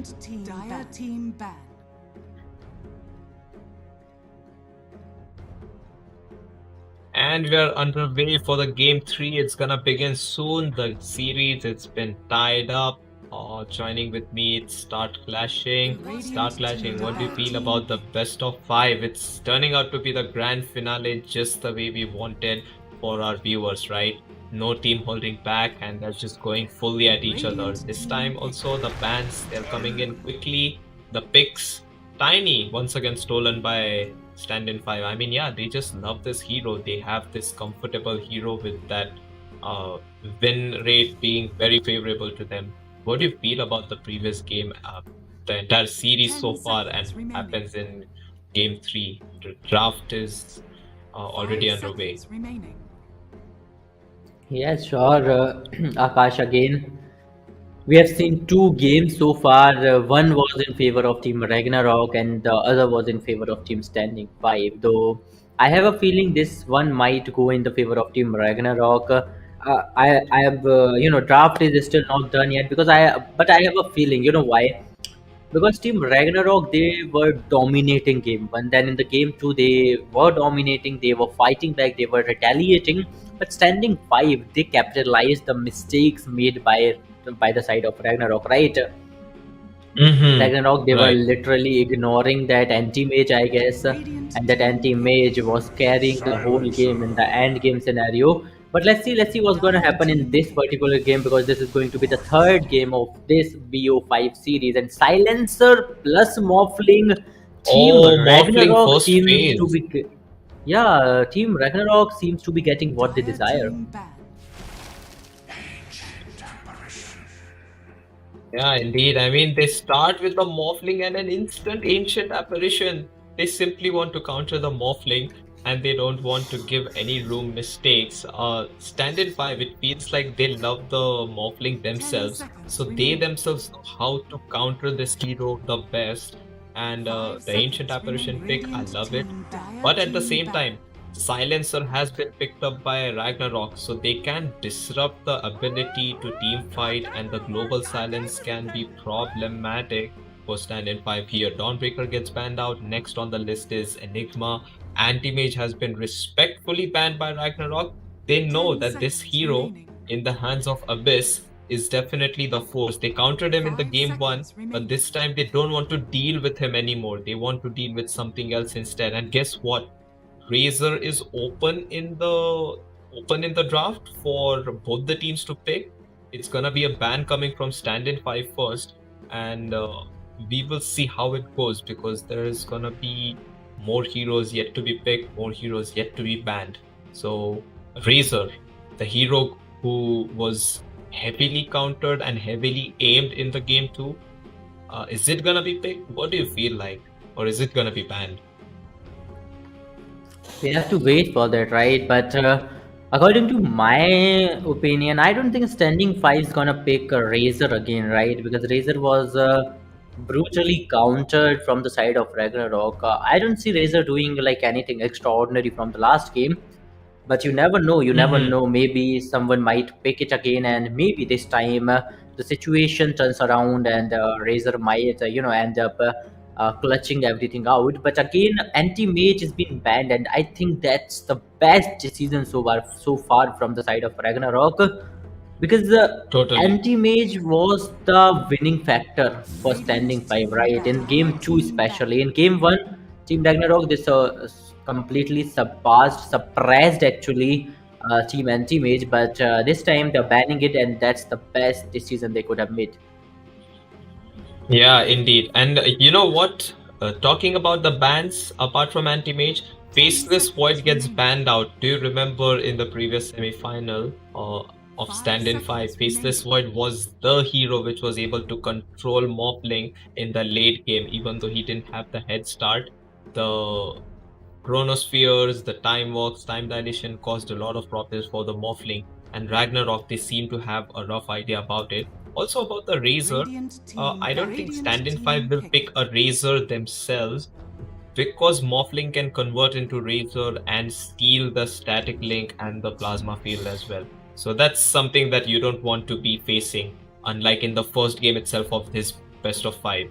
Dire team ban. And we are underway for the game 3. It's gonna begin soon. The series, it's been tied up. Joining with me, it's Start Clashing. Start Clashing, what do you feel about the best of 5? It's turning out to be the grand finale just the way we wanted for our viewers, right? No team holding back, and they're just going fully at each other. This time also, the bans, they're coming in quickly. The picks, tiny, once again stolen by Standin 5. I mean, yeah, they just love this hero. They have this comfortable hero with that win rate being very favorable to them. What do you feel about the previous game, the entire series so far, and happens in game 3? The draft is already underway. Yes, sure, Akash. Again, we have seen two games so far. One was in favor of Team Ragnarok, and the other was in favor of Team Standing 5. Though I have a feeling this one might go in the favor of Team Ragnarok. I have, draft is still not done yet but I have a feeling, you know why? Because Team Ragnarok, they were dominating game one. Then in the game two, they were dominating. They were fighting back. They were retaliating. But Standing 5, they capitalized the mistakes made by the side of Ragnarok, right? Ragnarok, they were Right. literally ignoring that anti-mage, I guess, and that anti-mage was carrying the whole game in the end game scenario. But let's see what's going to happen in this particular game, because this is going to be the third game of this BO5 series, and Silencer plus Morphling. Team Oh, Morphling Ragnarok first seems to phase. be, yeah, Team Ragnarok seems to be getting what they desire. Yeah, indeed. I mean, they start with the Morphling and an instant Ancient Apparition. They simply want to counter the Morphling, and they don't want to give any room mistakes. Standard 5, it feels like they love the Morphling themselves, so they themselves know how to counter this hero the best. And the Ancient Apparition pick, I love it. But at the same time, Silencer has been picked up by Ragnarok, so they can disrupt the ability to team fight, and the global silence can be problematic for Stand-in 5 here. Dawnbreaker gets banned out. Next on the list is Enigma. Anti-Mage has been respectfully banned by Ragnarok. They know that this hero in the hands of Abyss is definitely the force. They countered him in the game 1, but this time they don't want to deal with him anymore. They want to deal with something else instead. And guess what? Razor is open in the draft for both the teams to pick. It's gonna be a ban coming from Stand-in 5 first, and we will see how it goes, because there is gonna be more heroes yet to be picked, more heroes yet to be banned. So Razor, the hero who was heavily countered and heavily aimed in the game 2, is it gonna be picked? What do you feel like? Or is it gonna be banned? We have to wait for that, right? But according to my opinion, I don't think Standing 5 is gonna pick a Razor again, right? Because Razor was brutally countered from the side of Ragnarok. I don't see Razor doing like anything extraordinary from the last game. But you never know. You never know. Maybe someone might pick it again, and maybe this time the situation turns around, and Razor might, end up clutching everything out. But again, anti-mage has been banned, and I think that's the best decision so far from the side of Ragnarok, because the Totally. anti-mage was the winning factor for Standing 5, right? In game 2 especially. In game 1, Team Ragnarok, this completely suppressed actually Team Anti-Mage, but this time they're banning it, and that's the best decision they could have made. Yeah, indeed. And you know what? Talking about the bans, apart from Anti-Mage, Faceless Void gets banned out. Do you remember in the previous semi-final of Stand-in 5, Faceless Void was the hero which was able to control Morphling in the late game, even though he didn't have the head start. The Chronospheres, the time walks, time dilation caused a lot of problems for the Morphling, and Ragnarok, they seem to have a rough idea about it. Also about the Razor, I don't think Stand-in 5 will pick a Razor themselves, because Morphling can convert into Razor and steal the static link and the plasma field as well. So that's something that you don't want to be facing, unlike in the first game itself of this best of 5,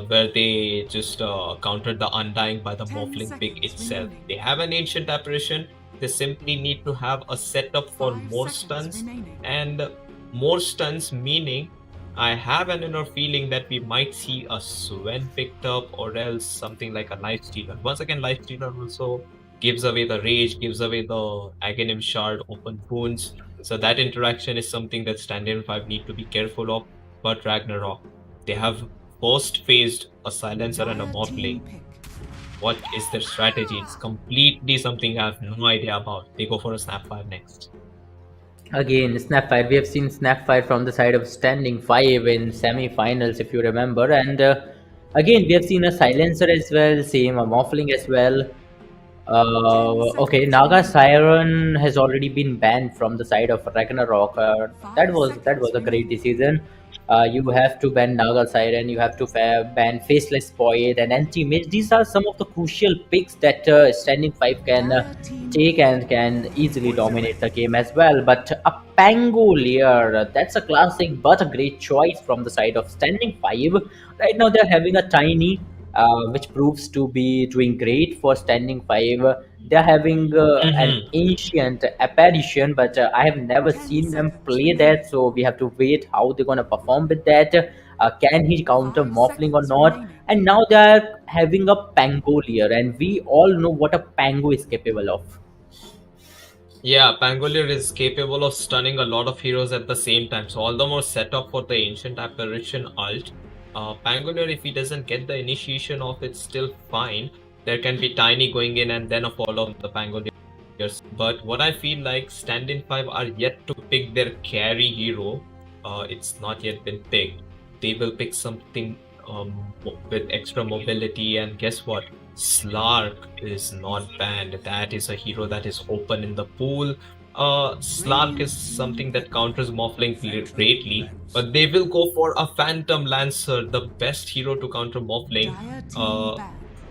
where they just countered the Undying by the Morphling pick itself. They have an Ancient Apparition. They simply need to have a setup for more stuns, and more stuns meaning I have an inner feeling that we might see a Sven picked up, or else something like a Lifestealer. Once again, Lifestealer also gives away the Rage, gives away the Aghanim Shard, open wounds. So that interaction is something that Standin 5 need to be careful of. But Ragnarok, they have first faced a Silencer and a Morphling. What is their strategy? It's completely something I have no idea about. They go for a Snapfire next. Again, Snapfire. We have seen Snapfire from the side of Standing 5 in semi-finals, if you remember. And again, we have seen a Silencer as well, same, a Morphling as well. Okay, Naga Siren has already been banned from the side of Ragnarok. That was a great decision. You have to ban Naga Siren, you have to ban Faceless Void and Anti-Mage. These are some of the crucial picks that Standing 5 can take and can easily dominate the game as well. But a Pangolier, that's a classic but a great choice from the side of Standing 5. Right now they're having a Tiny, which proves to be doing great for Standing 5. They're having an ancient apparition, but I have never seen them play that, so we have to wait how they're gonna perform with that. Can he counter Morphling or not? And now they're having a Pangolier, and we all know what a Pango is capable of. Yeah, Pangolier is capable of stunning a lot of heroes at the same time, so all the more setup for the Ancient Apparition ult. Pangolier, if he doesn't get the initiation of it, still fine. There can be Tiny going in and then a follow on the Pangoliers. But what I feel like, Standin 5 are yet to pick their carry hero. It's not yet been picked. They will pick something with extra mobility, and guess what? Slark is not banned. That is a hero that is open in the pool. Slark is something that counters Morphling greatly, but they will go for a Phantom Lancer, the best hero to counter Morphling.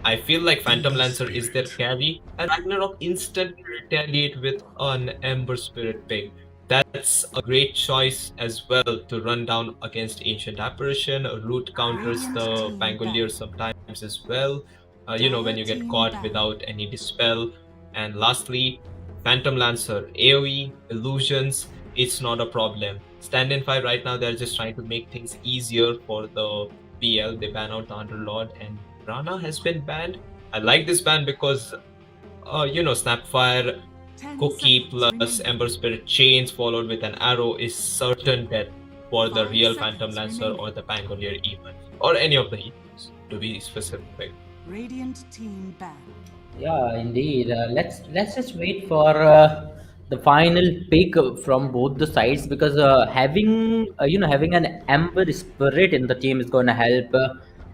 I feel like Phantom Lancer is their carry, and Ragnarok instantly retaliate with an Ember Spirit pick. That's a great choice as well to run down against Ancient Apparition. Root counters the Pangolier sometimes as well, when you get caught without any Dispel. And lastly, Phantom Lancer, AoE, illusions, it's not a problem. Standin 5 right now, they're just trying to make things easier for the PL. They ban out the Underlord, and Rana has been banned. I like this ban because, Snapfire, Cookie plus Ember Spirit Chains followed with an arrow is certain death for the real Phantom Lancer or the Pangolier even. Or any of the heroes, to be specific. Radiant team ban. Yeah, indeed. Let's just wait for the final pick from both the sides, because having an Ember Spirit in the team is going to help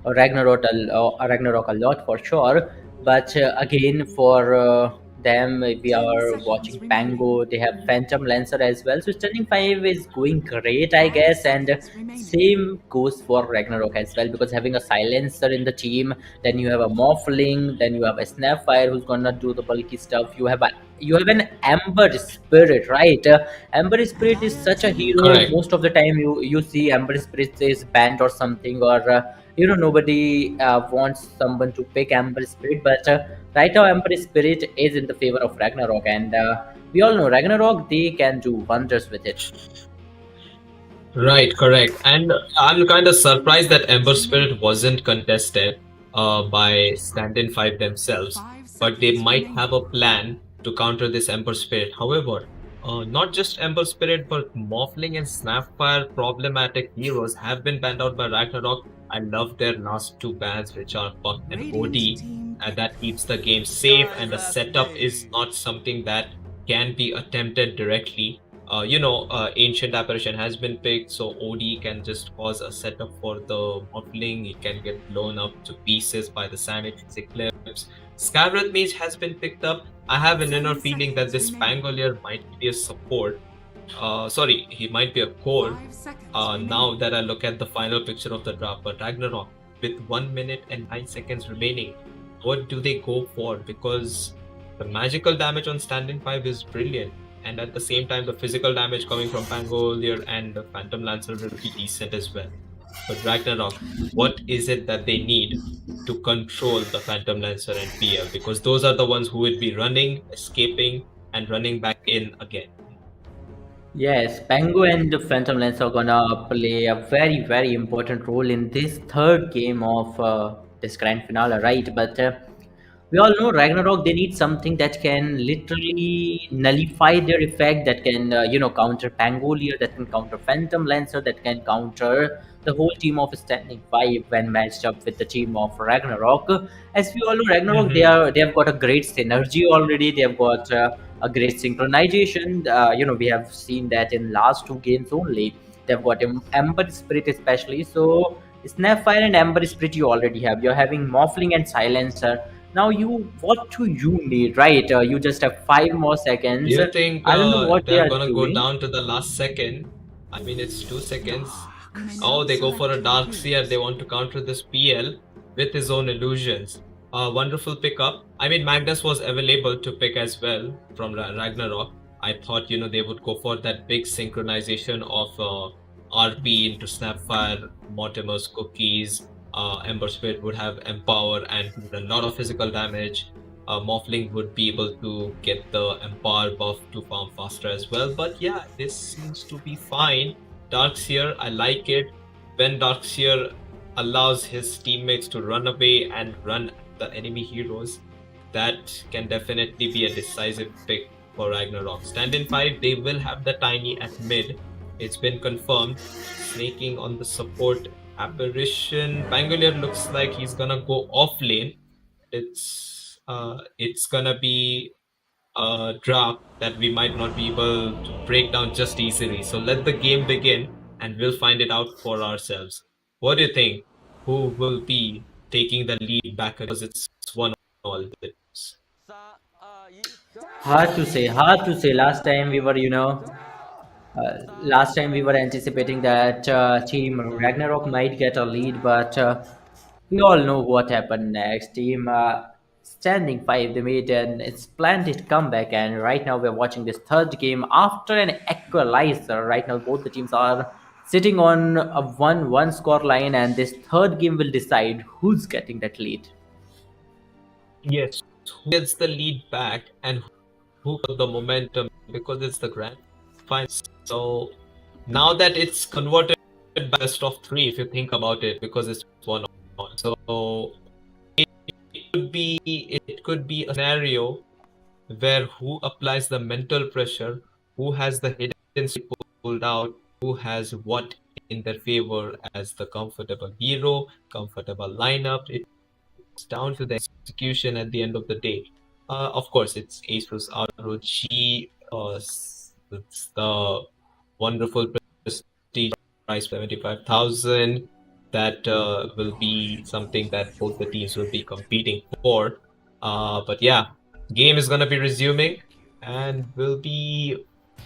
Ragnarok a lot for sure. But again, for them, we are watching Pango. They have Phantom Lancer as well. So Stunning 5 is going great, I guess. And same goes for Ragnarok as well, because having a Silencer in the team, then you have a Morphling, then you have a Snapfire who's gonna do the bulky stuff. You have an Ember Spirit, right? Ember Spirit is such a hero. Correct. Most of the time, you see Ember Spirit is banned or something, or nobody wants someone to pick Ember Spirit. But right now, Ember Spirit is in the favor of Ragnarok, and we all know Ragnarok, they can do wonders with it. Right, correct. And I'm kind of surprised that Ember Spirit wasn't contested by Standin 5 themselves, but they might have a plan to counter this Ember Spirit. However, not just Ember Spirit, but Morphling and Snapfire, problematic heroes, have been banned out by Ragnarok. I love their last two bans, which are Buck and OD, and that keeps the game safe, and the setup is not something that can be attempted directly. Ancient Apparition has been picked, so OD can just cause a setup for the Morphling. It can get blown up to pieces by the Sanity Eclipse. Scarlet Mage has been picked up. I have an inner feeling that this Pangolier might be a support. He might be a core. Now that I look at the final picture of the draft, but Ragnarok, with 1 minute and 9 seconds remaining, what do they go for? Because the magical damage on Standin 5 is brilliant, and at the same time, the physical damage coming from Pangolier and the Phantom Lancer will be decent as well. But Ragnarok, what is it that they need to control the Phantom Lancer and PL? Because those are the ones who would be running, escaping, and running back in again. Yes, Pango and the Phantom Lens are gonna play a very, very important role in this third game of this grand finale, right? But we all know Ragnarok, they need something that can literally nullify their effect, that can, counter Pangolier, that can counter Phantom Lancer, that can counter the whole team of Standing 5 when matched up with the team of Ragnarok. As we all know, Ragnarok, Mm-hmm. they have got a great synergy already. They have got a great synchronization. We have seen that in last two games only. They've got Ember Spirit especially. So Snapfire and Ember Spirit you already have. You're having Morphling and Silencer. Now what do you need, right? You just have 5 more seconds. Do you think I don't know what they they're are gonna go doing. down to the last second? I mean, it's 2 seconds. Minion Oh, they go for a selected Dark Seer. They want to counter this PL with his own illusions. Wonderful pickup. I mean, Magnus was available to pick as well from Ragnarok. I thought, they would go for that big synchronization of RP into Snapfire, Mortimer's cookies. Ember Spirit would have Empower and a lot of physical damage. Morphling would be able to get the Empower buff to farm faster as well. But yeah, this seems to be fine. Darkseer, I like it. When Darkseer allows his teammates to run away and run at the enemy heroes, that can definitely be a decisive pick for Ragnarok. Standin 5, they will have the Tiny at mid. It's been confirmed. Snaking on the support apparition. Pangolier looks like he's gonna go off lane. It's gonna be a draft that we might not be able to break down just easily. So let the game begin and we'll find it out for ourselves. What do you think? Who will be taking the lead back? Because it's 1-all. Hard to say. Hard to say. Last time we were anticipating that Team Ragnarok might get a lead, but we all know what happened next. Team Standing 5, they made an splendid comeback, and right now we're watching this third game after an equalizer. Right now, both the teams are sitting on a 1-1 score line, and this third game will decide who's getting that lead. Yes, who gets the lead back and who got the momentum, because it's the grand final. So now that it's converted by best of three, if you think about it, because it's 1-on. So it could be a scenario where who applies the mental pressure, who has the hidden streak pulled out, who has what in their favor as the comfortable hero, comfortable lineup. It's down to the execution at the end of the day. Of course, it's ASUS ROG. It's the wonderful prestige price 75,000. That will be something that both the teams will be competing for. But yeah, game is gonna be resuming, and we'll be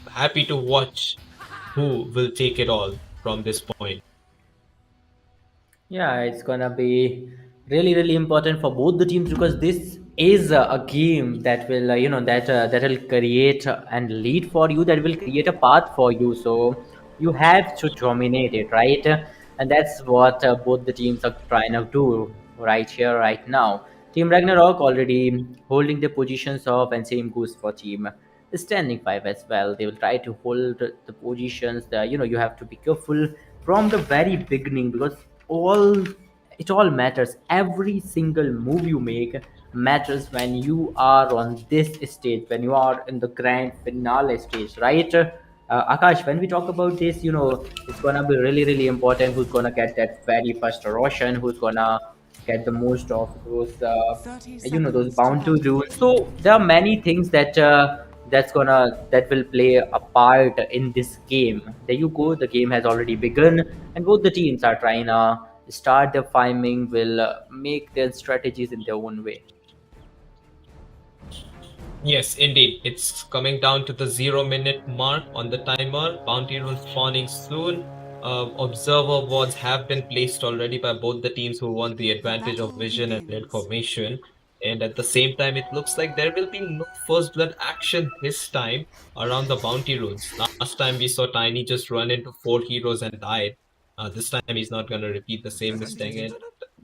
happy to watch who will take it all from this point. Yeah, it's gonna be really, really important for both the teams because this is a game that will, that will create and lead for you. That will create a path for you. So you have to dominate it, right? And that's what both the teams are trying to do right here, right now. Team Ragnarok already holding the positions of, and same goes for Team Standing 5 as well. They will try to hold the positions. You have to be careful from the very beginning because all it all matters. Every single move you make matters when you are on this stage, when you are in the grand finale stage, right? Akash, when we talk about this, it's gonna be really, really important who's gonna get that very first Roshan, who's gonna get the most of those 30 those seconds to bound to activate. rules. So there are many things that will play a part in this game. There you go, the game has already begun, and both the teams are trying to start their farming, will make their strategies in their own way. Yes, indeed. It's coming down to the 0 minute mark on the timer. Bounty rules spawning soon. Observer wards have been placed already by both the teams who want the advantage of Battle vision and begins. information. And at the same time, it looks like there will be no first blood action this time around the bounty runes. Last time we saw Tiny just run into 4 heroes and died. This time he's not going to repeat the same mistake. And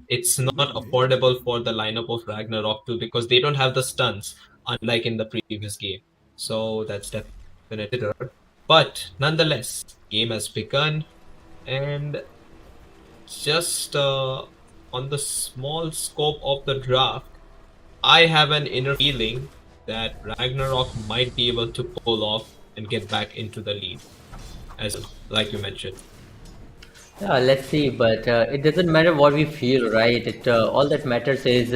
it's not affordable for the lineup of Ragnarok too because they don't have the stuns, unlike in the previous game. So that's definitely. But nonetheless, game has begun, and just on the small scope of the draft, I have an inner feeling that Ragnarok might be able to pull off and get back into the lead, as like you mentioned. Yeah, let's see, but it doesn't matter what we feel, right? All that matters is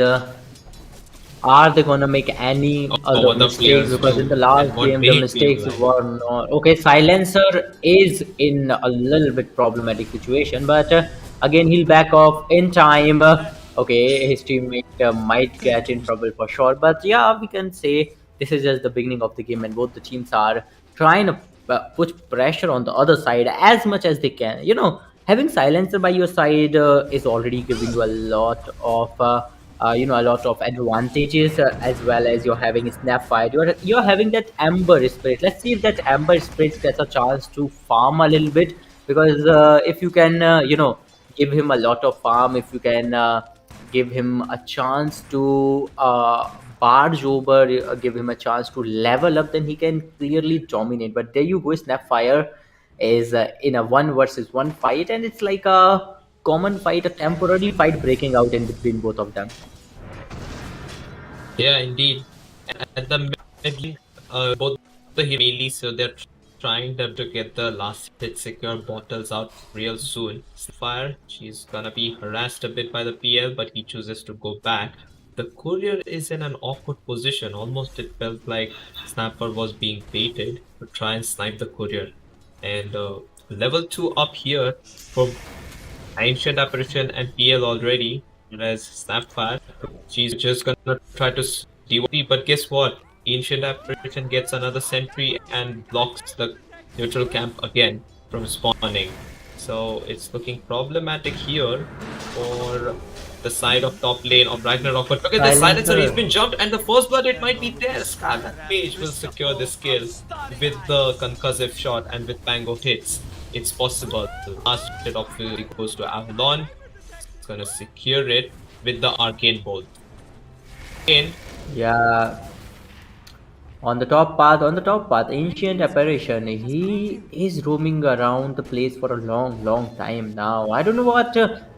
are they gonna make any other What the mistakes? players Because in do the and last what game, the they feel mistakes like. were not okay. Silencer is in a little bit problematic situation, but again, he'll back off in time. Okay, his teammate might get in trouble for sure, but yeah, we can say this is just the beginning of the game, and both the teams are trying to put pressure on the other side as much as they can. You know, having Silencer by your side is already giving you a lot of a lot of advantages, as well as you're having Snapfire. You're having that Amber Spirit. Let's see if that Amber Spirit gets a chance to farm a little bit, because if you can give him a lot of farm, if you can give him a chance to barge over, give him a chance to level up, then he can clearly dominate. But there you go, Snapfire is in a 1 versus 1 fight, and it's like a common fight, a temporary fight breaking out in between both of them. Yeah, indeed. At the mid, both the melee, so they're trying them to get the last hit secure bottles out real soon. Fire, she's gonna be harassed a bit by the PL, but he chooses to go back. The courier is in an awkward position. Almost it felt like Snapper was being baited to try and snipe the courier. And level 2 up here for Ancient Apparition and PL already, whereas Snapfire, she's just gonna try to DOT, but guess what? Ancient Apparition gets another sentry and blocks the neutral camp again from spawning. So it's looking problematic here for the side of top lane of Ragnarok. But look at this Silencer, he's been jumped, and the first blood, it might be there. SCAR, that mage will secure this kill with the concussive shot, and with Pango hits, it's possible. The last hit obviously goes to Avalon. It's gonna secure it with the Arcane Bolt. Yeah, on the top path, Ancient Apparition, he is roaming around the place for a long time now. I don't know what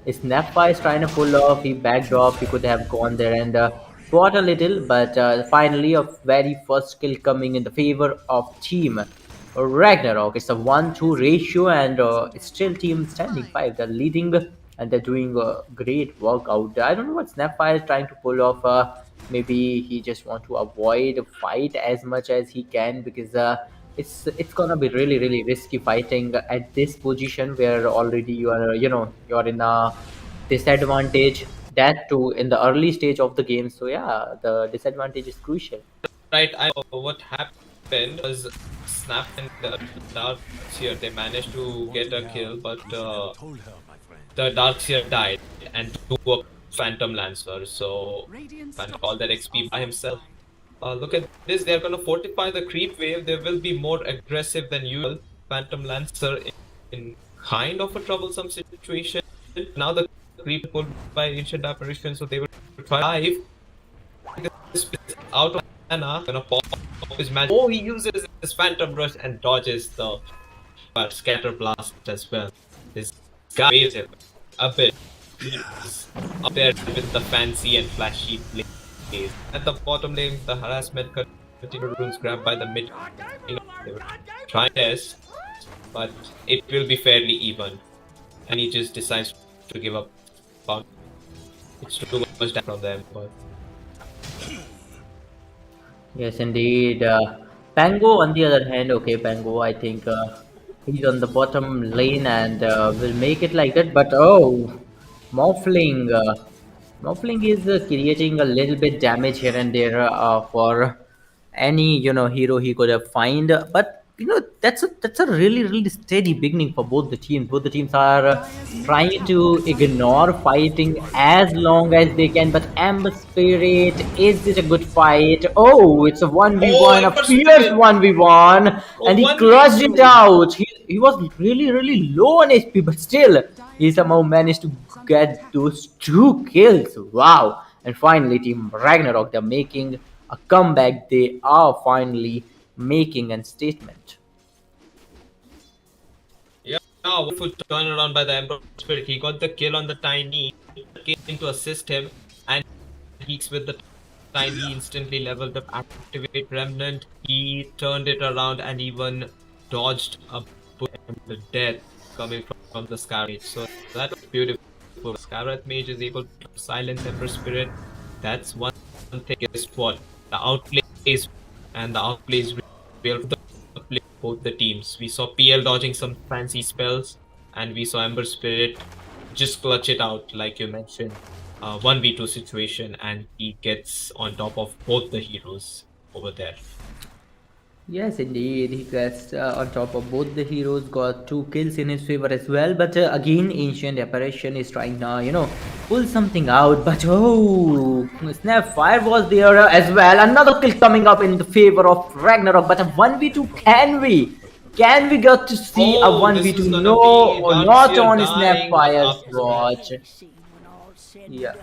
Snapfire is trying to pull off. He backed off. He could have gone there and fought a little, but finally a very first kill coming in the favor of team Ragnarok. It's a 1-2 ratio, and it's still team standing 5. They're leading, and they're doing great work out there. I don't know what Snapfire is trying to pull off. Maybe he just want to avoid a fight as much as he can, because it's gonna be really risky fighting at this position where already you are you're in a disadvantage, that too in the early stage of the game. So yeah, the disadvantage is crucial. Right, what happened was Snap and the Darkseer, they managed to get a kill, but the Darkseer died and took a Phantom Lancer, so Phantom all that XP by himself. Look at this, they're gonna fortify the creep wave. They will be more aggressive than usual. Phantom Lancer in kind of a troublesome situation. Now the creep pulled by Ancient Apparition, so they will try this out of mana, gonna pop his magic. Oh, he uses his Phantom Rush and dodges the Scatter Blast as well. This guy waves him a bit. He's up there with the fancy and flashy plays. At the bottom lane, the harassment continued runes grabbed by the mid. They were trying this, but it will be fairly even. And he just decides to give up. It's too much damage from them, but Yes, indeed. Pango, on the other hand, okay, Pango, I think he's on the bottom lane and will make it like that. But oh, Morphling, Morphling is creating a little bit damage here and there for any hero he could have find. But that's a really steady beginning for both the teams. Both the teams are trying to ignore fighting as long as they can. But Amber Spirit, is it a good fight? Oh, it's a 1v1, a fierce 1v1, and he crushed it out. he was really low on HP, but still he somehow managed to get those 2 kills. Wow! And finally, Team Ragnarok, they're making a comeback. They are finally making a statement. Yeah, wonderful turnaround by the Ember Spirit. He got the kill on the Tiny, came to assist him, and he's with the Tiny instantly leveled up, activate Remnant. He turned it around and even dodged a bullet and the death coming from the Scar Mage. So that was beautiful. Scarlet Mage is able to silence Ember Spirit. That's one thing. Guess what? The outplays and the outplays real both the teams. We saw PL dodging some fancy spells, and we saw Ember Spirit just clutch it out, like you mentioned. 1v2 situation, and he gets on top of both the heroes over there. Yes, indeed. He gets on top of both the heroes, got 2 kills in his favor as well. But again, Ancient Apparition is trying to, pull something out. But oh, Snapfire was there as well. Another kill coming up in the favor of Ragnarok. But a 1v2, can we? Can we get to see a 1v2? No, not on Snapfire's watch. Yeah.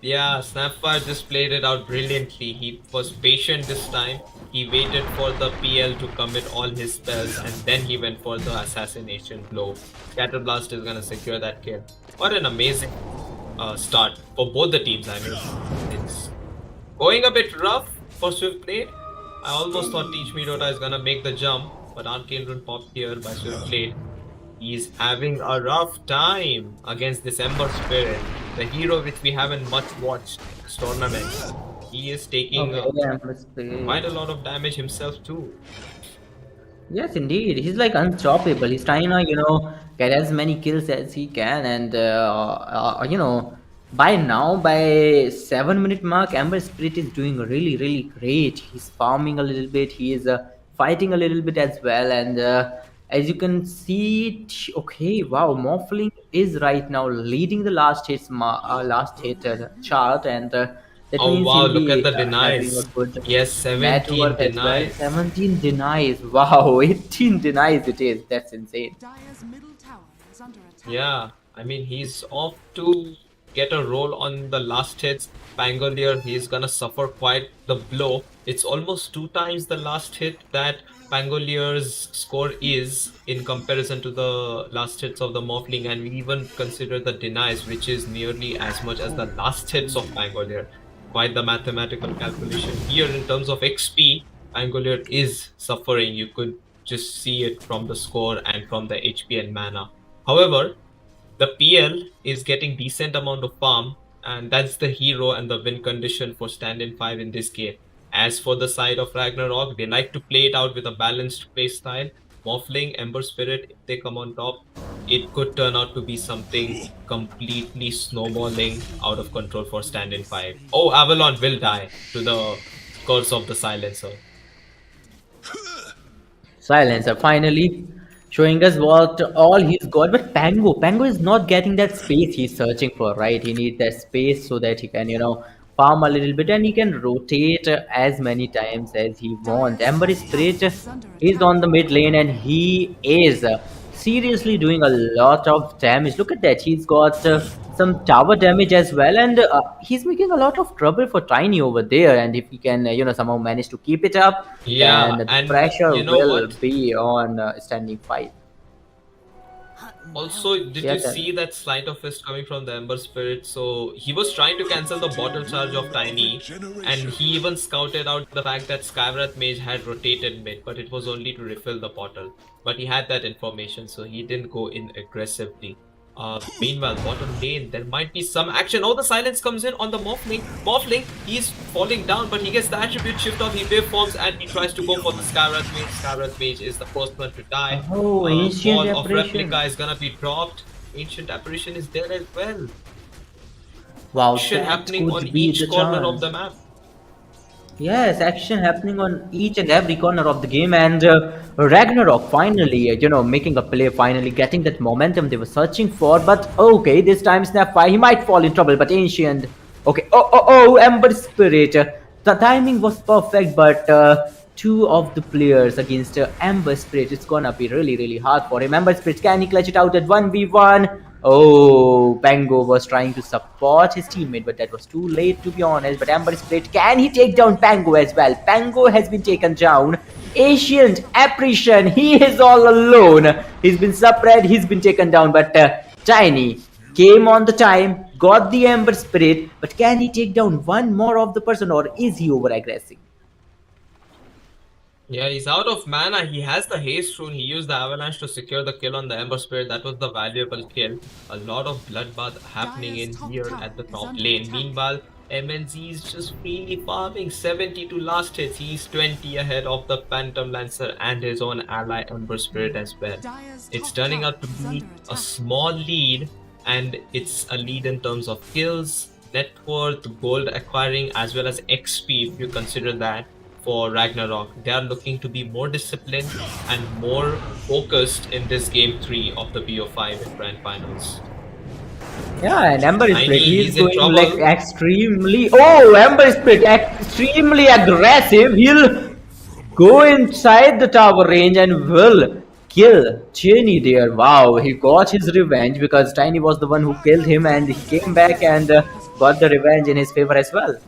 Yeah, Snapfire just played it out brilliantly. He was patient this time. He waited for the PL to commit all his spells, and then he went for the assassination blow. Scatterblast is gonna secure that kill. What an amazing start for both the teams. I mean, it's going a bit rough for Swiftblade. I almost thought Teach Me Dota is gonna make the jump, but Arcane Rune popped here by Swiftblade. He's having a rough time against this Ember Spirit, the hero which we haven't much watched this tournament. He is taking quite a lot of damage himself too. Yes, indeed. He's like unstoppable. He's trying to, get as many kills as he can. And, by now, by 7-minute mark, Ember Spirit is doing really great. He's farming a little bit. He is fighting a little bit as well. And as you can see, okay, wow, Morphling is right now leading the last hit chart. And that Oh means wow, he'll look be at the having denies. a good Yes, 17 network as well. denies. 17 denies. Wow, 18 denies it is. That's insane. Dire's middle tower is under attack. Yeah, I mean, he's off to get a roll on the last hits. Pangolier, he's gonna suffer quite the blow. It's almost 2 times the last hit that Pangolier's score is in comparison to the last hits of the Morphling, and we even consider the denies, which is nearly as much as the last hits of Pangolier. Quite the mathematical calculation here in terms of XP. Pangolier is suffering. You could just see it from the score and from the HP and mana. However, the PL is getting decent amount of farm, and that's the hero and the win condition for Standin 5 in this game. As for the side of Ragnarok, they like to play it out with a balanced play style. Morphling, Ember Spirit, if they come on top, it could turn out to be something completely snowballing out of control for Standin 5. Oh, Avalon will die to the curse of the Silencer. Silencer finally showing us what all he's got. But Pango is not getting that space he's searching for, right? He needs that space so that he can, farm a little bit and he can rotate as many times as he wants. Ember Spirit is on the mid lane and he is seriously doing a lot of damage. Look at that. He's got some tower damage as well, and he's making a lot of trouble for Tiny over there. And if he can, somehow manage to keep it up, Yeah, then the and pressure you know will what? be on Standing 5. Also, did Yeah, you tell see that sleight of fist coming from the Ember Spirit? So he was trying to cancel the bottle charge of Tiny, and he even scouted out the fact that Skywrath Mage had rotated mid, but it was only to refill the bottle. But he had that information, so he didn't go in aggressively. Meanwhile, bottom lane, there might be some action. Oh, the silence comes in on the Morphling. Morphling, he's falling down, but he gets the attribute shift off. He waveforms and he tries to go for the Skywrath Mage. Skywrath Mage is the first one to die. Oh, Ancient Ball of Apparition. Replica is gonna be dropped. Ancient Apparition is there as well. Wow, Action that happening on could be each the corner chance. of the map. Yes, action happening on each and every corner of the game, and Ragnarok finally, making a play, finally getting that momentum they were searching for. But okay, this time Snapfire, he might fall in trouble. But Ancient, okay, oh, Ember Spirit, the timing was perfect, but two of the players against Ember Spirit. It's gonna be really hard for him. Ember Spirit, can he clutch it out at 1v1? Oh, Pango was trying to support his teammate, but that was too late, to be honest. But Ember Spirit, can he take down Pango as well? Pango has been taken down. Ancient Apparition, he is all alone. He's been suppressed, he's been taken down, but Tiny came on the time, got the Ember Spirit, but can he take down one more of the person, or is he over aggressive? Yeah, he's out of mana. He has the haste rune. He used the avalanche to secure the kill on the Ember Spirit. That was the valuable kill. A lot of bloodbath happening in here at the top lane. Meanwhile, MNZ is just freely farming 72 last hits. He's 20 ahead of the Phantom Lancer and his own ally Ember Spirit as well. It's turning out to be a small lead, and it's a lead in terms of kills, net worth, gold acquiring, as well as XP if you consider that. For Ragnarok, they are looking to be more disciplined and more focused in this game 3 of the BO5 in Grand Finals. Yeah, and Ember Spirit, he's in going trouble. like extremely. Oh, Ember Spirit, extremely aggressive. He'll go inside the tower range and will kill Cheney there. Wow, he got his revenge because Tiny was the one who killed him, and he came back and got the revenge in his favor as well.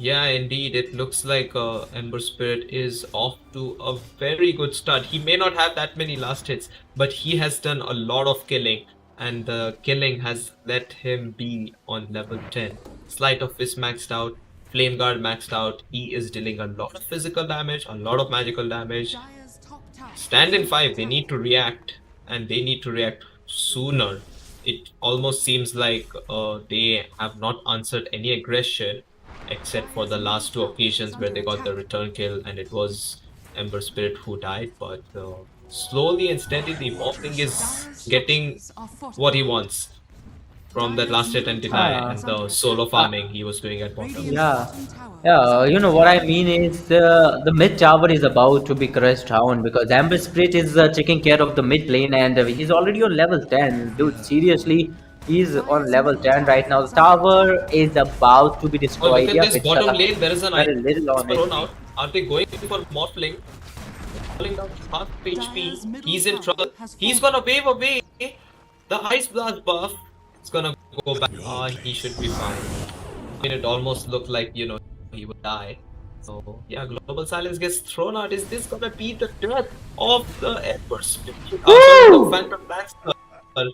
Yeah, indeed, it looks like Ember Spirit is off to a very good start. He may not have that many last hits, but he has done a lot of killing, and the killing has let him be on level 10. Sleight of Fist maxed out, Flame Guard maxed out. He is dealing a lot of physical damage, a lot of magical damage. Standin 5, they need to react, and they need to react sooner. It almost seems like they have not answered any aggression, except for the last two occasions where they got the return kill, and it was Ember Spirit who died. But slowly and steadily, Morphling is getting what he wants from that last hit and deny and the solo farming he was doing at bottom. Yeah, you know what I mean is the mid tower is about to be crushed down because Ember Spirit is taking care of the mid lane, and he's already on level 10. Dude, seriously, he's on level 10 right now. The tower is about to be Oh, destroyed. look at Yeah, this it's bottom lane. There is an very ice little on thrown it. out. Are they going for Morphling? Falling down half HP. He's in trouble. He's gonna wave away the Ice Blast buff. It's gonna go back. He should be fine. I mean, it almost looked like, you know, he would die. So, yeah, Global Silence gets thrown out. Is this gonna be the death of the Ember Spirit? The Phantom Lancer.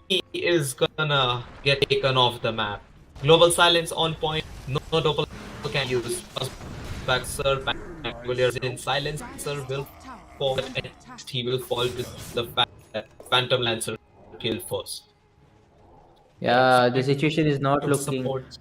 He is gonna get taken off the map. Global Silence on point. No double can use. Back Sir, Banguliers in silence. Sir will fall, and he will fall to the Phantom Lancer kill first. Yeah, the situation is not looking. Support.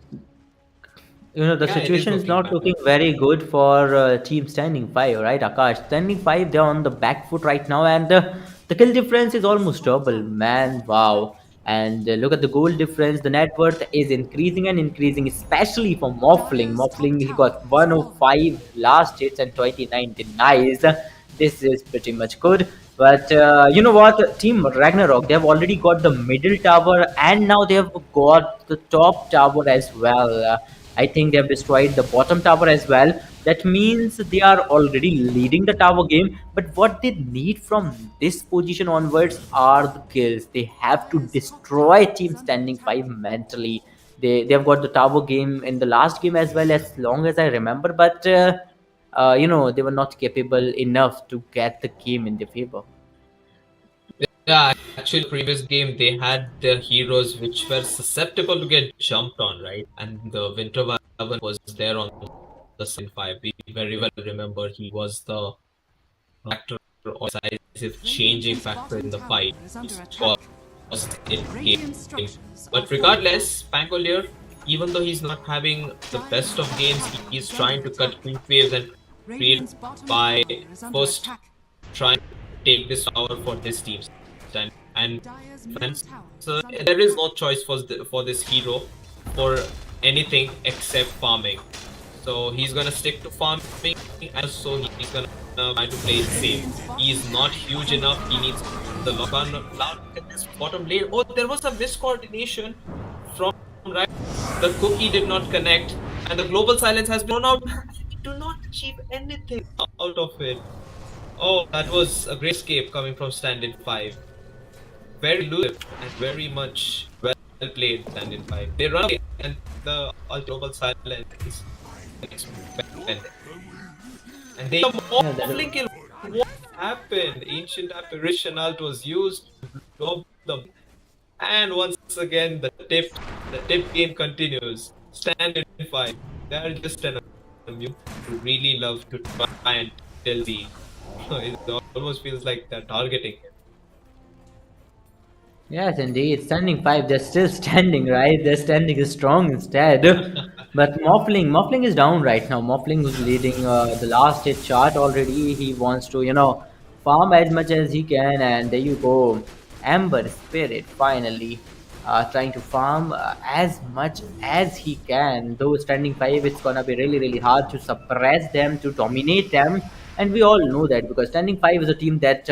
You know, the Yeah, it is situation is looking not bad. looking very good for Team Standing 5, right, Akash? Standing 5, they're on the back foot right now, and the kill difference is almost double. Man, wow. And look at the goal difference. The net worth is increasing and increasing, especially for Morphling. Morphling, he got 105 last hits and 29 denies. This is pretty much good. But you know what? Team Ragnarok, they have already got the middle tower, and now they have got the top tower as well. I think they have destroyed the bottom tower as well. That means they are already leading the tower game. But what they need from this position onwards are the kills. They have to destroy Team Standing 5 mentally. They have got the tower game in the last game as well, as long as I remember. But you know, they were not capable enough to get the game in their favor. Yeah, actually, previous game they had the heroes which were susceptible to get jumped on, right? And the Winter Wyvern was there on the side 5. We very well remember he was the factor or decisive changing factor in the fight. He caused it game. But regardless, Pangolier, even though he's not having the best of games, he's trying to cut quick waves and create by first trying to take this tower for his team. And so there is no choice for this hero for anything except farming. So he's gonna stick to farming, and so he's gonna try to play it safe. He's not huge enough. He needs the lock on at this bottom lane. Oh, there was a miscoordination from right. The cookie did not connect, and the global silence has been thrown out. Do not achieve anything out of it. Oh, that was a great escape coming from Standin 5. Very elusive and very much well played, Standin 5. They run away and the global silence expand. And they Yeah, morphling kill. What happened? Ancient apparition ult was used to blow up the, and once again the tip game continues. Stand in 5. They're just an immune who really love to try and tell the. It almost feels like they're targeting him. Yes, indeed. Standing 5, they're still standing, right? They're standing strong instead. But Morphling is down right now. Morphling who's leading the last hit chart already. He wants to, farm as much as he can. And there you go. Amber Spirit finally trying to farm as much as he can. Though standing 5, it's gonna be really, really hard to suppress them, to dominate them. And we all know that because standing 5 is a team that,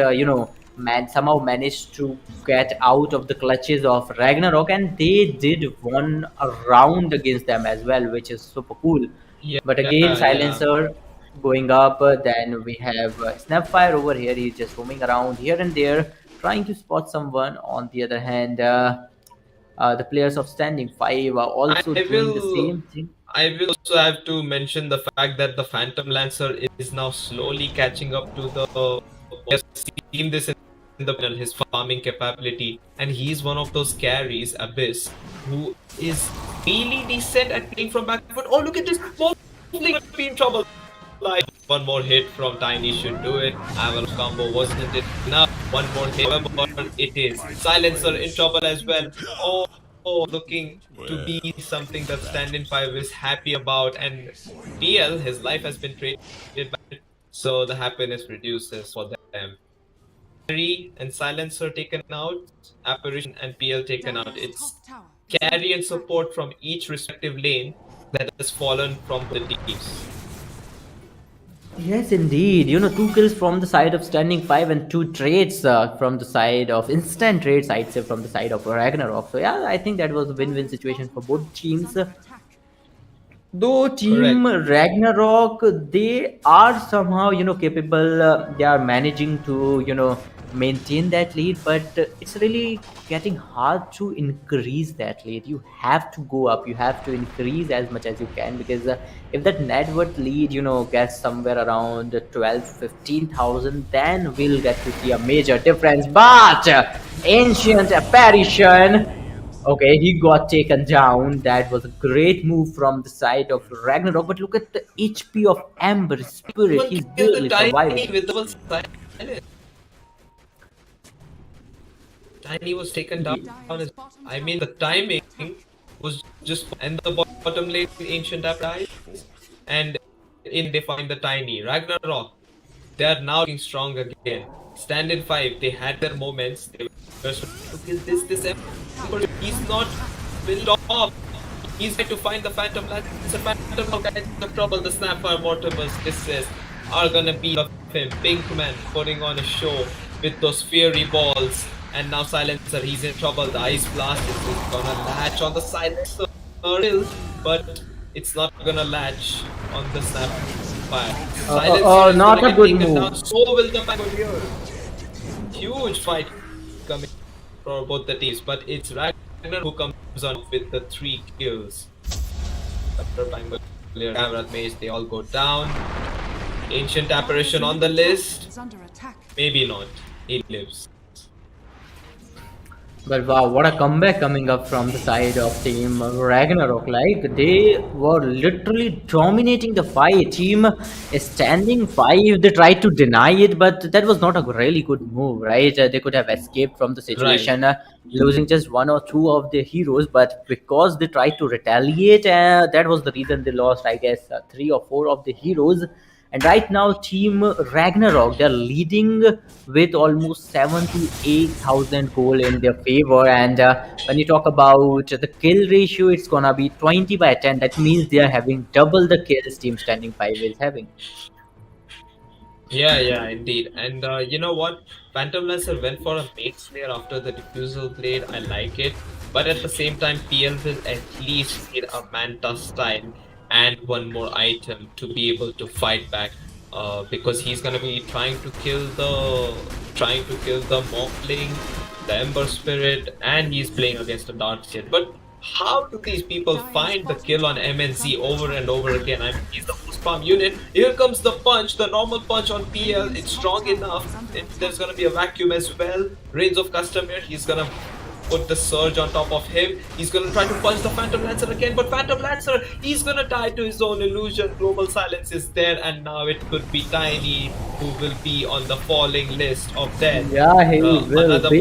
somehow managed to get out of the clutches of Ragnarok, and they did one a round against them as well, which is super cool. Yeah, But again, yeah. Silencer going up. Then we have Snapfire over here. He's just roaming around here and there, trying to spot someone. On the other hand, the players of Standing 5 are also I doing the will. same thing. I will also have to mention the fact that the Phantom Lancer is now slowly catching up to the. We have seen this in the panel, his farming capability, and he's one of those carries, Abyss, who is really decent at playing from back. But oh, look at this! Be in trouble. Like one more hit from Tiny should do it. Avalanche combo wasn't it enough? One more hit, however, it is. Silencer in trouble as well. Oh, looking to be something that Standin 5 is happy about, and PL, his life has been traded back, so the happiness reduces for them. Carry and Silencer taken out, Apparition and PL taken out. Dire's It's top tower is carry under and attack. support from each respective lane that has fallen from the teams. Yes, indeed. 2 kills from the side of Standing 5 and 2 trades from the side of instant trades, I'd say, from the side of Ragnarok. So, yeah, I think that was a win win Dire's situation for bottom both tower is teams. under attack. Though Team Correct. Ragnarok, they are somehow, capable, they are managing to, maintain that lead, but it's really getting hard to increase that lead. You have to go up, you have to increase as much as you can because if that net worth lead, gets somewhere around 12, 15,000, then we'll get to see a major difference. But Ancient Apparition. Okay, he got taken down. That was a great move from the side of Ragnarok. But look at the HP of Amber Spirit. One He's kill the barely Tiny surviving. with double silence. Tiny was taken down. Dire's bottom I tower mean, the is under timing attack. was just and the bottom lane Ancient Apparition, and in they find the Tiny Ragnarok. They are now looking strong again. Stand in 5. They had their moments. They were this Emperor. He's not built off. He's trying to find the Phantom Lance. It's a Phantom Lance of trouble. The Snapper Mortimer's assist are gonna be of him. Pinkman putting on a show with those fiery balls. And now Silencer, he's in trouble. The Ice Blast is just gonna latch on the Silencer, but it's not gonna latch on the Snapfire. Silencer is Not gonna a get good taken move. down. So will the Pangolier. Huge fight coming for both the teams, but it's Ragnar who comes on with the 3 kills. After Pangolier, Gamrat Mage, they all go down. Ancient Apparition on the list. Is under attack. Maybe not. He lives. But wow, what a comeback coming up from the side of Team Ragnarok. Like, they were literally dominating the fight. Team Standing 5, they tried to deny it, but that was not a really good move, right? They could have escaped from the Right. situation, losing just 1 or 2 of their heroes, but because they tried to retaliate, that was the reason they lost, I guess, 3 or 4 of the heroes. And right now, Team Ragnarok, they're leading with almost 7 to 8,000 goal in their favor. And when you talk about the kill ratio, it's gonna be 20/10. That means they are having double the kills Team Standing 5 is having. Yeah, indeed. And you know what? Phantom Lancer went for a Mage Slayer after the Diffusal Blade. I like it. But at the same time, PL will at least need a Manta style. and one more item to be able to fight back. Because he's gonna be trying to kill the Morphling, the Ember Spirit, and he's playing against the Darkseer. But how do these people find the kill on MNZ over and over again? I mean, he's the most farm unit. Here comes the punch, the normal punch on PL. It's strong enough. There's gonna be a vacuum as well. Reigns of Customer, he's gonna put the surge on top of him. He's gonna try to punch the Phantom Lancer again, but Phantom Lancer, he's gonna die to his own illusion. Global Silence is there, and now it could be Tiny who will be on the falling list of death. Yeah, he will Another be.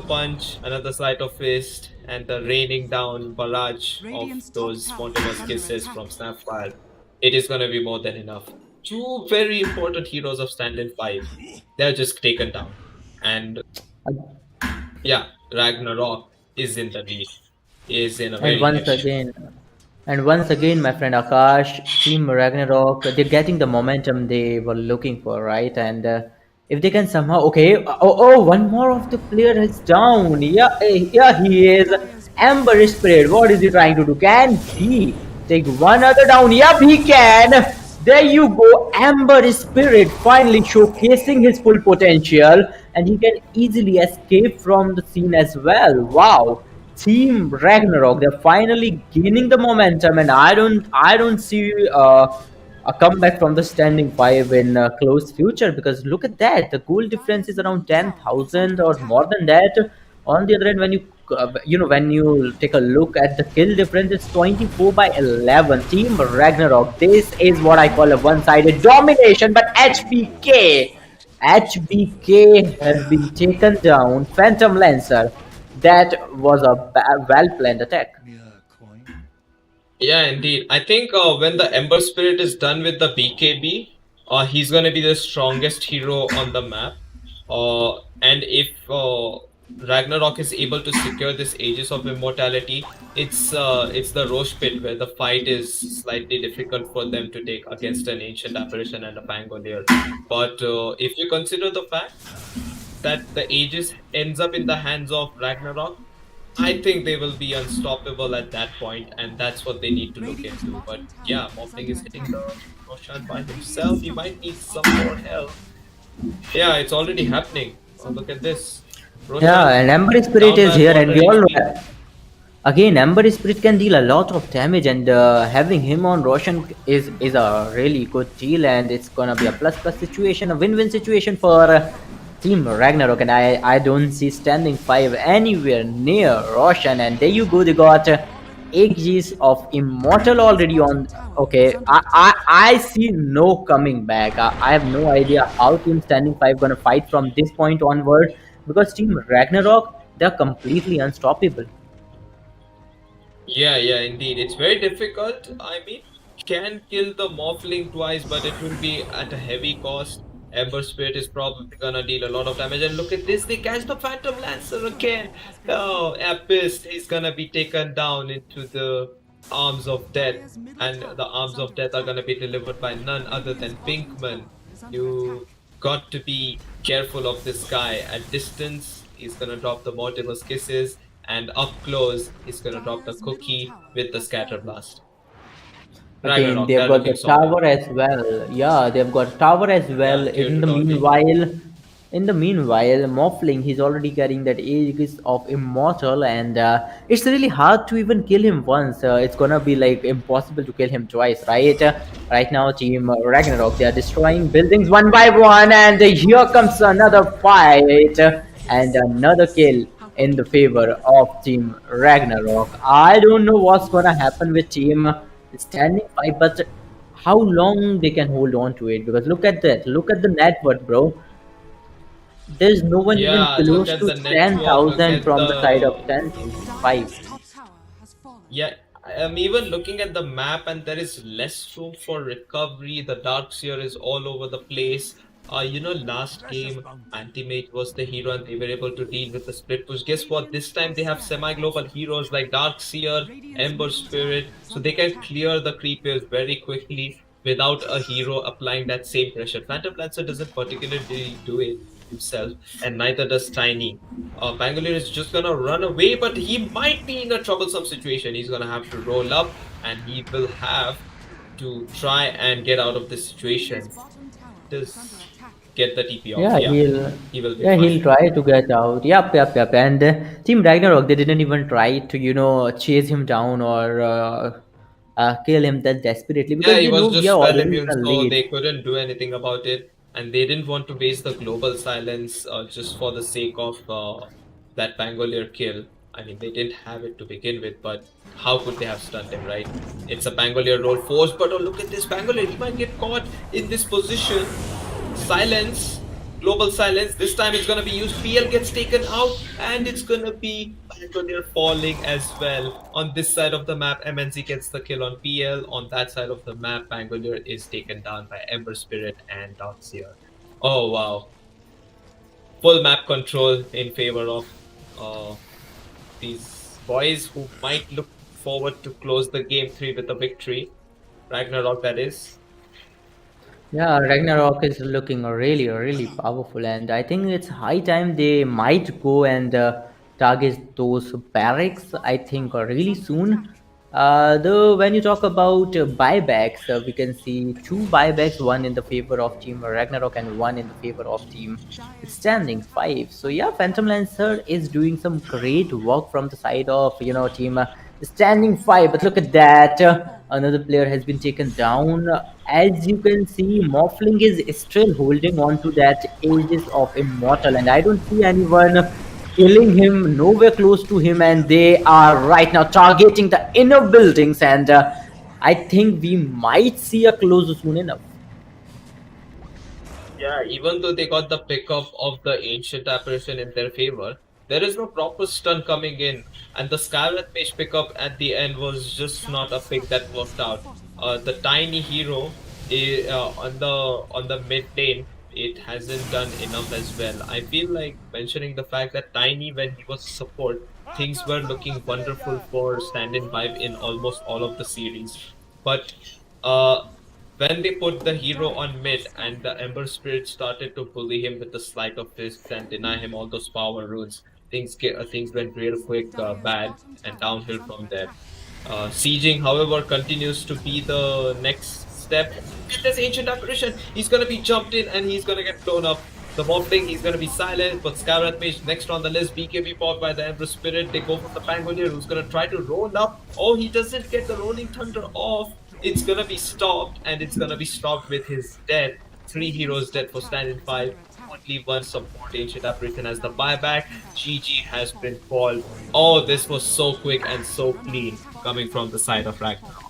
punch, another sleight of fist, and the raining down barrage of those Mortimer's kisses from Snapfire. It is gonna be more than enough. Two very important heroes of Standin 5. They're just taken down. And yeah, Ragnarok is in the lead. He is in a very And once again, my friend Akash, Team Ragnarok, they're getting the momentum they were looking for, right? And if they can somehow, okay, one more of the player is down. Yeah, yeah, he is. Ember Spirit, what is he trying to do? Can he take one other down? Yep, he can. There you go, Ember Spirit finally showcasing his full potential, and he can easily escape from the scene as well. Wow. Team Ragnarok, they're finally gaining the momentum, and I don't see a comeback from the standing five in close future, because look at that, the goal difference is around 10,000 or more than that. On the other hand, when when you take a look at the kill difference, it's 24 by 11. Team Ragnarok, this is what I call a one-sided domination, but HBK has been taken down. Phantom Lancer, that was a well-planned attack. yeah, indeed. I think when the Ember Spirit is done with the BKB, he's gonna be the strongest hero on the map. And if Ragnarok is able to secure this Aegis of Immortality, it's the Roche Pit where the fight is slightly difficult for them to take against an Ancient Apparition and a Pangolier. But if you consider the fact that the Aegis ends up in the hands of Ragnarok, I think they will be unstoppable at that point, and that's what they need to look into. But yeah, Morphling is hitting the Roshan by himself. He might need some more help. Yeah, it's already happening. Oh, look at this. Roshan Yeah, and Ember Spirit down is by here, and we all already. again, Ember Spirit can deal a lot of damage, and having him on Roshan is a really good deal, and it's gonna be a plus situation, a win-win situation for Team Ragnarok, and I don't see standing five anywhere near Roshan, and there you go, they got Aegis of Immortal already on. Okay, I see no coming back. I have no idea how Team Standing Five gonna fight from this point onward, because Team Ragnarok, they're completely unstoppable. Yeah, yeah, indeed. It's very difficult. I mean, can kill the Morphling twice, but it will be at a heavy cost. Ember Spirit is probably gonna deal a lot of damage. And look at this, they catch the Phantom Lancer again. Oh, Apist, he's gonna be taken down into the arms of death. And the arms of death are gonna be delivered by none other than Pinkman. You got to be careful of this guy. At distance, he's gonna drop the Mortimer's Kisses, and up close, he's gonna drop the cookie with the Scatter Blast. Again, Ragnarok, they've they're got the looking tower solid. as well. Yeah, they've got tower as well. Yeah, tier 2 tower. In the meanwhile, Morphling, he's already carrying that Aegis of Immortal, and it's really hard to even kill him once. It's gonna be like impossible to kill him twice, right? Right now, Team Ragnarok, they are destroying buildings one by one, and here comes another fight and another kill in the favor of Team Ragnarok. I don't know what's gonna happen with Team Standing Five, but how long they can hold on to it, because look at that, look at the net worth, bro. There's no one even Yeah, look close at to the network, look 10,000 at from the side of the... 10,5. Dire's top tower has fallen. Yeah, I'm even looking at the map and there is less room for recovery. The Darkseer is all over the place. Last game, Antimate was the hero and they were able to deal with the split push. Guess what? This time they have semi-global heroes like Darkseer, Ember Spirit, so they can clear the creepers very quickly without a hero applying that same pressure. Phantom Lancer doesn't particularly do it. himself, and neither does Tiny. Bangalore is just gonna run away, but he might be in a troublesome situation. He's gonna have to roll up, and he will have to try and get out of this situation. Bottom tower is Just under attack. get the TP off. Yeah, Yeah, he'll he will be yeah, fine. he'll try to get out. Yep. And Team Ragnarok, they didn't even try to, chase him down or kill him that desperately Yeah, because he they know was we just are spell already in immune, the so lead. they couldn't do anything about it, and they didn't want to waste the global silence just for the sake of that Bangalore kill. I mean, they didn't have it to begin with, but how could they have stunned him, right? It's a Bangalore roll force, but oh, look at this Bangalore. He might get caught in this position. Silence, global silence. This time it's gonna be used. PL gets taken out, and it's gonna be Bangalore falling as well. On this side of the map, MNC gets the kill on PL. On that side of the map, Bangalore is taken down by Ember Spirit and Darkseer. Oh wow. Full map control in favor of uh, these boys who might look forward to close the game 3 with a victory. Ragnarok, that is. Yeah, Ragnarok is looking really powerful, and I think it's high time they might go and target those barracks. I think really soon. Though when you talk about buybacks, we can see two buybacks, one in the favor of Team Ragnarok and one in the favor of Team Standing 5. So yeah, Phantom Lancer is doing some great work from the side of Team Standing 5. But look at that, another player has been taken down. As you can see, Morphling is still holding on to that Aegis of Immortal, and I don't see anyone killing him, nowhere close to him, and they are right now targeting the inner buildings, and I think we might see a close soon enough. Yeah, even though they got the pickup of the ancient apparition in their favor, there is no proper stun coming in, and the Scarlet Mage pickup at the end was just not a pick that worked out. The tiny hero on the mid lane, it hasn't done enough as well. I feel like mentioning the fact that Tiny, when he was support, things were looking wonderful for Standin 5 in almost all of the series, but uh when they put the hero on mid and the Ember Spirit started to bully him with the sleight of fist and deny him all those power runes, things went real quick bad and downhill from there. Sieging, however, continues to be the next step. Get this ancient apparition. He's gonna be jumped in and he's gonna get blown up. The Morphling, he's gonna be silent, but Scarlet Mage next on the list. BKB popped by the Ember Spirit. They go for the Pangolier, who's gonna try to roll up. Oh, he doesn't get the Rolling Thunder off. It's gonna be stopped, and it's gonna be stopped with his dead. 3 heroes dead for Standing 5. Only one support ancient apparition as the buyback. GG has been called. Oh, this was so quick and so clean coming from the side of Ragnarok.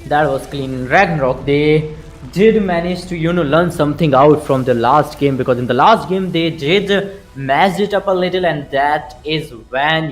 That was clean. Ragnarok, they did manage to learn something out from the last game, because in the last game they did mess it up a little, and that is when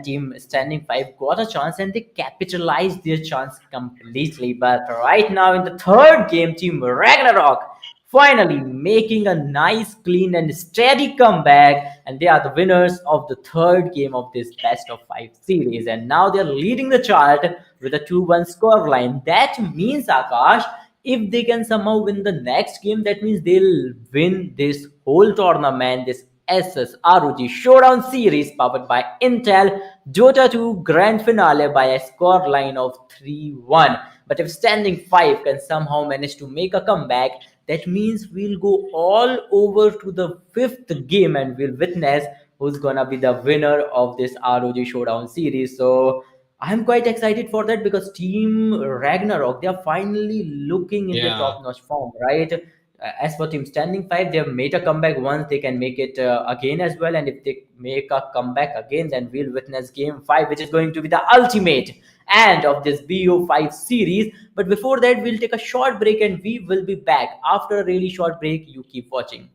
Team Standing 5 got a chance and they capitalized their chance completely. But right now in the third game, Team Ragnarok finally making a nice, clean, and steady comeback, and they are the winners of the third game of this best of 5 series, and now they're leading the chart with a 2-1 scoreline. That means, Akash, if they can somehow win the next game, that means they'll win this whole tournament, this ASUS ROG Showdown series powered by Intel Dota 2 grand finale by a score line of 3-1. But if Standing 5 can somehow manage to make a comeback, that means we'll go all over to the fifth game and we'll witness who's gonna be the winner of this ROG Showdown series. So I'm quite excited for that, because Team Ragnarok, they are finally looking in their Yeah. top-notch form, right? As for Team Standing 5, they have made a comeback once, they can make it again as well. And if they make a comeback again, then we'll witness Game 5, which is going to be the ultimate end of this BO5 series. But before that, we'll take a short break and we will be back after a really short break. You keep watching.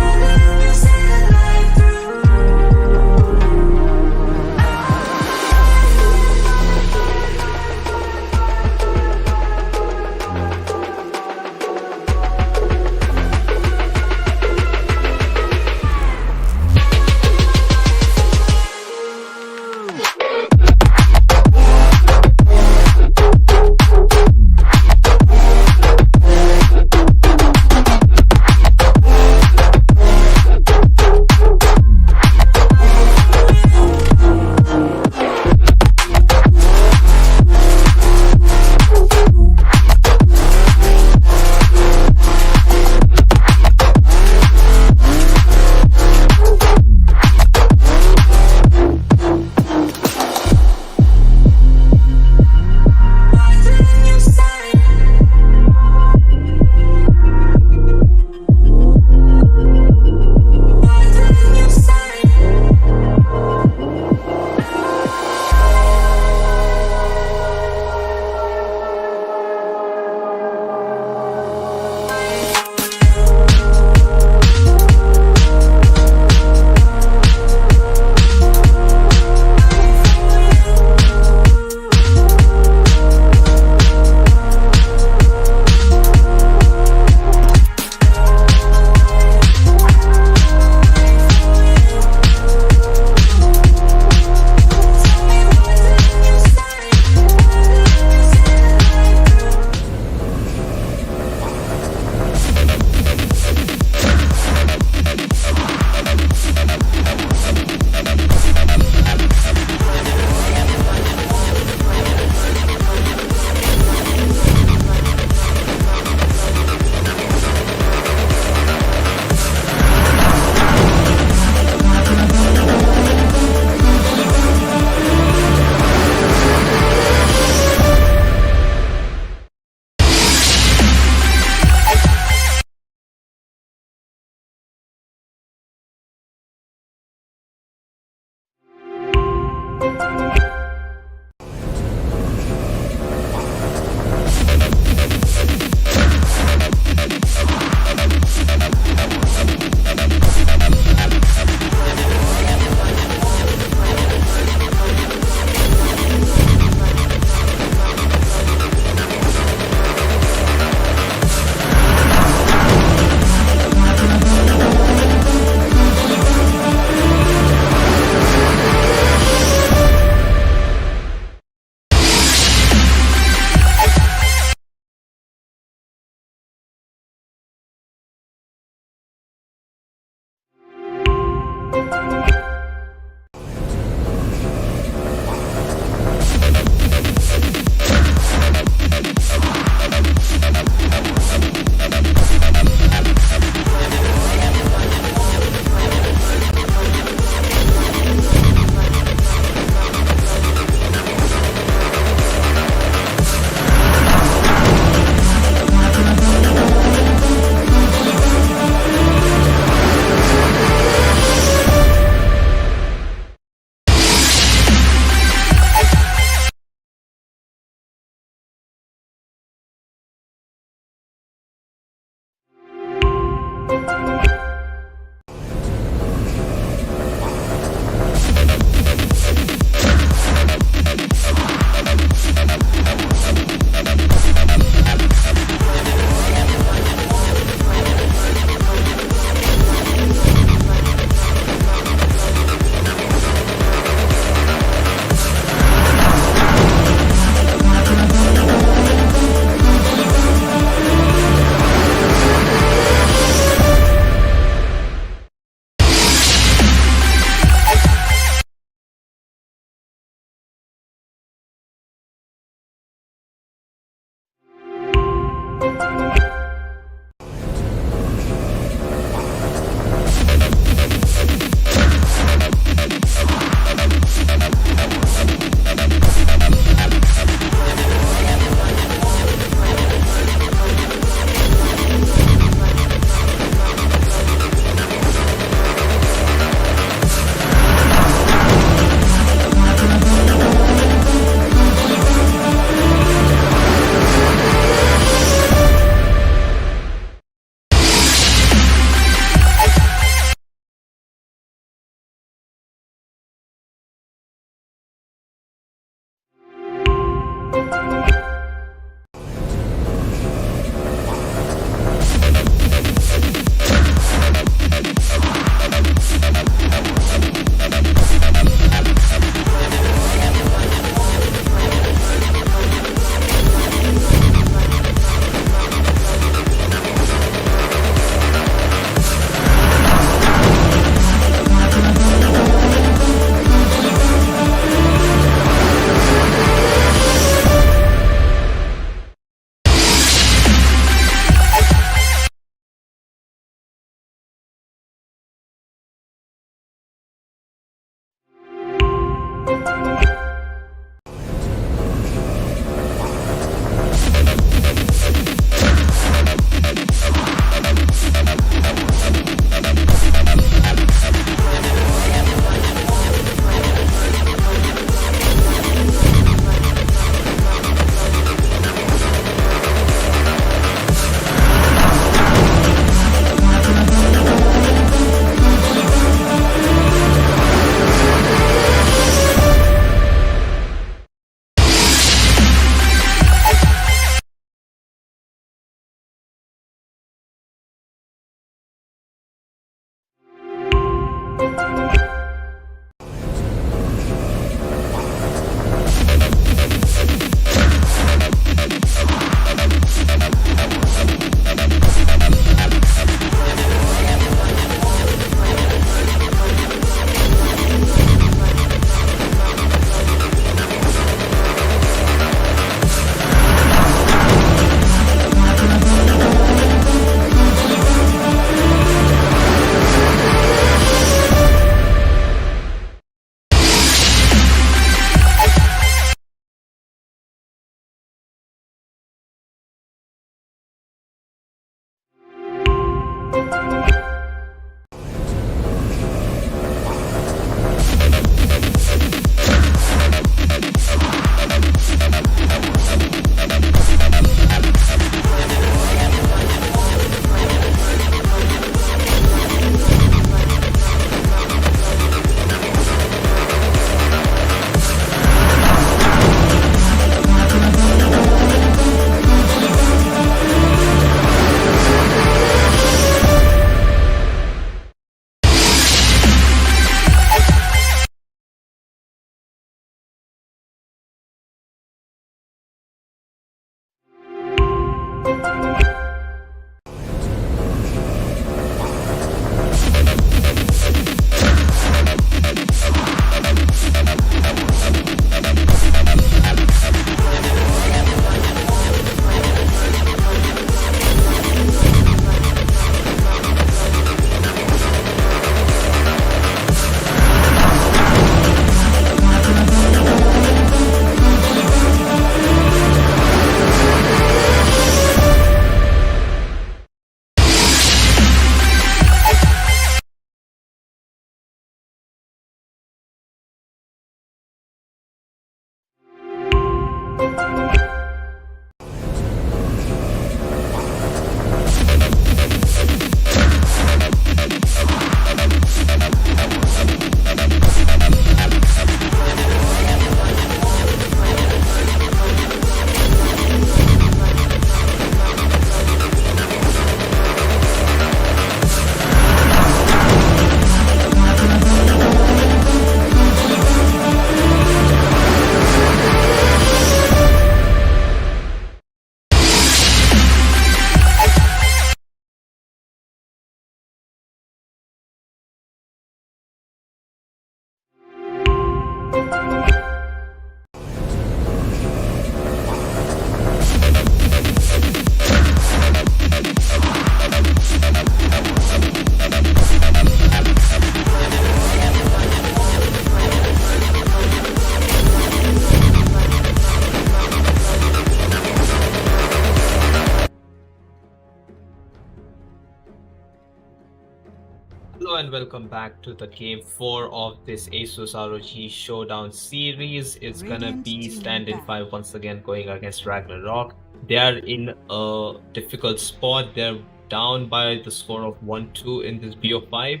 Hello and welcome back to the game 4 of this ASUS ROG Showdown series. It's gonna Radiant be team Standin back. 5 once again going against Ragnarok. They are in a difficult spot. They're down by the score of 1-2 in this BO5,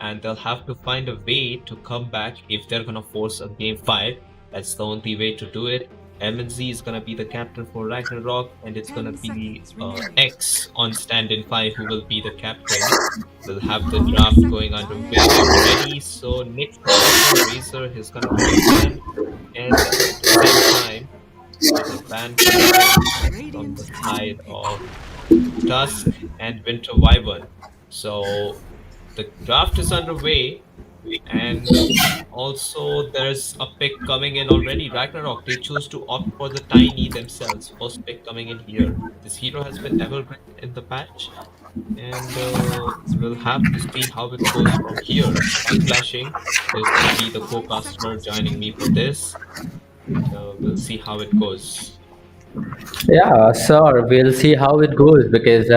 and they'll have to find a way to come back if they're gonna force a game 5. That's the only way to do it. MNZ is gonna be the captain for Ragnarok, and it's gonna 10 be seconds remaining. X on Standin 5 who will be the captain. We'll have the 5 draft going seconds underway remaining. already. So next position, Razor is gonna be the ban, and at the same time, there's a ban coming in from the Radiant side team pick. of Tusk and Winter Wyvern. So the draft is underway, and also there's a pick coming in already. Ragnarok, they choose to opt for the Tiny themselves. First pick coming in here. This hero has been evergreen in the patch, and 10 seconds we'll have to remaining. see how it goes from here. Sun flashing. There's gonna be the 5 co-caster seconds joining me remaining. for this. We'll see how it goes. Yeah, sure. We'll see how it goes because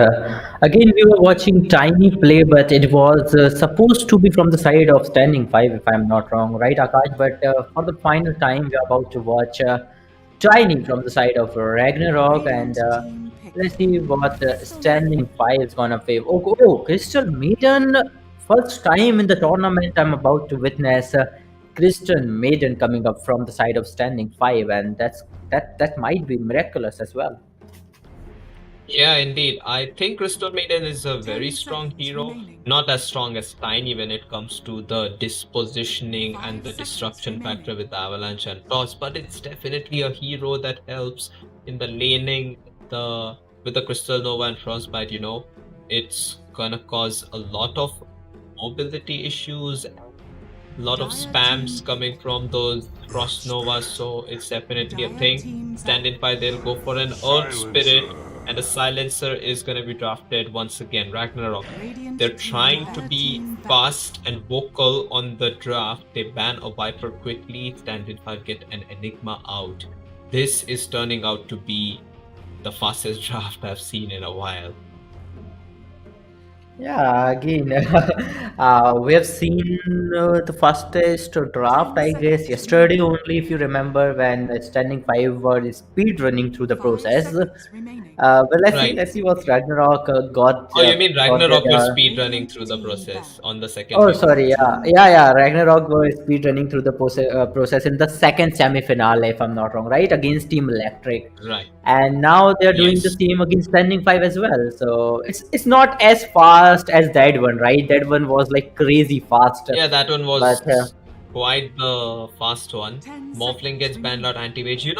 again we were watching Tiny play, but it was supposed to be from the side of Standing Five, if I'm not wrong, right, Akash? But for the final time, we're about to watch Tiny from the side of Ragnarok, and Radiant team pick. let's see what Standing Selected. Five is gonna favor. Oh, Crystal Maiden! First time in the tournament, I'm about to witness. Christian Maiden coming up from the side of Standing Five, and that might be miraculous as well. Yeah, indeed. I think Crystal Maiden is a very 10 strong seconds hero. remaining. Not as strong as Tiny when it comes to the dispositioning and 5 the seconds disruption factor remaining. with the Avalanche and Toss, but it's definitely a hero that helps in the laning the with the Crystal Nova and Frostbite, it's gonna cause a lot of mobility issues, a lot of Dire spams team coming pick. from those Frost Novas, so it's definitely a Dire thing. team back. Standing by, they'll go for an Earth Spirit, and a Silencer is going to be drafted once again. Ragnarok. Radiant They're team. trying to Dire be team back. fast and vocal on the draft. They ban a Viper quickly. Standing 5 get an Enigma out. This is turning out to be the fastest draft I've seen in a while. Yeah, again, we have seen the fastest draft, 10 I guess, seconds yesterday remaining. only, if you remember, when Standing Five were speed running through the 5 process. seconds remaining. But Right. let's see what Ragnarok Oh, you mean got Ragnarok their was speed running Radiant through the team back. process on the second Oh, pick? Dire sorry. Yeah, team yeah, pick. yeah. Ragnarok was speedrunning through the process in the second semi-finale, if I'm not wrong, right, against Team Electric, Right. and now they're doing the Yes. same against Standing Five as well. So it's not as fast as that one, right? That one was like crazy fast, Yeah, that one but was quite the fast one. 10 Morphling seconds gets banned out remaining. anti-mage.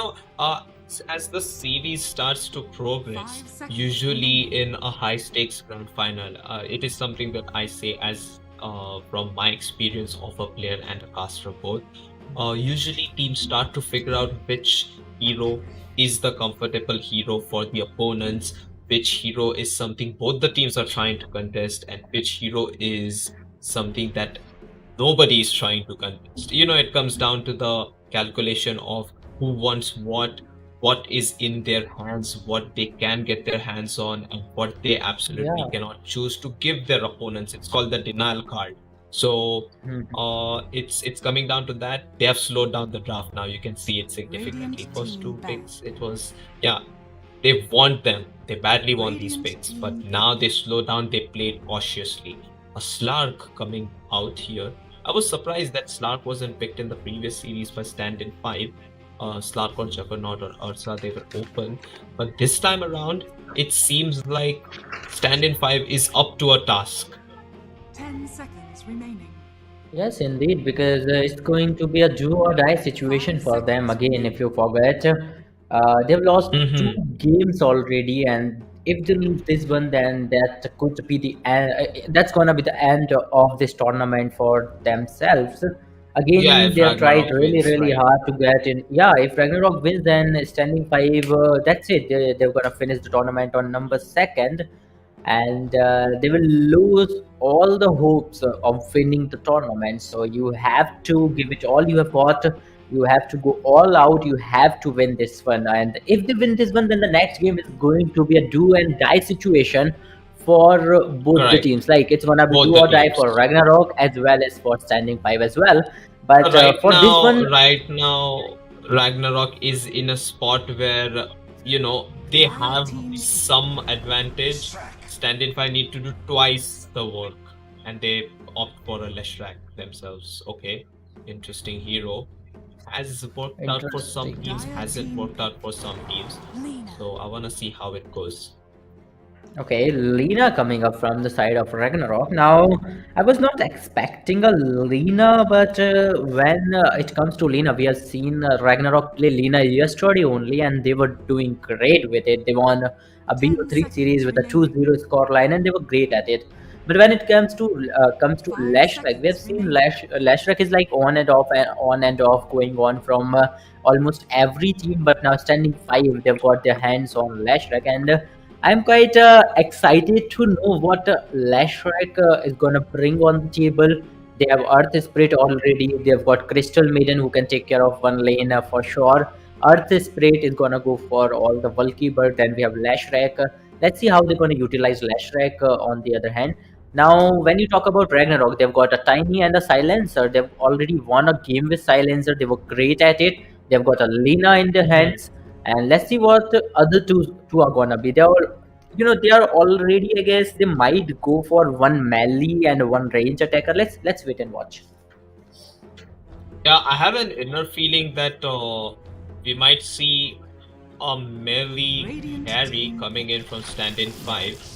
As the series starts to progress, 5 seconds usually remaining. in a high stakes grand final, it is something that I say as from my experience of a player and a caster both. Usually teams start to figure out which hero is the comfortable hero for the opponents, which hero is something both the teams are trying to contest, and which hero is something that nobody is trying to contest. It comes down to the calculation of who wants what is in their hands, what they can get their hands on, and what they absolutely yeah. cannot choose to give their opponents. It's called the denial card. So Mhm. it's coming down to that. They have slowed down the draft now. You can see it significantly. Radiant First team two back. picks, it was, yeah, they want them. They badly want these Radiant picks, team but pick. now they slow down. They played cautiously. A Slark coming out here. I was surprised that Slark wasn't picked in the previous series by Standin 5. Slark or Juggernaut or Ursa, they were open. But this time around, it seems like Standin 5 is up to a task. 10 seconds remaining. Yes, indeed, because it's going to be a do or die situation 5 for them seconds again. If remaining. you forget, they've lost two Mm-hmm. games already, and if they lose this one, then that could be the end. That's gonna be the end of this tournament for themselves. Yeah, Again, if they have tried Ragnarok really, wins, really right? hard to get in. Yeah, if Ragnarok wins, then Standing Five, that's it. They're gonna finish the tournament on number second, and they will lose all the hopes of winning the tournament. So you have to give it all you have got. You have to go all out. You have to win this one. And if they win this one, then the next game is going to be a do and die situation for both the Correct. teams. Like it's gonna be Both do the or die teams. for Ragnarok as well as for Standing Five as well. But for this one, Right now, Ragnarok is in a spot where they have some advantage. Stand-in five need to do twice the work, and they opt for a Leshrac themselves. Okay, interesting hero. Has worked out for some interesting. teams, hasn't worked out for some teams. So I wanna see how it goes. Okay, Lena coming up from the side of Ragnarok. Now, I was not expecting a Lena, but when it comes to Lena, we have seen Ragnarok play Lena yesterday only, and they were doing great with it. They won a 10 BO3 series seconds with a remaining. 2-0 score line, and they were great at it. But when it comes to 5 Lashrak, we have seconds seen remaining. Lashrak is like on and off, going on from almost every team. But now Standing Five, they've got their hands on Lashrak, and I'm quite excited to know what Lashrak is gonna bring on the table. They have Earth Spirit already. They've got Crystal Maiden who can take care of one lane for sure. Earth Spirit is gonna go for all the Valky Bird. Then we have Lashrak. Let's see how they're gonna utilize Lashrak on the other hand. Now, when you talk about Ragnarok, they've got a Tiny and a Silencer. They've already won a game with Silencer. They were great at it. They've got a Lina in their Mhm. hands, and let's see what the other two are gonna be. They are already. I guess they might go for one melee and one range attacker. Let's wait and watch. Yeah, I have an inner feeling that we might see a melee Radiant carry team coming in from Stand-in 5.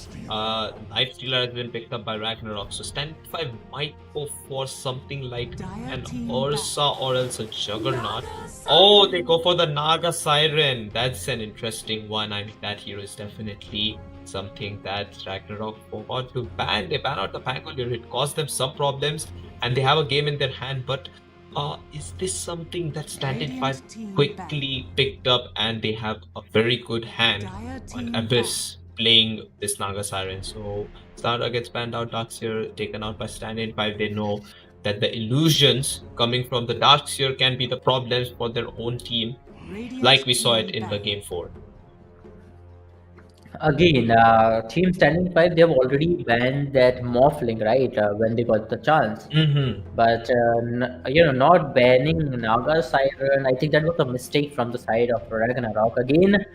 Life Stealer has been picked up by Ragnarok, so Stand-in 5 might go for something like an Ursa or else a Juggernaut. Oh, they go for the Naga Siren. That's an interesting one. I mean, that hero is definitely something that Ragnarok forgot to ban. They ban out the Pangolier. It caused them some problems, and they have a game in their hand, but is this something that Stand-in 5 quickly picked up, and they have a very good hand on Abyss playing this Naga Siren? So Starter gets banned out, Darkseer taken out by Stand-in 5. They know that the illusions coming from the Darkseer can be the problems for their own team, like we saw it in the game 4. Again, Team Standing Five, they have already banned that Morphling, right? When they got the chance. Mm-hmm. But not banning Naga Siren, I think that was a mistake from the side of Ragnarok. Again,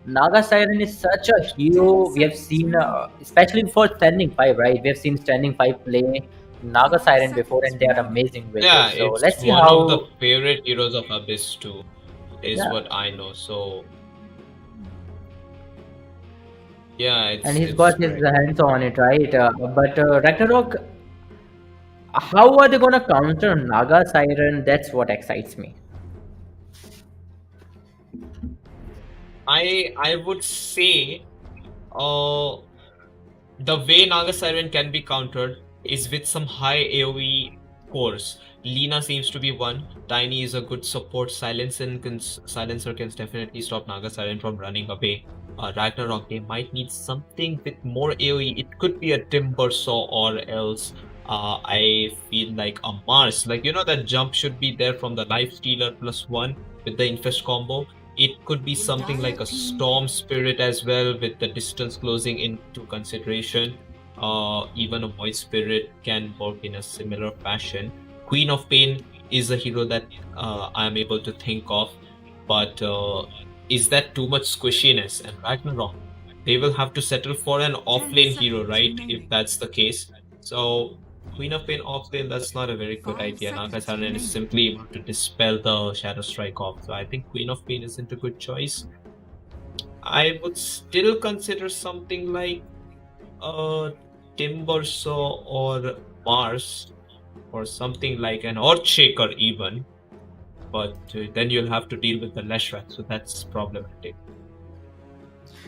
Naga Siren is such a hero. We have seen, especially for Standing Five, right? We have seen Standing Five play Naga Siren before, and they are amazing with Yeah, it. So it's let's see one of the how. favorite heroes of Abyss too, is Yeah, what I know. So yeah, and he's it's got his great. hands on it, right? But Ragnarok, how are they gonna counter Naga Siren? That's what excites me. I would say uh the way Naga Siren can be countered is with some high AoE cores. Lina seems to be one. Tiny is a good support. Silencer can definitely stop Naga Siren from running away. Ragnarok, they might need something with more AoE. It could be a Timber Saw, or else I feel like a Mars. Like, that jump should be there from the Life Stealer +1 with the Infest combo. It could be something like a Storm Spirit as well, with the distance closing into consideration. Even a Void Spirit can work in a similar fashion. Queen of Pain is a hero that I am able to think of, but is that too much squishiness? And Ragnarok, they will have to settle for an offlane hero, right? If that's the case. So Queen of Pain offlane, that's not a very good idea. Naga Siren is simply able to dispel the Shadow Strike off. So I think Queen of Pain isn't a good choice. I would still consider something like Timber Saw or Mars, or something like an Earthshaker even. But then you'll have to deal with the Leshrac, so that's problematic.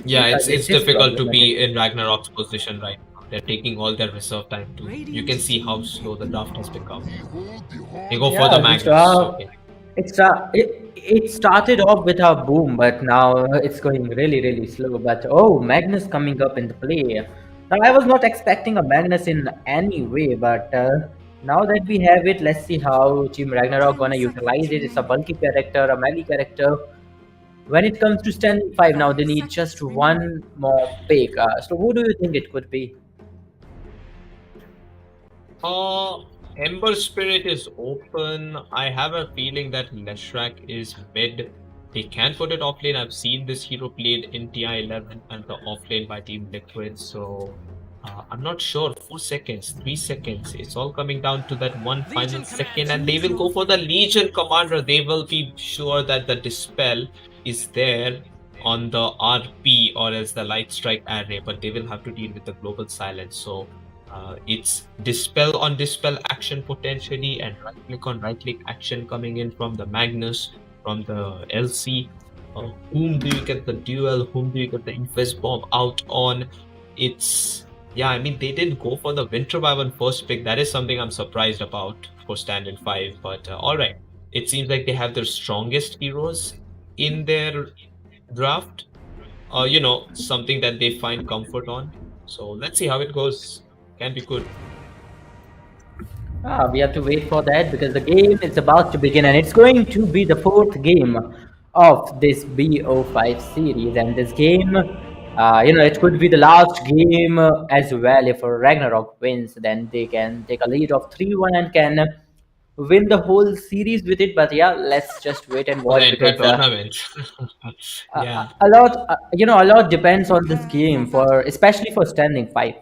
Yeah, it's This is difficult to problematic. be in Ragnarok's position right now. They're taking all their reserve time too. You can see how slow the draft has become. They go for the Yeah, Magnus. Okay. it started off with a boom, but now it's going really, really slow. But oh, Magnus coming up in the play. Now I was not expecting a Magnus in any way, but now that we have it, let's see how Team Ragnarok gonna utilize it. It's a bulky character, a melee character. When it comes to standing 5 now, they need just one more pick. So who do you think it could be? Uh, Ember Spirit is open. I have a feeling that Leshrac is mid. They can put it offlane. I've seen this hero played in TI11 and the offlane by Team Liquid. So I'm not sure. 4 seconds, 3 seconds. It's all coming down to that one final second, and they will go for the Legion Commander. They will be sure that the Dispel is there on the RP or as the Light Strike array, but they will have to deal with the Global Silence. So it's dispel on dispel action potentially, and right click on right click action coming in from the Magnus, from the LC. Whom do you get the duel? Whom do you get the Infest Bomb out on? Yeah, I mean, they didn't go for the Winter Wyvern first pick. That is something I'm surprised about for Standin 5. But alright, it seems like they have their strongest heroes in their draft. Something that they find comfort on. So let's see how it goes. Can be good. We have to wait for that because the game is about to begin, and it's going to be the fourth game of this BO5 series. And this game, it could be the last game as well. If Ragnarok wins, then they can take a lead of 3-1 and can win the whole series with it. But yeah, let's just wait and For watch the entire because tournament. Yeah, a lot depends on this game for especially for standing 5.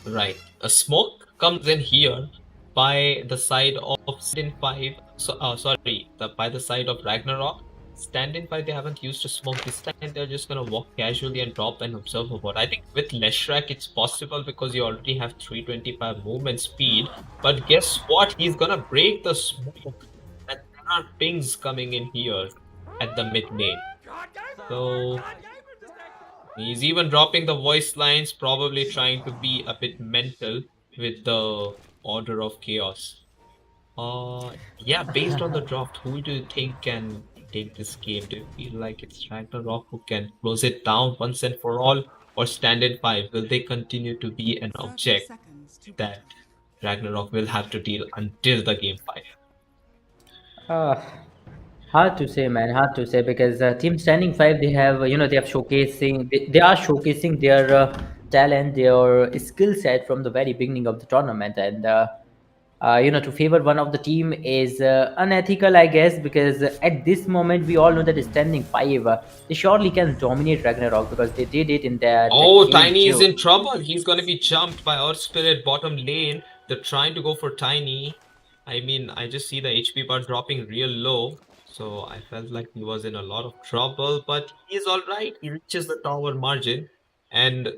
right. A smoke comes in here by the side of Standin 5. By the side of Ragnarok. Standin 5, they haven't used a smoke this time. They're just gonna walk casually and drop an observer board. I think with Leshrac it's possible because you already have 325 movement speed. But guess what? He's gonna break the smoke. And there are pings coming in here at the mid lane. So he's even dropping the voice lines, probably trying to be a bit mental with the Order of Chaos. Yeah, based on the draft, who do you think can take this game? Do you feel like it's Ragnarok who can close it down once and for all, or Standin 5? Will they continue to be an 30 object seconds to that Ragnarok will have to deal until the game 5? Hard to say, man. Hard to say because Team Standing 5, they have they are showcasing their talent, their skill set from the very beginning of the tournament, and to favor one of the team is unethical, I guess, because at this moment we all know that Standing 5, they surely can dominate Ragnarok because they did it in that Oh, game Tiny is too. in trouble. He's gonna be jumped by Earth Spirit bottom lane. They're trying to go for Tiny. I mean, I just see the HP bar dropping real low. So I felt like he was in a lot of trouble, but he's alright. He reaches the tower margin and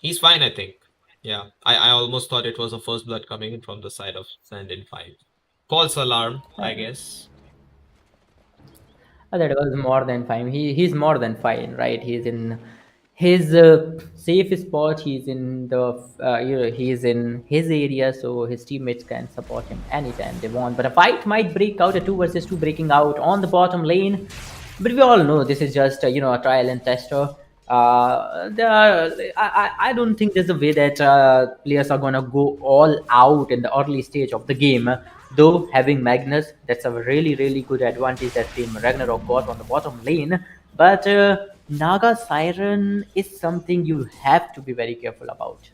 he's fine, I think. Yeah, I almost thought it was a first blood coming in from the side of Standin 5. False alarm, I guess. That was more than fine. He's more than fine, right? He's in his safe spot. He's in the he's in his area, so his teammates can support him anytime they want. But a fight might break out, a 2 versus 2 breaking out on the bottom lane. But we all know this is just a trial and tester. I don't think there's a way that players are gonna go all out in the early stage of the game. Though having Magnus, that's a really really good advantage that Team Ragnarok got on the bottom lane. But Naga Siren is something you have to be very careful about.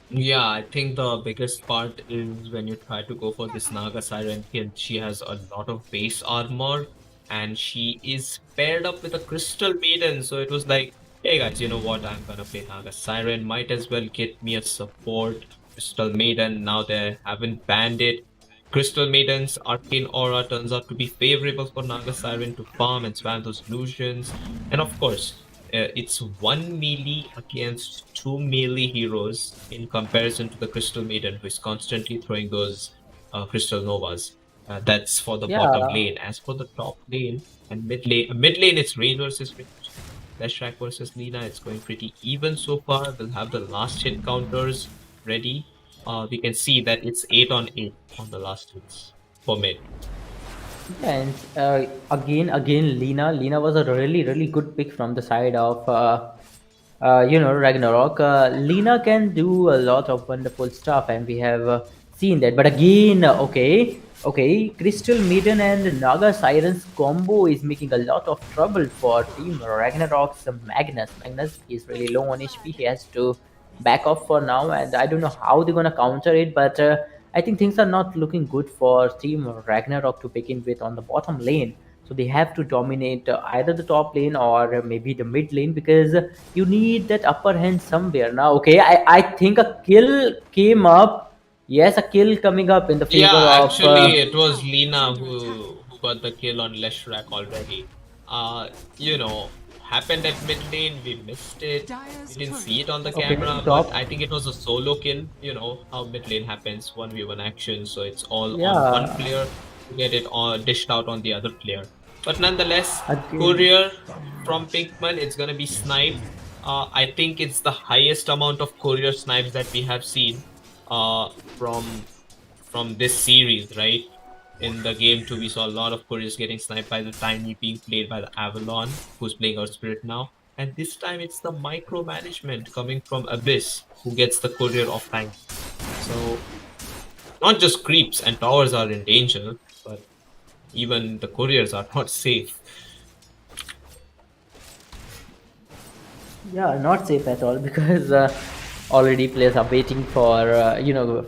Yeah, I think the biggest part is when you try to go for this Naga Siren kill. She has a lot of base armor and she is paired up with a Crystal Maiden. So it was like, hey guys, you know what? I'm gonna play Naga Siren. Might as well get me a support Crystal Maiden. Now they haven't banned it. Crystal Maiden's Arcane Aura turns out to be favorable for Naga Siren to farm and spam those illusions. And of course, it's one melee against two melee heroes in comparison to the Crystal Maiden, who is constantly throwing those Crystal Novas. That's for the Yeah, bottom lane. As for the top lane and mid lane it's range versus range. Leshrac versus Lina, it's going pretty even so far. We'll have the last hit counters ready. We can see that it's 8 on 8 on the last hits for mid. and again, Lina was a really, really good pick from the side of Ragnarok. Lina can do a lot of wonderful stuff, and we have seen that. But again, okay, Crystal Maiden and Naga Siren's combo is making a lot of trouble for Team Ragnarok's Magnus. Magnus is really low on HP. He has to back off for now, and I don't know how they're gonna counter it. But I think things are not looking good for Team Ragnarok to begin with on the bottom lane. So they have to dominate either the top lane or maybe the mid lane, because you need that upper hand somewhere. Now, okay, I think a kill came up. Yes, a kill coming up in the favor Yeah, of. actually, it was Lina who got the kill on Leshrak already. You know, happened at mid lane, we missed it. We didn't see it on the Okay, camera, top. but I think it was a solo kill. You know how mid lane happens, 1v1 action, so it's all on one Yeah, player to get it all dished out on the other player. But nonetheless, again. courier from Pinkman, it's gonna be sniped. I think it's the highest amount of courier snipes that we have seen uh, from this series, right? In the game 2, we saw a lot of couriers getting sniped by the Tiny being played by the Avalon, who's playing Earth Spirit now. And this time it's the micromanagement coming from Abyss, who gets the courier off time. So, not just creeps and towers are in danger, but even the couriers are not safe. Yeah, not safe at all because already players are waiting for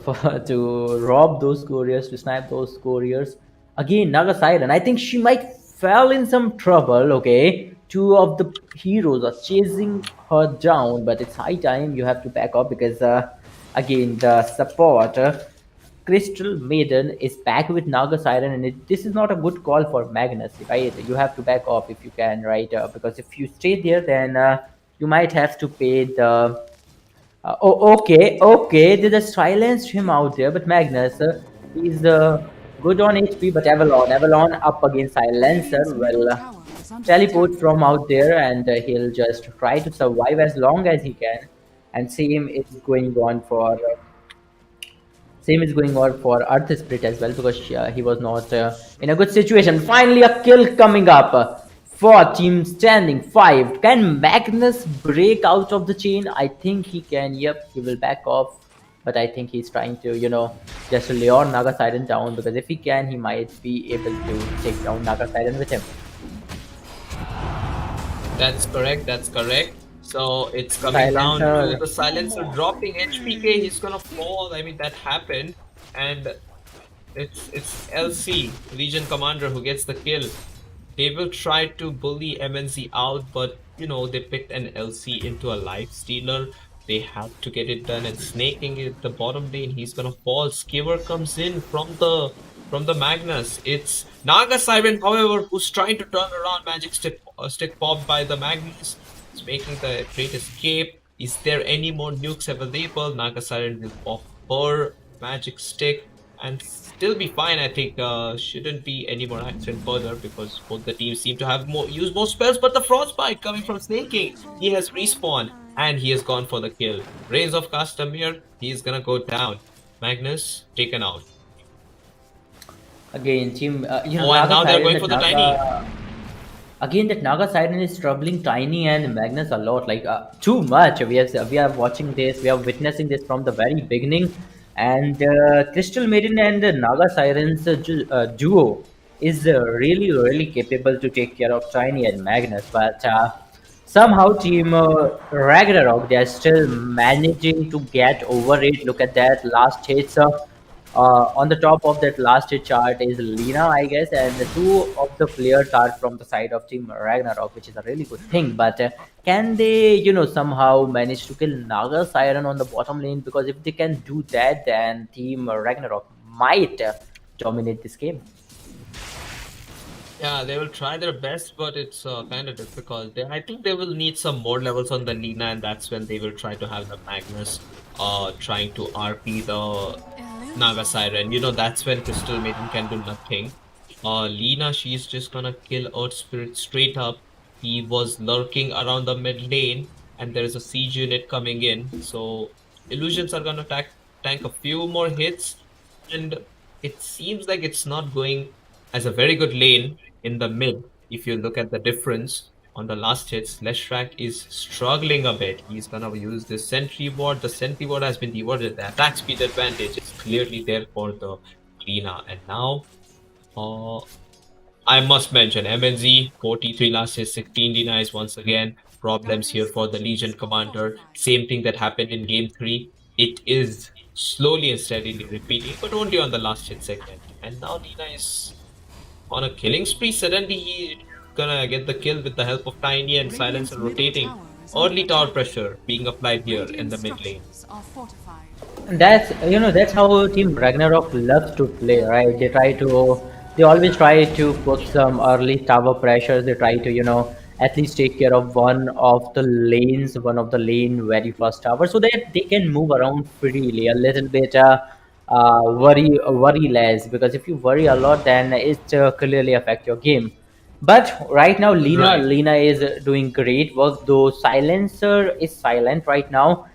for to rob those couriers, to snipe those couriers. Again, Naga Siren. I think she might fell in some trouble. Okay, two of the heroes are chasing her down, but it's high time you have to back up because again the support. Crystal Maiden is back with Naga Siren, and this is not a good call for Magnus, right? You have to back off if you can, right? Because if you stay there, then you might have to pay the. Okay, they just silenced him out there, but Magnus, he's good on HP, but Avalon up against Silencer Radiant's will middle tower is under teleport attack. from out there, and he'll just try to survive as long as he can. And same is going on for Earth Spirit as well, because he was not in a good situation. Finally, a kill coming up for Team Standing 5. Can Magnus break out of the chain? I think he can. Yep, he will back off. But I think he's trying to, just lure Naga Siren down, because if he can, he might be able to take down Naga Siren with him. That's correct. So it's coming down to the silencer dropping HPK. He's gonna fall. I mean, that happened, and it's LC Legion Commander who gets the kill. They will try to bully MNZ out, but they picked an LC into a life stealer. They have to get it done, and snaking it the bottom lane. He's gonna fall. Skiver comes in from the Magnus. It's Naga Siren, however, who's trying to turn around. Magic stick popped by the Magnus. It's making the great escape. Is there any more nukes available? Naga Siren will pop her magic stick and still be fine. I think shouldn't be any more action further, because both the teams seem to have use more spells. But the frostbite coming from Snaking, he has respawned and he has gone for the kill. Rains of Castamere, he's gonna go down. Magnus taken out. Again, team. And now they're going for the Tiny. Again, that Naga Siren is troubling Tiny and Magnus a lot, like too much. We are watching this, we are witnessing this from the very beginning, and Crystal Maiden and Naga Siren's duo is really capable to take care of Tiny and Magnus, but somehow Team Ragnarok, they are still managing to get over it. Look at that last hits. On the top of that last hit chart is Lina, I guess, and the two of the players are from the side of Team Ragnarok, which is a really good thing. But can they, somehow manage to kill Naga Siren on the bottom lane? Because if they can do that, then Team Ragnarok might dominate this game. Yeah, they will try their best, but it's kind of difficult. I think they will need some more levels on the Lina, and that's when they will try to have the Magnus trying to RP the Naga Siren. That's when Crystal Maiden can do nothing. Lina, she's just gonna kill Earth Spirit straight up. He was lurking around the mid lane, and there is a siege unit coming in. So illusions are gonna tank a few more hits, and it seems like it's not going as a very good lane in the mid. If you look at the difference, on the last hits. Leshrak is struggling a bit. He's gonna use this sentry ward. The sentry ward has been dewarded. The attack speed advantage is clearly there for the Lina. And now, I must mention MNZ 43 last hit, 16 denies once again. Problems here for the Legion commander. Same thing that happened in game 3. It is slowly and steadily repeating, but only on the last hit segment. And now Lina is on a killing spree. Suddenly he's gonna get the kill with the help of Tiny and Silencer rotating. Early tower pressure being applied here in the mid lane. Are fortified. That's that's how Team Ragnarok loves to play, right? They always try to put some early tower pressures. They try to at least take care of one of the lane very first tower, so that they can move around freely a little bit. Worry less, because if you worry a lot, then it clearly affect your game. But right now, Right. Lena is doing great work. Though Silencer is silent right now.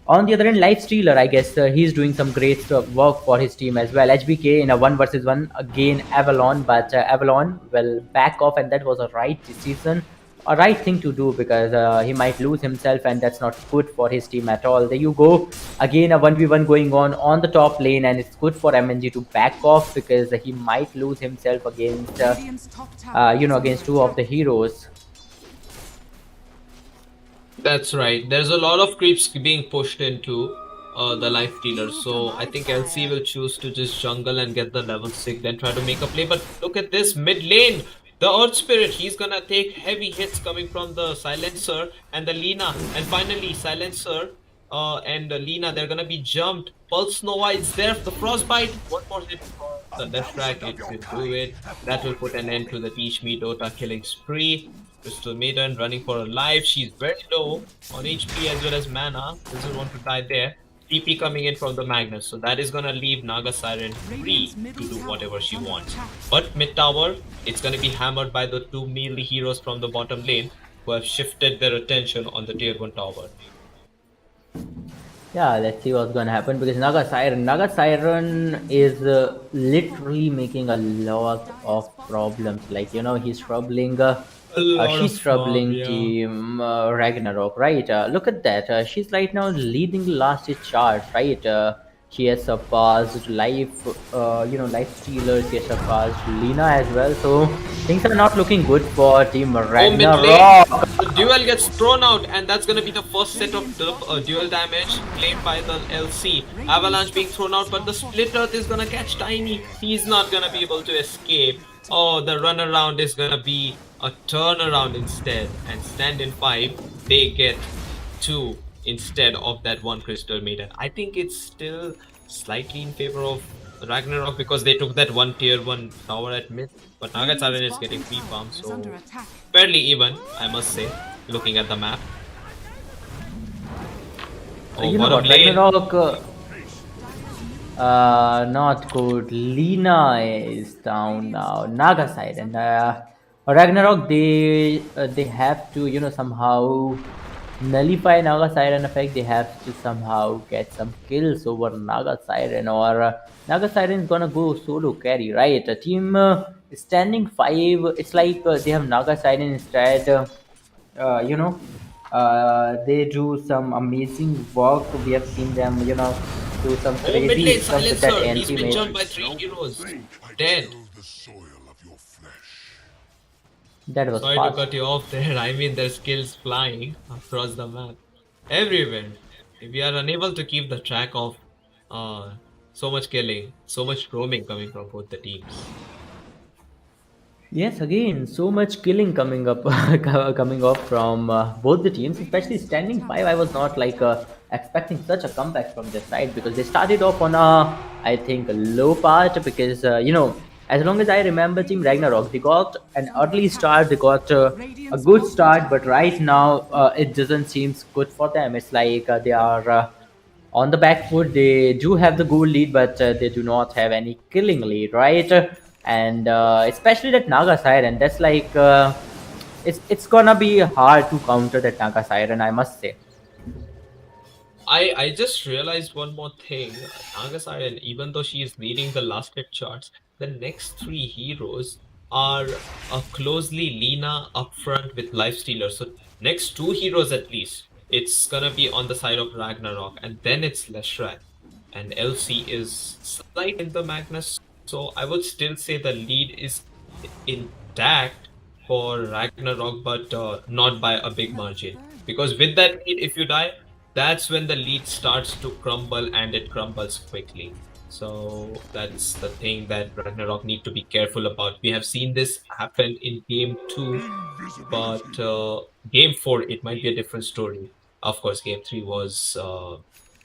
On the other hand, Life Stealer, I guess he's doing some great work for his team as well. HBK in a 1 versus 1 again Avalon, but Avalon will back off, and that was a right decision, a right thing to do, because he might lose himself, and that's not good for his team at all. There you go, again a 1v1 going on the top lane, and it's good for MNG to back off, because he might lose himself against Radiant's top tower is against under two of the attack. heroes. That's right. There's a lot of creeps being pushed into the life dealer. So I think LC will choose to just jungle and get the level 6, then try to make a play. But look at this mid lane. The Earth Spirit, he's gonna take heavy hits coming from the Silencer and the Lina. And finally, Silencer and Lina, they're gonna be jumped. Pulse Nova is there. The Frostbite. One more hit for the left track. It will do it. That will put an end to the Teach Me Dota killing spree. Crystal Maiden running for her life. She's very low on HP as well as mana. Doesn't want to die there. TP coming in from the Magnus. So that is gonna leave Naga Siren free to do whatever she wants. But mid tower, it's gonna be hammered by the two melee heroes from the bottom lane who have shifted their attention on the tier 1 tower. Yeah, let's see what's gonna happen, because Naga Siren is literally making a lot of problems. Like he's troubling. A lot She's of farm, troubling yeah. Team Ragnarok, right? Look at that. She's right now leading the last hit chart, right? She has surpassed Life Stealer. She has surpassed Lina as well. So things are not looking good for Team Oh, mid lane. Ragnarok. The duel gets thrown out, and that's gonna be the first set of duel damage claimed by the LC. Avalanche being thrown out, but the Split Earth is gonna catch Tiny. He's not gonna be able to escape. Oh, the runaround is gonna be a turnaround instead. And Standin 5, they get 2 instead of that 1 Crystal Maiden. I think it's still slightly in favor of Ragnarok, because they took that 1 tier 1 tower at mid. But Nagasaran is getting free farm, Is so under attack. fairly even, I must say, looking at the map. Oh, You know bottom what? lane. Ragnarok. Not good. Lina is down now. Naga side, and Ragnarok, they have to somehow nullify Naga Siren effect. They have to somehow get some kills over Naga Siren, or Naga Siren is gonna go solo carry, right? A team standing 5. It's like they have Naga Siren instead. Uh, you know, they do some amazing work. We have seen them, do some Oh, mid crazy lane stuff with that silencer. He's been anti-mage. jumped by 3 heroes. Dead. That was Sorry to fast. cut you off there. I mean, there's kills flying across the map. Everywhere. We are unable to keep the track of so much killing, so much roaming coming from both the teams. Yes, again, so much killing coming up, coming up from both the teams, especially standing 5. I was not like expecting such a comeback from their side, because they started off on a, I think, a low part, because as long as I remember, Team Ragnarok, they got an early start, they got a good start, but right now it doesn't seem good for them. It's like they are on the back foot. They do have the goal lead, but they do not have any killing lead, right? And especially that Naga Siren, that's like it's gonna be hard to counter that Naga Siren, I must say. I just realized one more thing. Nagasaren, even though she is leading the last hit charts, the next 3 heroes are closely Lina up front with Lifestealer. So next two heroes at least, it's gonna be on the side of Ragnarok, and then it's Leshrac, and LC is slight in the Magnus. So I would still say the lead is intact for Ragnarok, but not by a big margin. Because with that lead, if you die, that's when the lead starts to crumble, and it crumbles quickly. So that's the thing that Ragnarok need to be careful about. We have seen this happen in game 2, but game 4 it might be a different story. Of course, game 3 was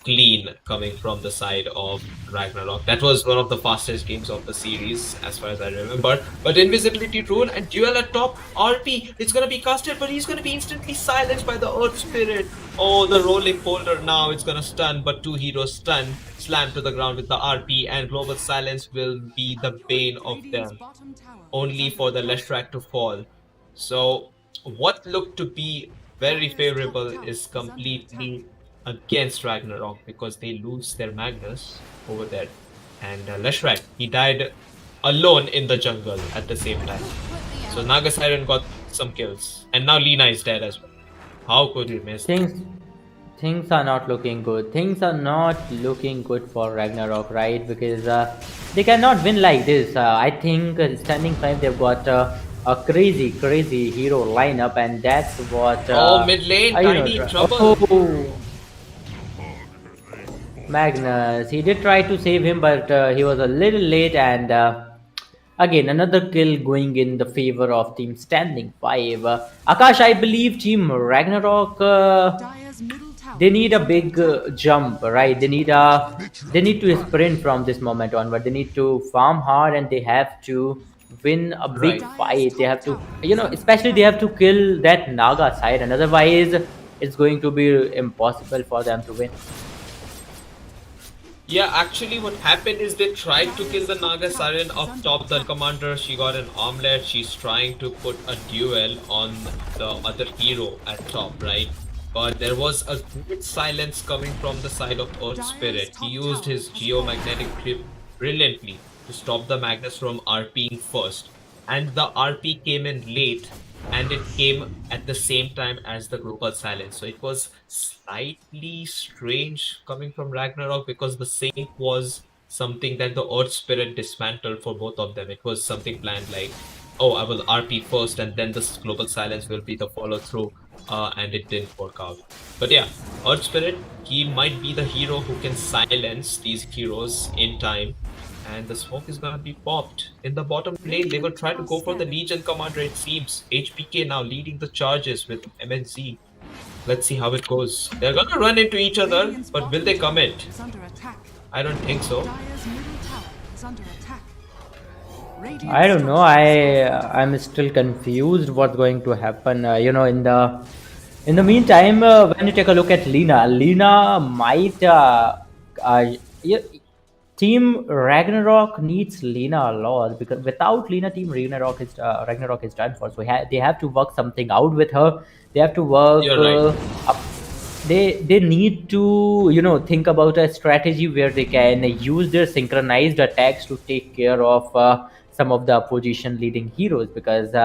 clean coming from the side of Ragnarok. That was one of the fastest games of the series, as far as I remember. But invisibility rule and duel at top, RP, it's gonna be casted, but he's gonna be instantly silenced by the Earth Spirit. Oh, the rolling boulder now, it's gonna stun, but two heroes stun, slam to the ground with the RP, and global silence will be the bane of them, only for the Leshrac to fall. So what looked to be very favorable is completely against Ragnarok, because they lose their Magnus over there. And Leshrac, he died alone in the jungle at the same time. So Naga Siren got some kills. And now Lina is dead as well. How could you miss that? Things are not looking good. Things are not looking good for Ragnarok, right? Because they cannot win like this. I think Standing 5, they've got a crazy hero lineup, and that's what. Oh, mid lane, Tiny in trouble. Oh, Magnus. He did try to save him, but he was a little late, and again another kill going in the favor of Team Standing 5. Akash, I believe Team Ragnarok. Dire's middle tower They need a is big under attack. jump, right? They need to sprint from this moment onward. They need to farm hard, and they have to win a big Right. fight. They have to, especially they have to kill that Naga Siren. Otherwise, it's going to be impossible for them to win. Yeah, actually what happened is they tried to kill the Naga Siren up top. The commander, she got an omelette. She's trying to put a duel on the other hero at top, right? But there was a great silence coming from the side of Earth Spirit. He used his geomagnetic grip brilliantly to stop the Magnus from RPing first. And the RP came in late, and it came at the same time as the global silence. So it was slightly strange coming from Ragnarok, because the sync was something that the Earth Spirit dismantled for both of them. It was something planned like, oh, I will RP first, and then this global silence will be the follow through, and it didn't work out. But yeah, Earth Spirit, he might be the hero who can silence these heroes in time. And the smoke is gonna be popped. In the bottom lane, they will try to go for the Legion Commander, it seems. HBK now leading the charges with MNZ. Let's see how it goes. They're gonna run into each other, Radiant's but will bottom they tower commit? is under attack. I don't think so. Dire's middle tower is under attack. Radiant's I don't know. top tower I'm still confused what's going to happen. In the meantime, when you take a look at Lina might yeah, Team Ragnarok needs Lina a lot, because without Lina, Team Ragnarok is done for. So they have to work something out with her. They have to work. You're right. They need to think about a strategy where they can use their synchronized attacks to take care of some of the opposition leading heroes, because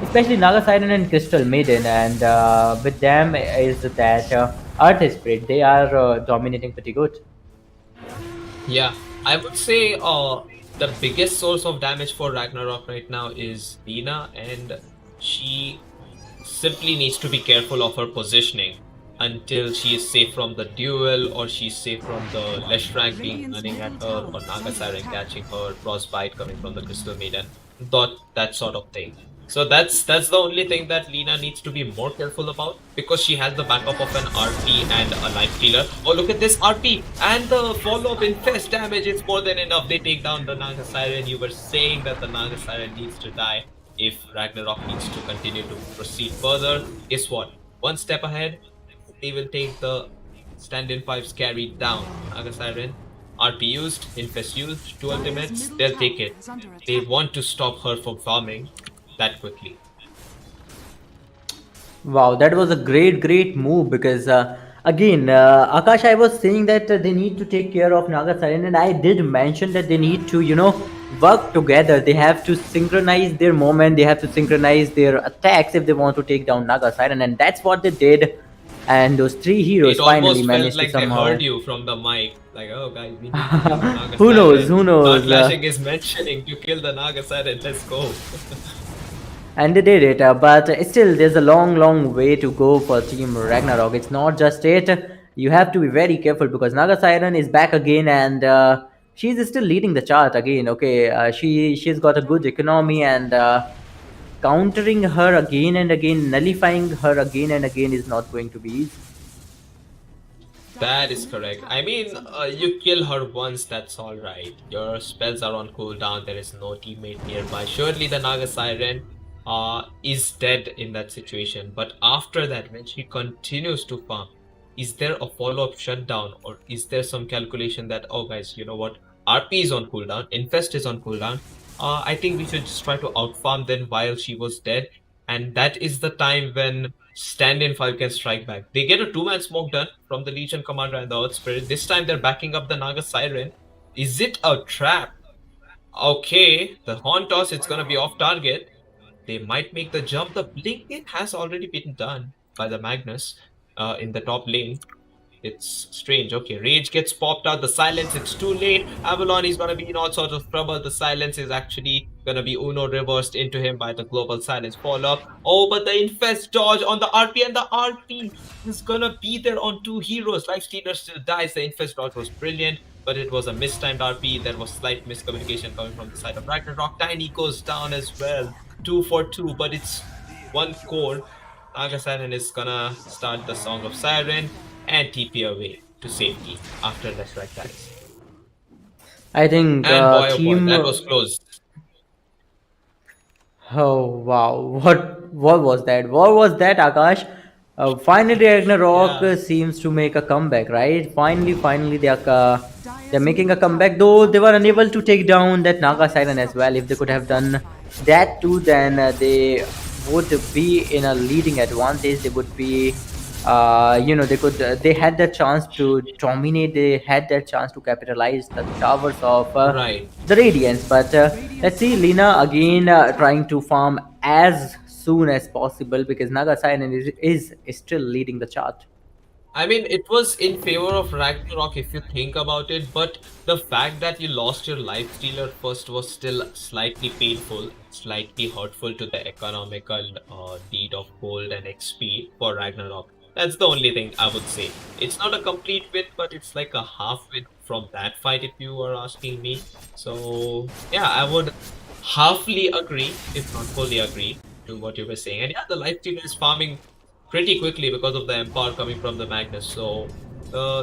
especially Naga Siren and Crystal Maiden, and with them is that Earth Spirit, they are dominating pretty good. Yeah, I would say the biggest source of damage for Ragnarok right now is Lina, and she simply needs to be careful of her positioning until she is safe from the duel, or she's safe from the Leshrac being running at her, or Naga Siren catching her, Frostbite coming from the Crystal Maiden, that sort of thing. So that's the only thing that Lina needs to be more careful about, because she has the backup of an RP and a life stealer. Oh, look at this RP and the follow-up infest damage. It's more than enough. They take down the Naga Siren. You were saying that the Naga Siren needs to die if Ragnarok needs to continue to proceed further. Guess what? One step ahead, they will take the Standin 5's carry down. Naga Siren, RP used, infest used, 2 ultimates, they'll take it. They want to stop her from farming that quickly. Wow, that was a great move, because again, Akash, I was saying that they need to take care of Naga Siren, and I did mention that they need to work together. They have to synchronize their movement. They have to synchronize their attacks if they want to take down Naga Siren, and that's what they did. And those three heroes It finally almost felt managed to like they somehow. heard you from the mic. Like, oh guys, we need to kill the Naga Who knows? Siren. Who knows? Clashing is mentioning to kill the Naga Siren. Let's go. And they did it, but still, there's a long way to go for Team Ragnarok. It's not just it. You have to be very careful because Naga Siren is back again, and she's still leading the chart again. Okay, she's got a good economy, and countering her again and again, nullifying her again and again is not going to be easy. That is correct. I mean, you kill her once, that's alright. Your spells are on cooldown, there is no teammate nearby. Surely the Naga Siren is dead in that situation. But after that, when she continues to farm, is there a follow-up shutdown? Or is there some calculation that, oh guys, you know what? RP is on cooldown, Infest is on cooldown. I think we should just try to outfarm them while she was dead. And that is the time when Standin 5 can strike back. They get a 2-man smoke done from the Legion Commander and the Earth Spirit. This time they're backing up the Naga Siren. Is it a trap? Okay, the Horn Toss, it's gonna be off target. They might make the jump. The blink has already been done by the Magnus in the top lane. It's strange. Okay, Rage gets popped out. The silence, it's too late. Avalon is going to be in all sorts of trouble. The silence is actually going to be Uno reversed into him by the global silence follow-up. Oh, but the Infest dodge on the RP, and the RP is going to be there on two heroes. Lifestealer still dies. The Infest dodge was brilliant, but it was a mistimed RP. There was slight miscommunication coming from the side of Ragnarok. Tiny goes down as well. 2 for 2, but it's one core. Naga Siren is gonna start the Song of Siren and TP away to safety after the strike dies. I think And boy, oh team. boy, that was close. Oh wow! What was that? What was that, Akash? Finally, Ragnarok Yeah. seems to make a comeback, right? Finally, they're making a comeback. Though they were unable to take down that Naga Siren as well. If they could have done that too, then they would be in a leading advantage. They would be, they had the chance to dominate. They had that chance to capitalize the towers of Right. the Radiance. But let's see Lina again trying to farm as soon as possible because Naga Siren is still leading the chart. I mean, it was in favor of Ragnarok if you think about it, but the fact that you lost your life stealer first was still slightly painful, slightly hurtful to the economical deed of gold and XP for Ragnarok. That's the only thing I would say. It's not a complete win, but it's like a half win from that fight if you are asking me. So yeah, I would halfly agree, if not fully agree, to what you were saying. And yeah, the life stealer is farming pretty quickly because of the empower coming from the Magnus. So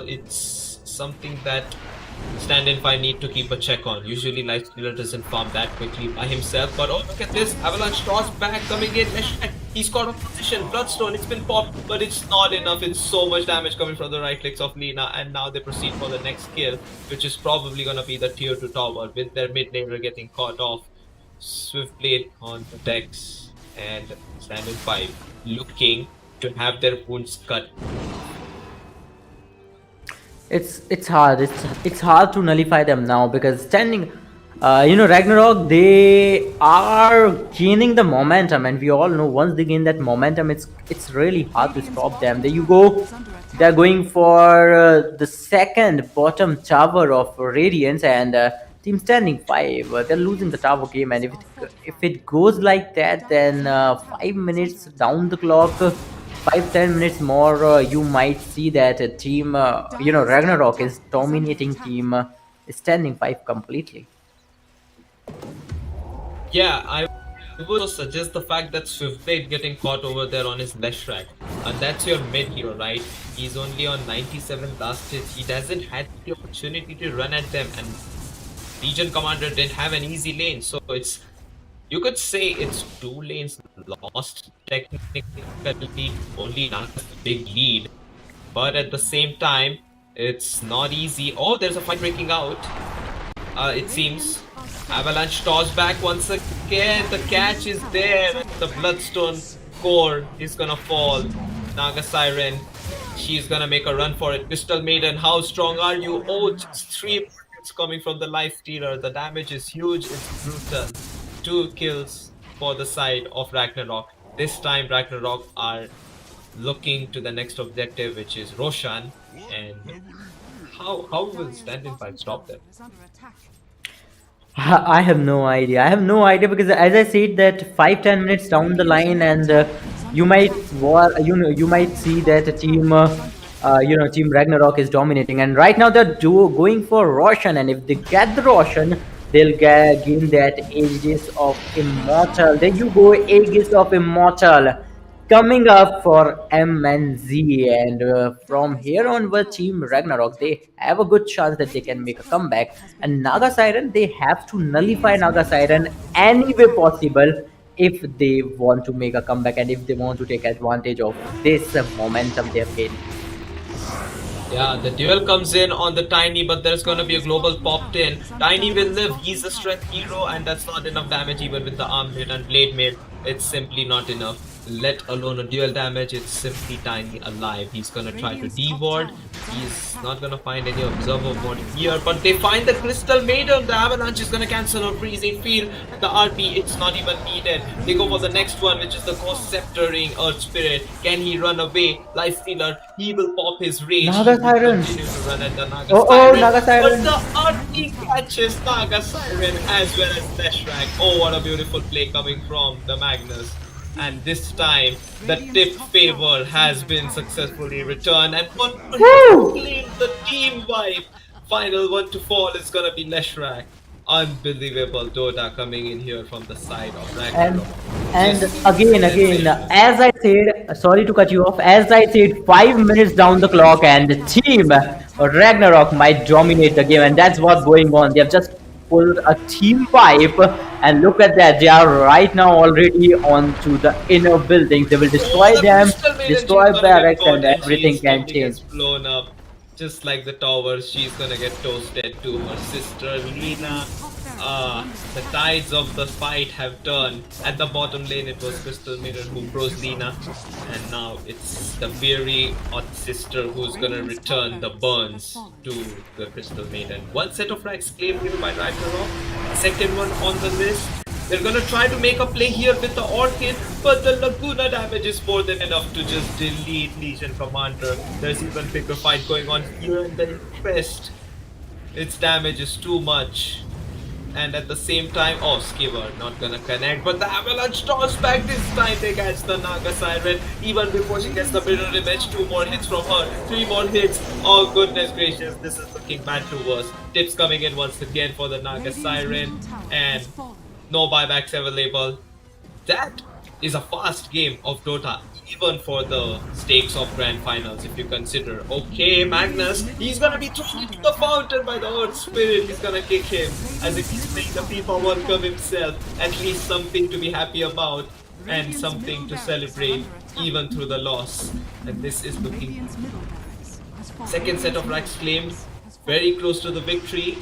it's something that Standin 5 need to keep a check on. Usually Lifestealer doesn't farm that quickly by himself. But oh, look at this. Avalanche toss back coming in. He's caught off position. Bloodstone, it's been popped, but it's not enough. It's so much damage coming from the right clicks of Lina. And now they proceed for the next kill, which is probably going to be the tier 2 tower with their mid laner getting caught off. Swiftblade on the decks and Standin 5 looking to have their wounds cut. It's hard. It's hard to nullify them now because standing, Ragnarok, they are gaining the momentum, and we all know once they gain that momentum, it's really hard to stop them. There you go. They're going for the second bottom tower of Radiance, and Team Standing 5. They're losing the tower game, and if it goes like that, then 5 minutes down the clock. 5-10 minutes more, you might see that team, Ragnarok is dominating team Standing 5 completely. Yeah, I would suggest the fact that Swiftblade getting caught over there on his Leshrac. And that's your mid hero, right? He's only on 97 last hit. He doesn't had the opportunity to run at them, and Legion Commander didn't have an easy lane. So it's, you could say it's 2 lanes lost technically, only not a big lead. But at the same time, it's not easy. Oh, there's a fight breaking out. It seems. Avalanche toss back once again. The catch is there. The Bloodstone core is gonna fall. Naga Siren, she's gonna make a run for it. Crystal Maiden, how strong are you? Oh, just 3 hits coming from the life stealer. The damage is huge. It's brutal. 2 kills for the side of Ragnarok. This time Ragnarok are looking to the next objective, which is Roshan. And how will Standin 5 stop them? Is under attack. I have no idea. I have no idea because, as I said, that 5-10 minutes down the line, and you might you might see that a team, Team Ragnarok is dominating, and right now they're going for Roshan, and if they get the Roshan, they'll gain that Aegis of Immortal. There you go, Aegis of Immortal coming up for MNZ, and from here onward, Team Ragnarok, they have a good chance that they can make a comeback. And Naga Siren, they have to nullify Naga Siren any way possible if they want to make a comeback and if they want to take advantage of this momentum they have gained. Yeah, the duel comes in on the Tiny, but there's gonna be a global popped in. Tiny will live, he's a strength hero, and that's not enough damage even with the arm hit and blade mail. It's simply not enough. Let alone a dual damage, it's simply Tiny alive. He's gonna try to deward. He's not gonna find any observer mode here, but they find the Crystal Maiden. The Avalanche is gonna cancel her freezing field. The RP, it's not even needed. They go for the next one, which is the Ghost Sceptering Earth Spirit. Can he run away? Life Stealer, he will pop his rage. Naga He will Siren. continue to run at the Naga Oh, Siren. Naga Siren. But the RP catches Naga Siren as well as Leshrac. Oh, what a beautiful play coming from the Magnus. And this time, the tip favor has been successfully returned, and one Woo! claim the team wipe. Final one to fall is gonna be Leshrac. Unbelievable Dota coming in here from the side of And Ragnarok. and Just again, sensation. as I said, sorry to cut you off. As I said, 5 minutes down the clock, and the team Ragnarok might dominate the game, and that's what's going on. They have just pulled a team pipe, and look at that. They are right now already onto the inner buildings. They will destroy Oh, the them, Crystal Maiden, she's destroy gonna get barracks, caught and and everything she's can something change. gets blown up. Just like the towers, she's gonna get toasted to her sister Lina. The tides of the fight have turned. At the bottom lane, it was Crystal Maiden who froze Lina, and now it's the weary odd sister who's gonna return the burns to the Crystal Maiden. One set of frags claimed here by Ragnarok, second one on the list. They're gonna try to make a play here with the Orchid, but the Laguna damage is more than enough to just delete Legion Commander. There's even bigger fight going on here in the Infest. Its damage is too much. And at the same time, oh, Skiver not gonna connect, but the Avalanche toss back this time. They catch the Naga Siren even before she gets the mirror image. 2 more hits from her, 3 more hits. Oh goodness gracious, this is looking bad to worse. Tips coming in once again for the Naga Siren, and no buybacks available. That is a fast game of Dota, even for the stakes of grand finals. If you consider, okay, Magnus, he's gonna be thrown into the fountain by the Earth Spirit. He's gonna kick him as if he's playing the FIFA World Cup himself. At least something to be happy about and something to celebrate, even through the loss. And this is looking second set of racks claimed, very close to the victory.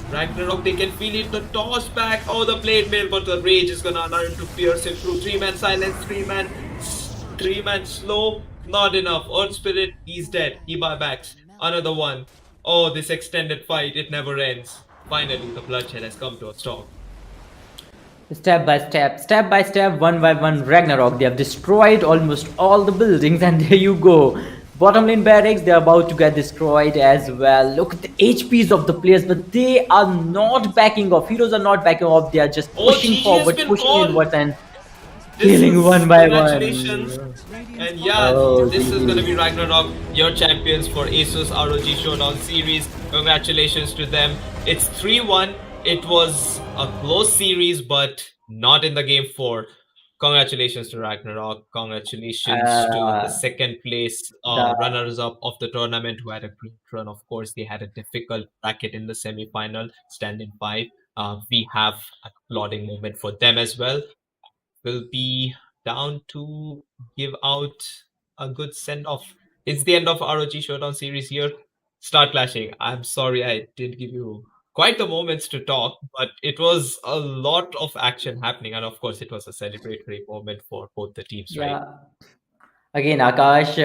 Ragnarok, they can feel it, the toss back, oh the blade mail, but the rage is gonna allow him to pierce him through. 3-man silence, 3-man slow, not enough. Earth Spirit, he's dead, he buybacks. Another one. Oh, this extended fight, it never ends. Finally, the bloodshed has come to a stop. Step by step, one by one, Ragnarok. They have destroyed almost all the buildings, and there you go. Bottom lane barracks, they're about to get destroyed as well. Look at the HPs of the players, but they are not backing off. Heroes are not backing off. They are just Oh, pushing GG has forward, been pushing called. inwards, and This killing is- one by one. Congratulations. And yeah, Oh, this is GG. gonna be Ragnarok, your champions for ASUS ROG Showdown series. Congratulations to them. It's 3-1. It was a close series, but not in the game 4. Congratulations to Ragnarok. Congratulations to the second place the- runners-up of the tournament who had a great run. Of course, they had a difficult bracket in the semi-final, Standin 5. We have a applauding moment for them as well. Will be down to give out a good send-off. It's the end of ROG Showdown series here. Start clashing. I'm sorry I did give you quite the moments to talk, but it was a lot of action happening, and of course, it was a celebratory moment for both the teams, right? Yeah. Again, Akash,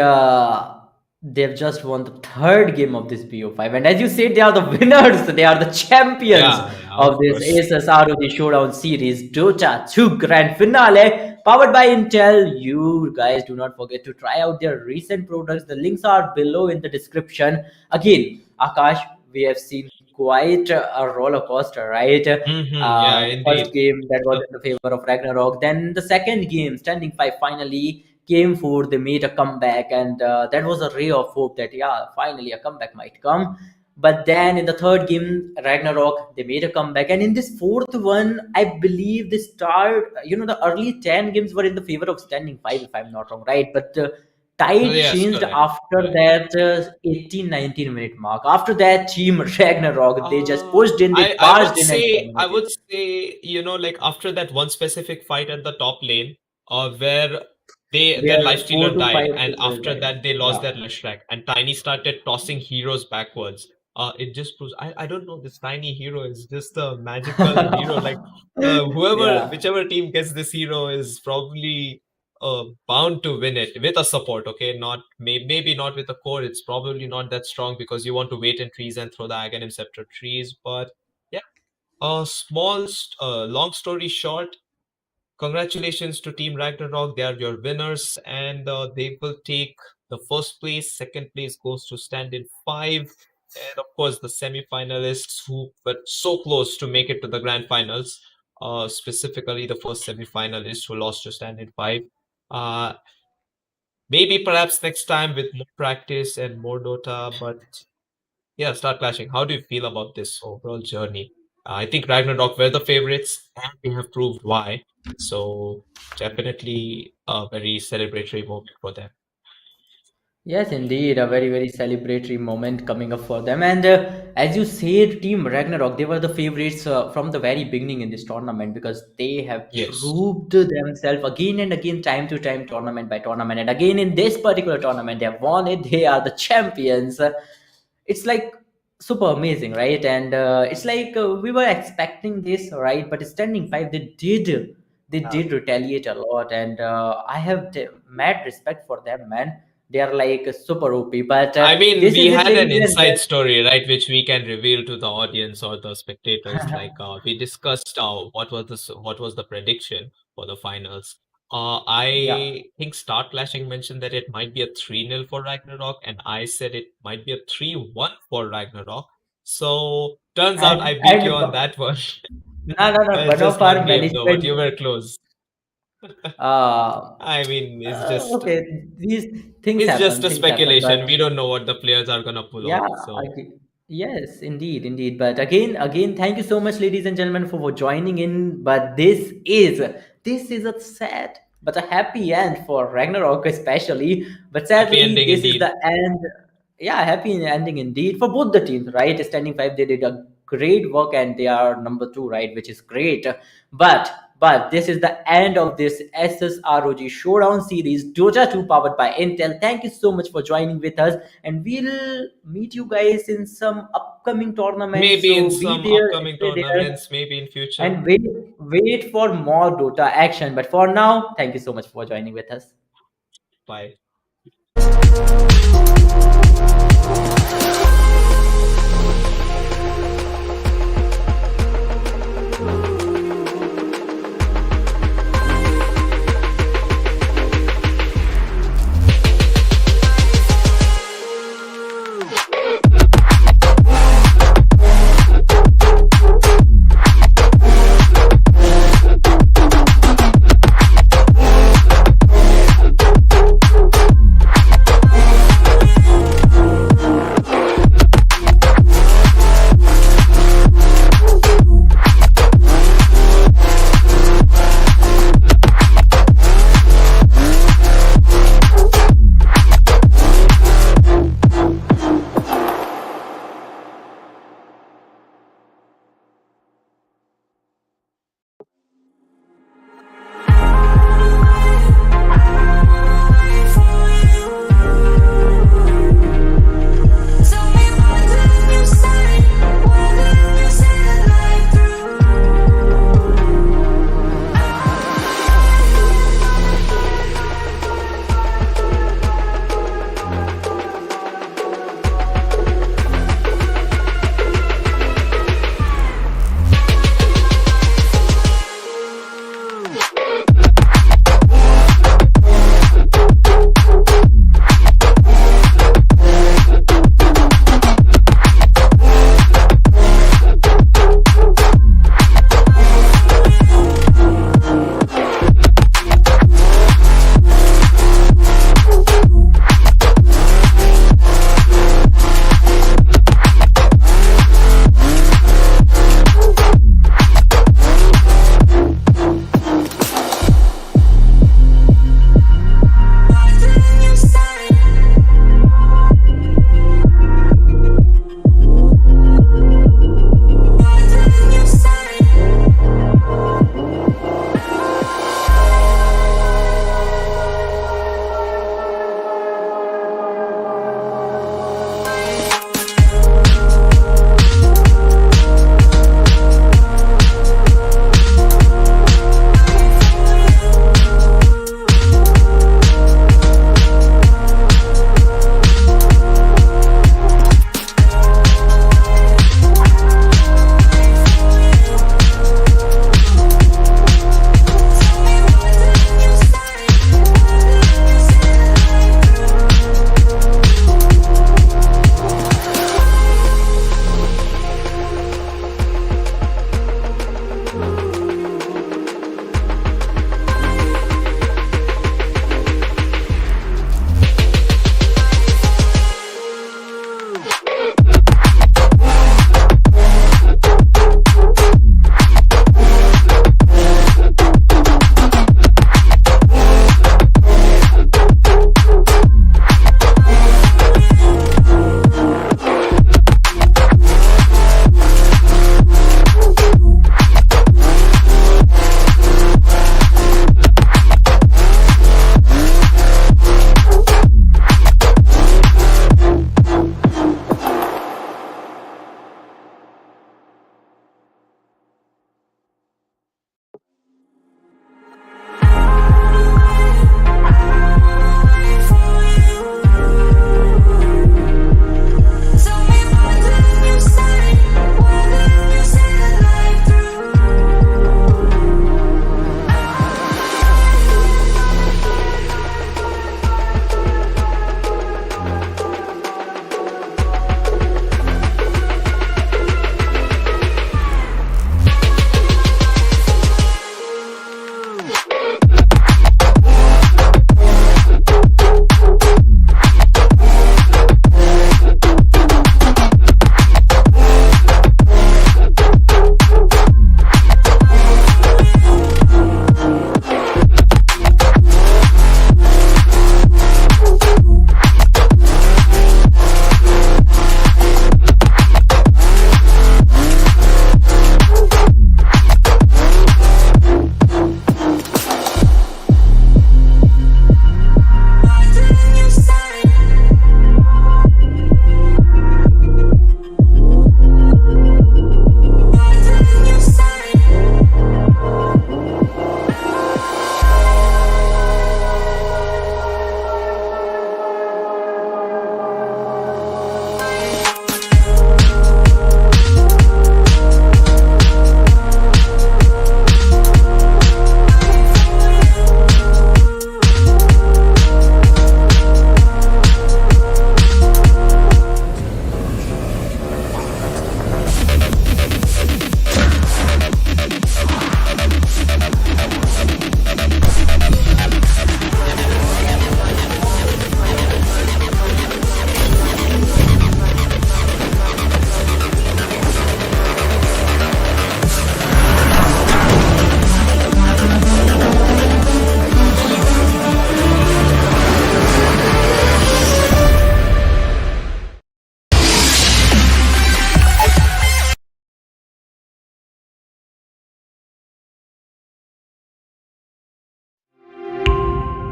they've just won the third game of this BO5, and as you said, they are the winners. They are the champions Yeah, of of this course. ASUS ROG Showdown Series Dota 2 Grand Finale, powered by Intel. You guys do not forget to try out their recent products. The links are below in the description. Again, Akash, we have seen quite a roller coaster, right? Yeah, The first indeed. game that was in the favor of Ragnarok, then the second game, Standing 5, finally came forth. They made a comeback, and that was a ray of hope that yeah, finally a comeback might come. But then in the third game, Ragnarok, they made a comeback, and in this fourth one, I believe they start. The early 10 games were in the favor of Standing 5, if I'm not wrong, right? But tide Yes, changed correct. after Correct. that 18-19 minute mark. After that, Team Ragnarok, they just Uh, pushed in, they I barged would in and say dominated. like after that one specific fight at the top lane, where their Where four lifestealer to died, five and people after died. that they lost Yeah. their Leshrac, and Tiny started tossing heroes backwards. It just proves I don't know, this Tiny hero is just a magical hero. Like Yeah. whichever team gets this hero is probably bound to win it with a support. Okay, not maybe not with a core. It's probably not that strong because you want to wait in trees and throw the Aghanim Scepter trees, but yeah, long story short, congratulations to Team Ragnarok. They are your winners, and they will take the first place. Second place goes to Standin 5. And of course, the semi-finalists who were so close to make it to the grand finals, specifically the first semi-finalist who lost to Standin 5. Uh, Maybe perhaps next time with more practice and more Dota, but yeah, start clashing. How do you feel about this overall journey? I think Ragnarok were the favorites, and they have proved why. So definitely a very celebratory moment for them. Yes, indeed, a very, very celebratory moment coming up for them. And as you said, Team Ragnarok, they were the favorites from the very beginning in this tournament because they have Yes. proved themselves again and again, time to time, tournament by tournament. And again, in this particular tournament, they have won it. They are the champions. It's like super amazing, right? And it's like we were expecting this, right? But Standing 5, they did retaliate a lot, and I have mad respect for them, man. They are like super OP, but I mean, this we is it, had an ladies and inside gentlemen. story, right, which we can reveal to the audience or the spectators. Like we discussed, what was the prediction for the finals. Yeah, I think Start Clashing mentioned that it might be a 3-0 for Ragnarok, and I said it might be a 3-1 for Ragnarok. So turns out I beat and you on that one. no, no, no. It's One just of one our game though, but management. you were close. Uh, I mean, okay, these things it's just happen. a Things happen, but speculation. We don't know what the players are gonna pull yeah, off. So yes, indeed, indeed. But again, thank you so much, ladies and gentlemen, for joining in. But this is a sad but a happy end for Ragnarok, especially. But happy sadly, ending this is indeed. the end. Yeah, happy ending indeed for both the teams, right? Standing 5, they did a great work, and they are number 2, right? Which is great. But this is the end of this SSROG Showdown series, Dota 2 powered by Intel. Thank you so much for joining with us, and we'll meet you guys in some upcoming tournaments. Maybe in So be some there, upcoming stay there, tournaments, maybe in future. and wait for more Dota action. But for now, thank you so much for joining with us. Bye.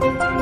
you